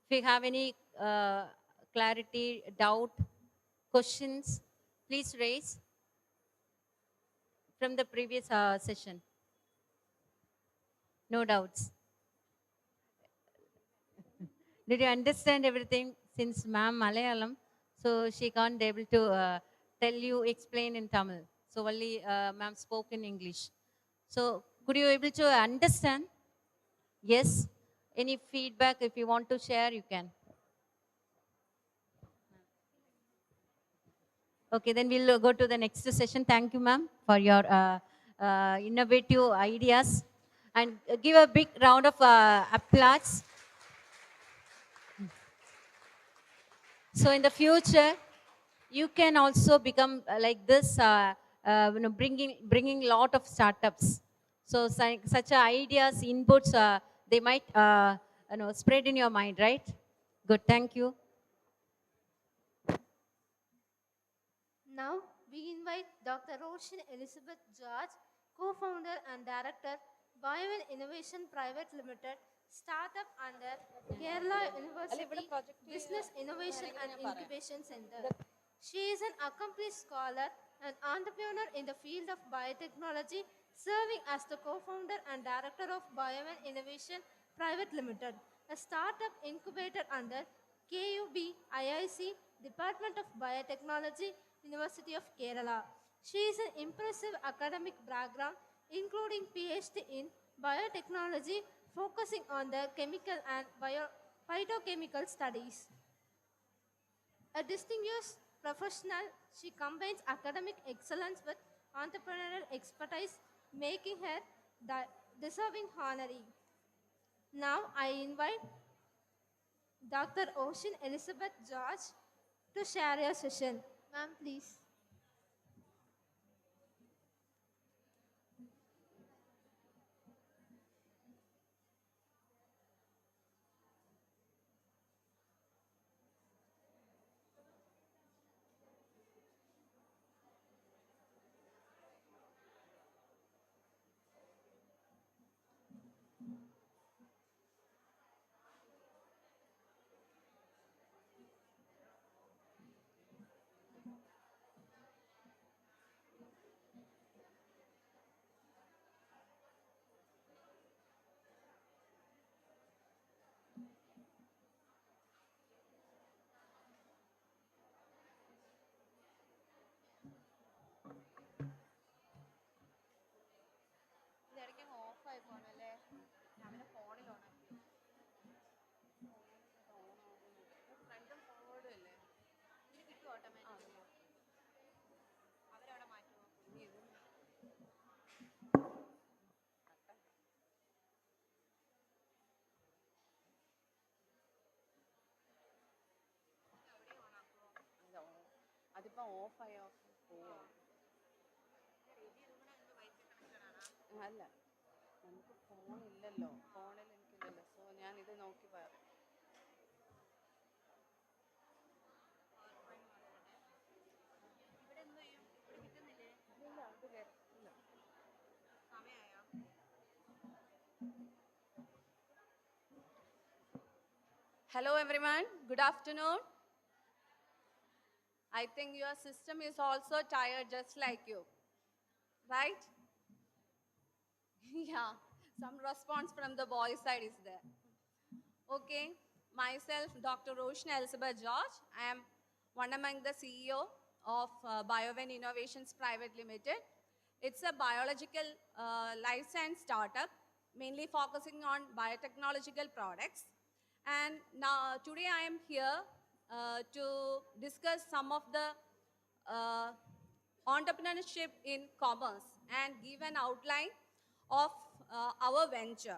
If you have any clarity, doubt, questions, please raise from the previous session. No doubts. Did you understand everything? Since ma'am Malayalam, so she can't able to tell you, explain in Tamil. So only ma'am spoke in English. So could you able to understand? Yes. Any feedback if you want to share, you can. Okay, then we'll go to the next session. Thank you, ma'am, for your innovative ideas. And give a big round of applause. So in the future, you can also become like this, bringing lot of startups. So such ideas, inputs, they might spread in your mind, right? Good, thank you. Now, we invite Dr. Roshan Elizabeth George, co-founder and director, Biovan Innovation Private Limited, startup under Kerala University Business Innovation and Incubation Center. She is an accomplished scholar and entrepreneur in the field of biotechnology, serving as the co-founder and director of Biovan Innovation Private Limited, a startup incubator under KUB IIC, Department of Biotechnology, University of Kerala. She is an impressive academic background, including PhD in biotechnology, focusing on the chemical and phytochemical studies. A distinguished professional, she combines academic excellence with entrepreneurial expertise, making her the deserving honoree. Now I invite Dr. Ocean Elizabeth George to share your session. Ma'am, please. അതിപ്പോ ഓഫായി പോവാ അല്ല നമുക്ക് ഫോണില്ലല്ലോ ഫോണിൽ എനിക്കില്ലല്ലോ so ഞാൻ ഇത് നോക്കി പറയാം ഇവിടെ എന്ത് ചെയ്യും ഇവിടെ കിട്ടുന്നില്ലേ ഇല്ല അത് വരത്തില്ല സമയമായോ Hello everyone, good afternoon. I think your system is also tired just like you, right? Yeah, some response from the boys' side is there. Okay, myself, Dr. Roshan Elizabeth George. I am one among the CEO of Biovan Innovations Private Limited. It's a biological life science startup, mainly focusing on biotechnological products. And now today I am here to discuss some of the entrepreneurship in commerce and give an outline of our venture.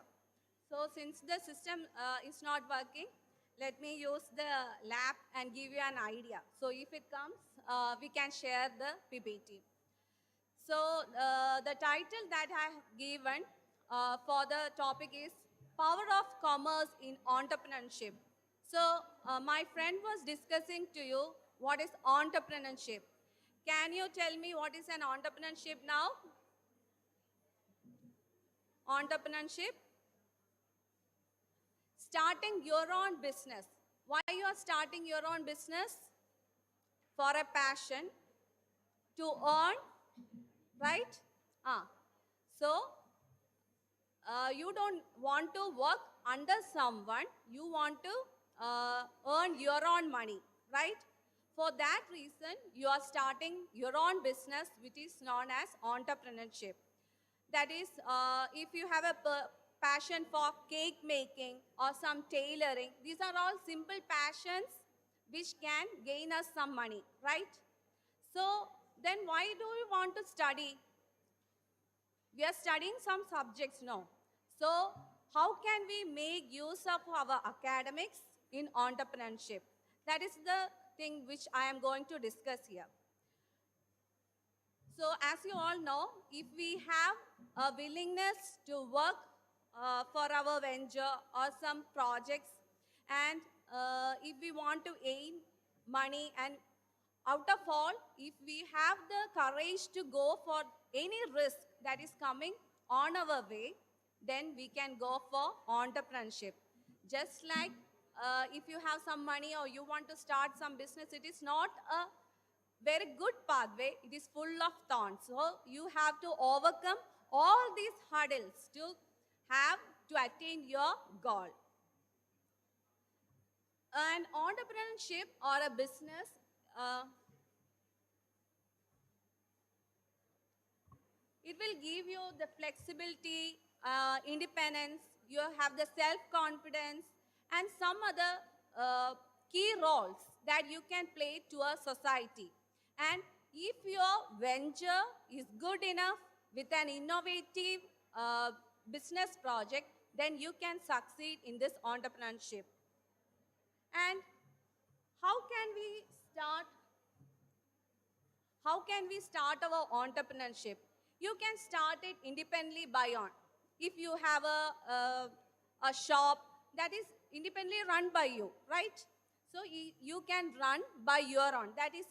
So since the system is not working, let me use the lab and give you an idea. So if it comes, we can share the PPT. So the title that I have given for the topic is Power of Commerce in Entrepreneurship. So my friend was discussing to you what is entrepreneurship. Can you tell me what is an entrepreneurship now? Entrepreneurship? Starting your own business. Why you are starting your own business? For a passion, to earn, right? So you don't want to work under someone, you want to earn your own money, right? For that reason, you are starting your own business, which is known as entrepreneurship. That is, if you have a passion for cake making or some tailoring, these are all simple passions which can gain us some money, right? So then why do we want to study? We are studying some subjects now. So how can we make use of our academics in entrepreneurship? That is the thing which I am going to discuss here. So as you all know, if we have a willingness to work for our venture or some projects, and if we want to aim money, and out of all, if we have the courage to go for any risk that is coming on our way, then we can go for entrepreneurship. Just like if you have some money or you want to start some business, it is not a very good pathway, it is full of thorns. So you have to overcome all these hurdles to attain your goal. An entrepreneurship or a business it will give you the flexibility, independence, you have the self-confidence, and some other key roles that you can play to a society. And if your venture is good enough with an innovative business project, then you can succeed in this entrepreneurship. And how can we start our entrepreneurship? You can start it independently by own. If you have a shop that is independently run by you, right? So you can run by your own, that is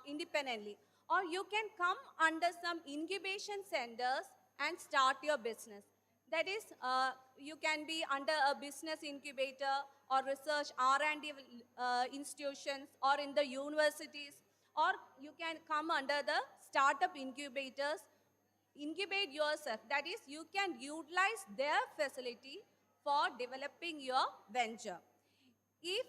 independently. Or you can come under some incubation centers and start your business. That is, you can be under a business incubator or research R&D institutions or in the universities, or you can come under the startup incubators, incubate yourself. That is, you can utilize their facility for developing your venture. If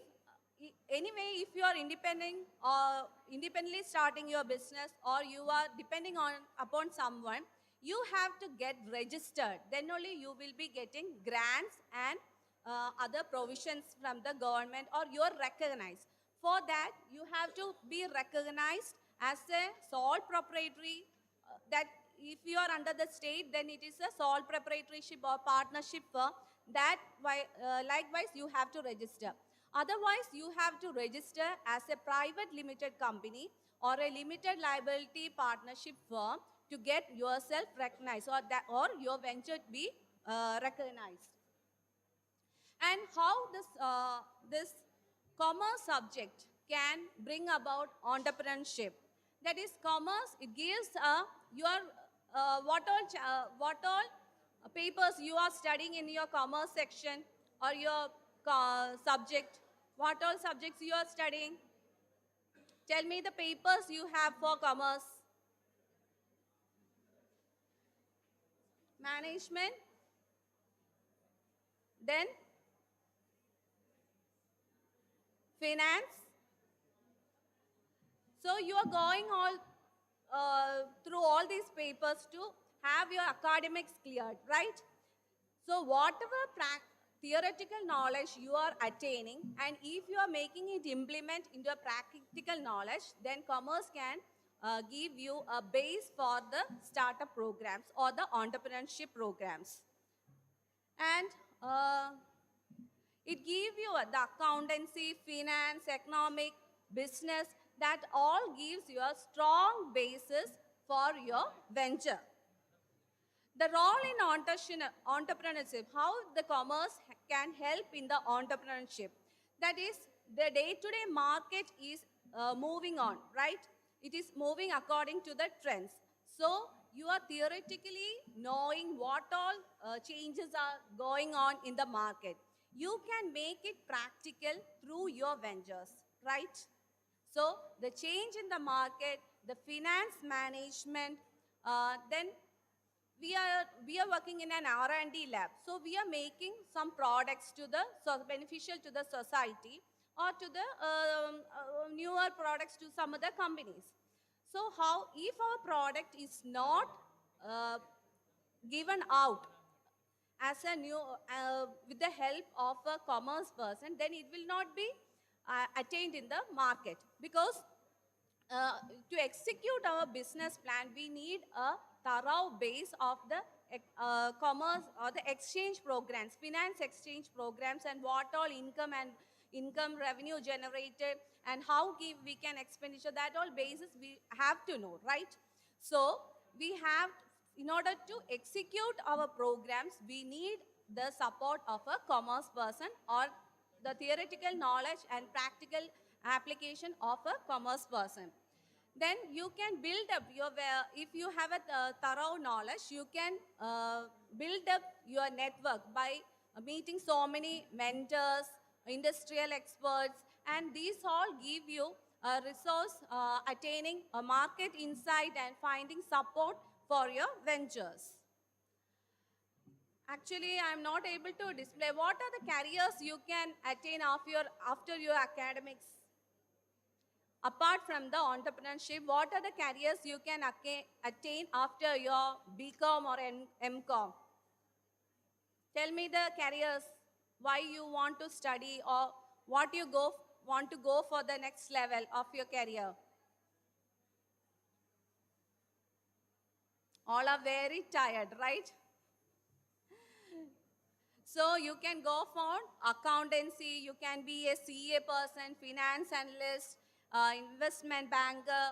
you are independent or independently starting your business, or you are depending upon someone, you have to get registered. Then only you will be getting grants and other provisions from the government, or you are recognized. For that, you have to be recognized as a sole proprietary. That if you are under the state, then it is a sole proprietorship or partnership firm. That likewise you have to register. Otherwise, you have to register as a private limited company or a limited liability partnership firm to get yourself recognized, or your venture be recognized. And how this commerce subject can bring about entrepreneurship. That is, commerce, it gives what all papers you are studying in your commerce section or your subject. What all subjects you are studying? Tell me the papers you have for commerce. Management. Then finance. So you are going all through all these papers to have your academics cleared, right? So whatever theoretical knowledge you are attaining, and if you are making it implement into a practical knowledge, then commerce can give you a base for the startup programs or the entrepreneurship programs. And it gives you the accountancy, finance, economic, business, that all gives you a strong basis for your venture. The role in entrepreneurship, how the commerce can help in the entrepreneurship. That is, the day-to-day market is moving on, right? It is moving according to the trends. So you are theoretically knowing what all changes are going on in the market. You can make it practical through your ventures, right? So the change in the market, the finance management, then we are working in an R&D lab. So we are making some products to the beneficial to the society, or to the newer products to some other companies. So how, if our product is not given out as a new with the help of a commerce person, then it will not be attained in the market. Because to execute our business plan, we need a thorough base of the commerce or the exchange programs, finance exchange programs, and what all income revenue generated, and how we can expenditure, that all basis we have to know, right? So we have, in order to execute our programs, we need the support of a commerce person, or the theoretical knowledge and practical application of a commerce person. Then you can build up your, if you have a thorough knowledge, you can build up your network by meeting so many mentors, industrial experts, and these all give you a resource attaining a market insight and finding support for your ventures. Actually, I am not able to display what are the careers you can attain after your academics. Apart from the entrepreneurship, what are the careers you can attain after your BCom or MCom? Tell me the careers, why you want to study, or what you want to go for the next level of your career. All are very tired, right? So you can go for accountancy, you can be a CA person, finance analyst, investment banker,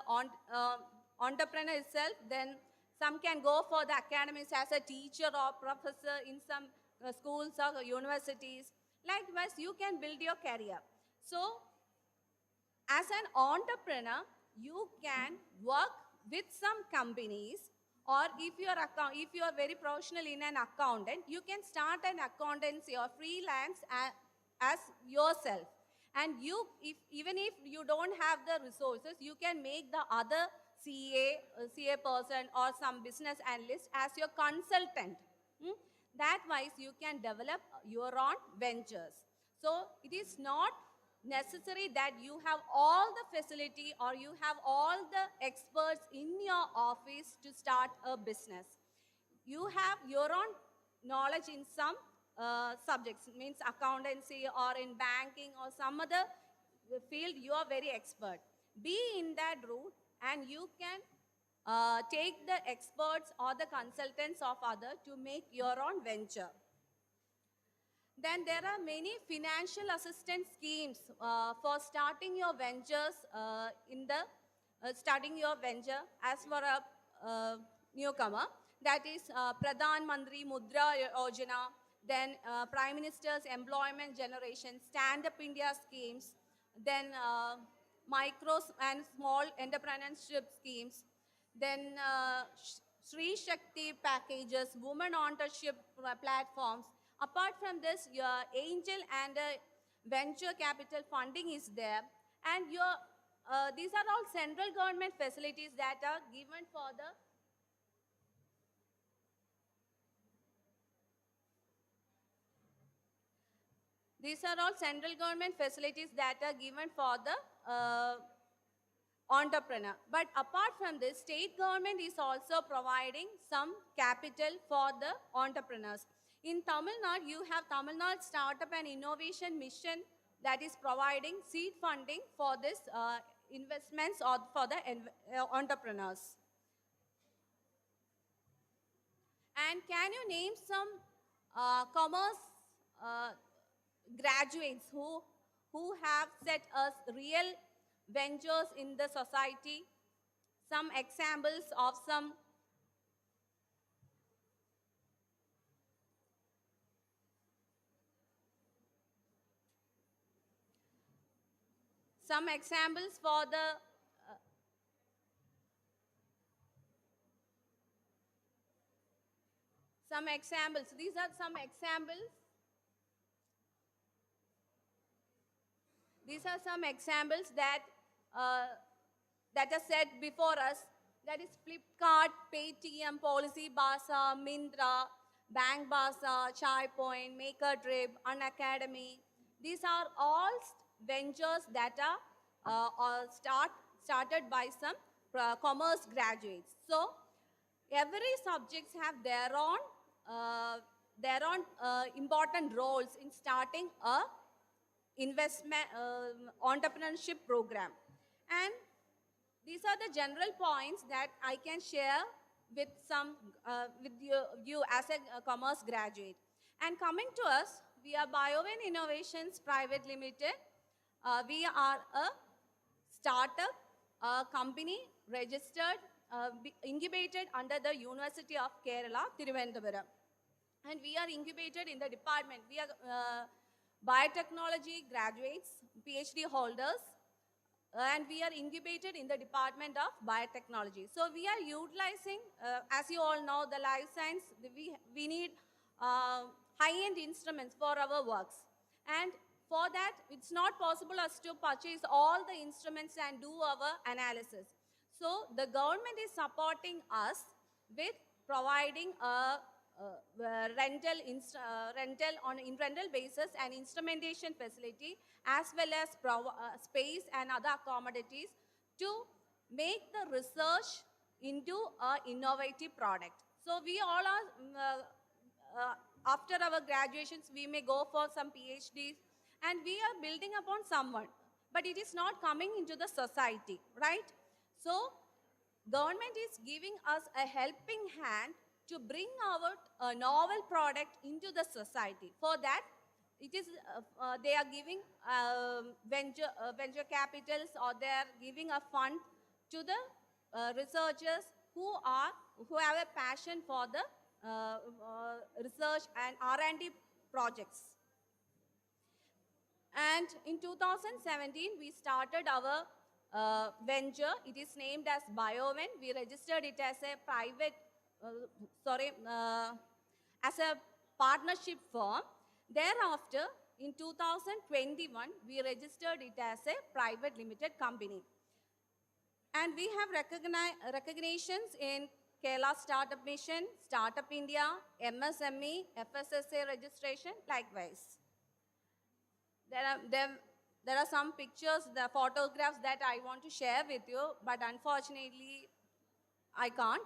entrepreneur itself. Then some can go for the academics as a teacher or professor in some schools or universities. Likewise, you can build your career. So as an entrepreneur, you can work with some companies, or if you are very professional in an accountant, you can start an accountancy or freelance as yourself. And even if you don't have the resources, you can make the other CA person or some business analyst as your consultant. That wise, you can develop your own ventures. So it is not necessary that you have all the facility or you have all the experts in your office to start a business. You have your own knowledge in some subjects, means accountancy or in banking or some other field, you are very expert. Be in that route, and you can take the experts or the consultants of others to make your own venture. Then there are many financial assistance schemes for starting your ventures starting your venture as for a newcomer. That is Pradhan Mantri Mudra Yojana, then Prime Minister's Employment Generation, Stand Up India schemes, then micro and small entrepreneurship schemes, then Sri Shakti packages, women entrepreneurship platforms. Apart from this, your angel and venture capital funding is there, and these are all central government facilities that are given for the These are all central government facilities that are given for the entrepreneur. But apart from this, state government is also providing some capital for the entrepreneurs. In Tamil Nadu, you have Tamil Nadu Startup and Innovation Mission that is providing seed funding for this investments or for the entrepreneurs. And can you name some commerce graduates who have set us real ventures in the society? Some examples of some examples for the some examples. These are some examples. These are some examples that that are set before us. That is Flipkart, Paytm, Policy Bazaar, Mindra, Bank Bazaar, Chai Point, Maker Trip, Unacademy. These are all ventures that are started by some commerce graduates. So every subjects have their own important roles in starting a investment entrepreneurship program. And these are the general points that I can share with you as a commerce graduate. And coming to us, we are BioVen Innovations Private Limited. We are a startup company registered, incubated under the University of Kerala, Thiruvananthapuram. And we are incubated in the department. We are biotechnology graduates, PhD holders, and we are incubated in the Department of Biotechnology. So we are utilizing, as you all know, the life science, we need high-end instruments for our works. And for that, it's not possible us to purchase all the instruments and do our analysis. So the government is supporting us with providing a rental on rental basis and instrumentation facility, as well as space and other accommodations to make the research into an innovative product. So we all are, after our graduations, we may go for some PhDs, and we are building upon someone, but it is not coming into the society, right? So government is giving us a helping hand to bring our novel product into the society. For that, it is they are giving venture capitals, or they are giving a fund to the researchers who have a passion for the research and R&D projects. And in 2017, we started our venture. It is named as BioVen. We registered it as a private, as a partnership firm. Thereafter, in 2021, we registered it as a private limited company. And we have recognitions in Kerala Startup Mission, Startup India, MSME, FSSA registration, likewise. There are some pictures, the photographs that I want to share with you, but unfortunately, I can't.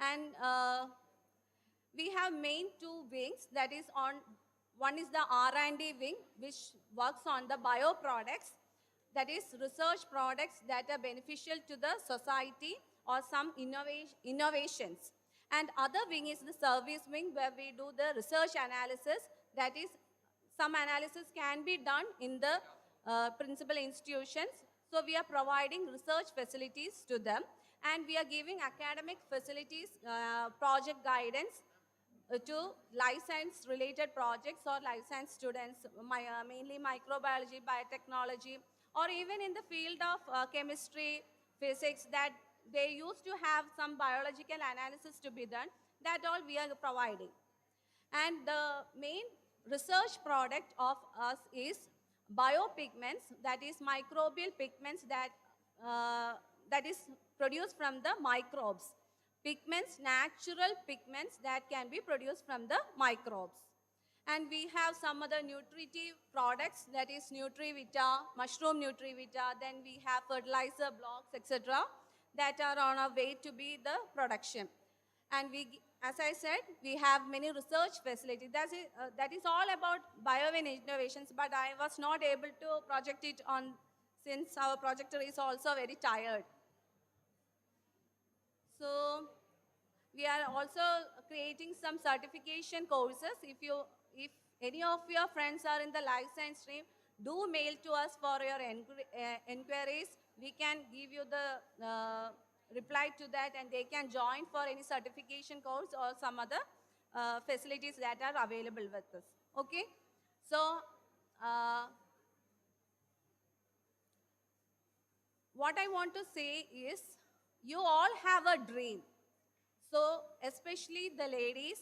And we have main two wings. That is, one is the R&D wing, which works on the bio products. That is, research products that are beneficial to the society or some innovations. And other wing is the service wing, where we do the research analysis. That is, some analysis can be done in the principal institutions. So we are providing research facilities to them, and we are giving academic facilities, project guidance to life science related projects or life science students, mainly microbiology, biotechnology, or even in the field of chemistry, physics, that they used to have some biological analysis to be done. That all we are providing. And the main research product of us is biopigments, that is microbial pigments that is produced from the microbes. Pigments, natural pigments that can be produced from the microbes. And we have some other nutritive products, that is Nutrivita, mushroom Nutrivita, then we have fertilizer blocks, etc., that are on our way to be the production. And we, as I said, we have many research facilities. That is all about bio innovations, but I was not able to project it on since our projector is also very tired. So we are also creating some certification courses. If any of your friends are in the life science stream, do mail to us for your inquiries. We can give you the reply to that, and they can join for any certification course or some other facilities that are available with us. Okay? So, what I want to say is, you all have a dream. So, especially the ladies,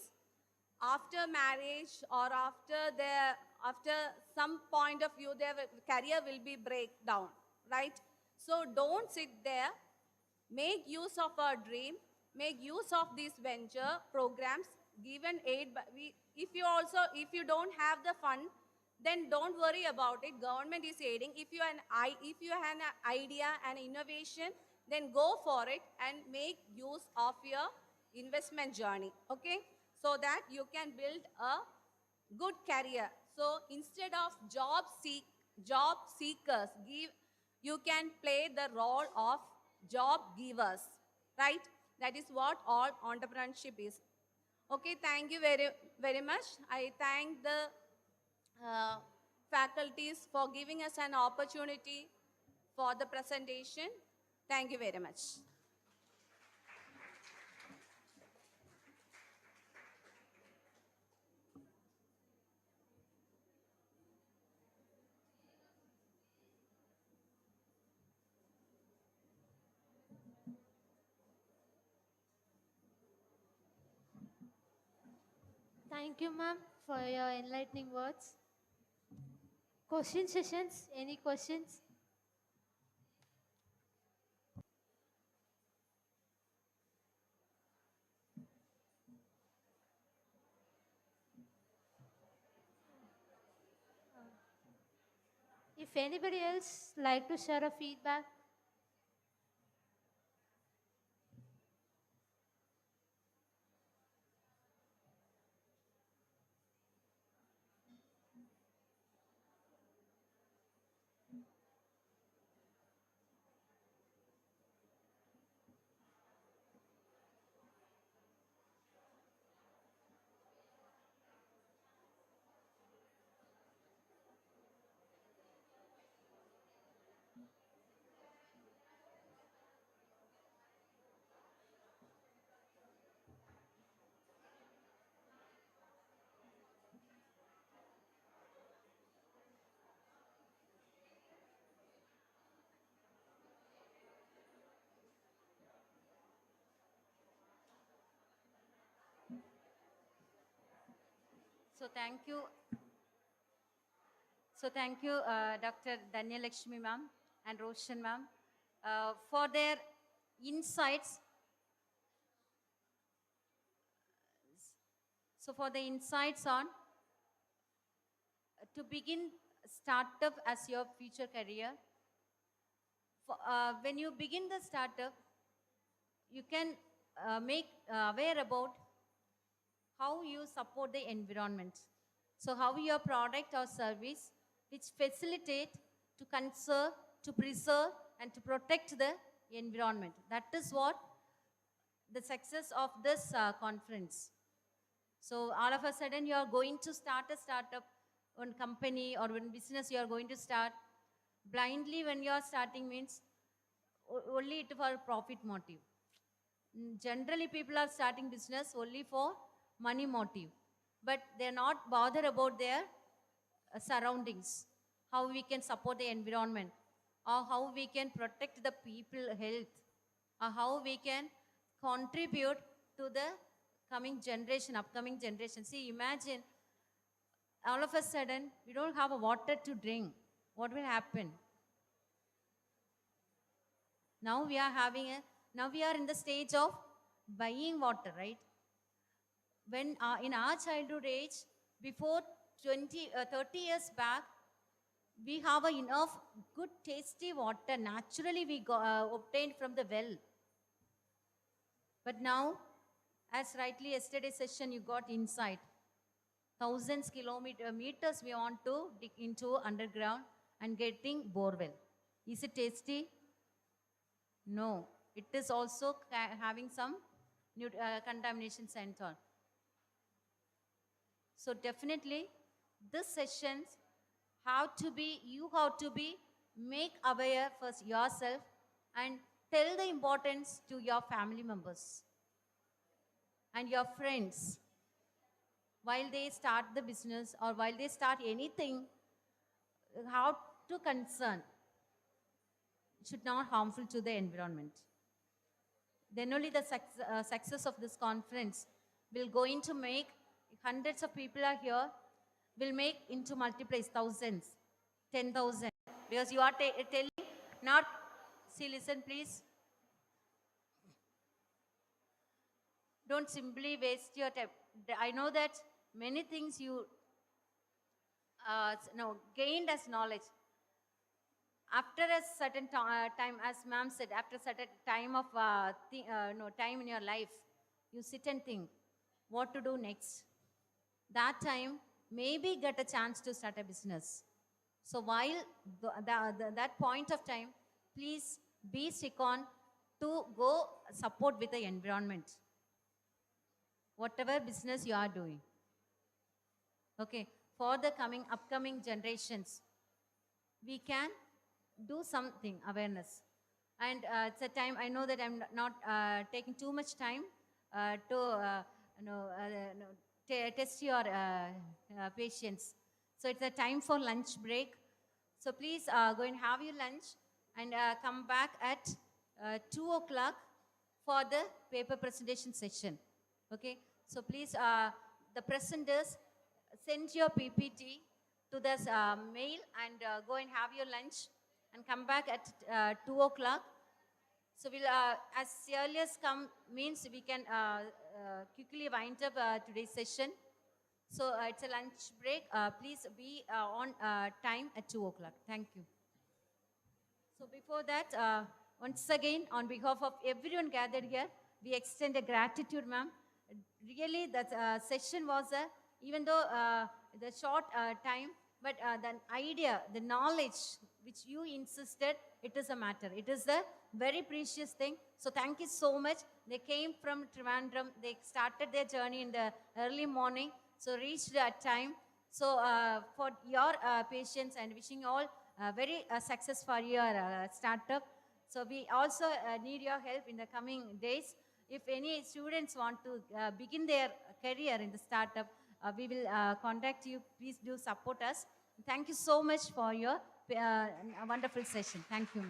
after marriage or after some point of view, their career will be breakdown, right? So, don't sit there. Make use of our dream. Make use of these venture programs. Given aid, if you don't have the fund, then don't worry about it. Government is aiding. If you have an idea and innovation, then go for it and make use of your investment journey, okay? So that you can build a good career. So instead of job seekers, you can play the role of job givers, right? That is what all entrepreneurship is. Okay, thank you very, very much. I thank the faculties for giving us an opportunity for the presentation. Thank you very much. Thank you, ma'am, for your enlightening words. Question sessions, any questions? If anybody else like to share a feedback, So thank you. So thank you, Dr. Danyalakshmi ma'am and Roshan ma'am, for their insights. So for the insights on to begin startup as your future career. When you begin the startup, you can make aware about how you support the environment. So how your product or service which facilitate to conserve, to preserve and to protect the environment. That is what the success of this conference. So all of a sudden you are going to start a startup, one company or one business you are going to start. Blindly when you are starting means only it for profit motive. Generally people are starting business only for money motive, but they're not bothered about their surroundings, how we can support the environment, or how we can protect the people health, or how we can contribute to the coming generation, upcoming generation. See, imagine all of a sudden we don't have a water to drink. What will happen? Now we are in the stage of buying water, right? When in our childhood age, Before 30 years back, we have enough good tasty water naturally we obtained from the well. But now, as rightly yesterday session you got insight, thousands meters we want to dig into underground and getting borewell. Is it tasty? No. It is also having some contaminations and all. So definitely, this sessions you have to be make aware first yourself and tell the importance to your family members and your friends while they start the business or while they start anything, how to concern should not harmful to the environment. Then only the success of this conference will going to make hundreds of people are here, will make into multiplies thousands, 10,000. Because you are telling, not, see, listen please. Don't simply waste your time. I know that many things you gained as knowledge. After a certain time, as ma'am said, after a certain time of time in your life, you sit and think what to do next. That time, maybe get a chance to start a business. So while that point of time, please be stick on to go support with the environment. Whatever business you are doing. Okay, for the upcoming generations, we can do something, awareness. And it's a time, I know that I'm not taking too much time to test your patience. So it's a time for lunch break. So please go and have your lunch and come back at 2 o'clock for the paper presentation session. Okay, so please, the presenters, send your PPT to this mail and go and have your lunch and come back at 2 o'clock. So we'll, as early as come means we can quickly wind up today's session. So it's a lunch break. Please be on time at 2 o'clock. Thank you. So before that, once again, on behalf of everyone gathered here, we extend a gratitude, ma'am. Really, that session was, even though the short time, but the idea, the knowledge which you insisted, it is a matter. It is a very precious thing. So thank you so much. They came from Trivandrum. They started their journey in the early morning. So reached that time. So for your patience and wishing all very success for your startup. So we also need your help in the coming days. If any students want to begin their career in the startup, we will contact you. Please do support us. Thank you so much for your wonderful session. Thank you.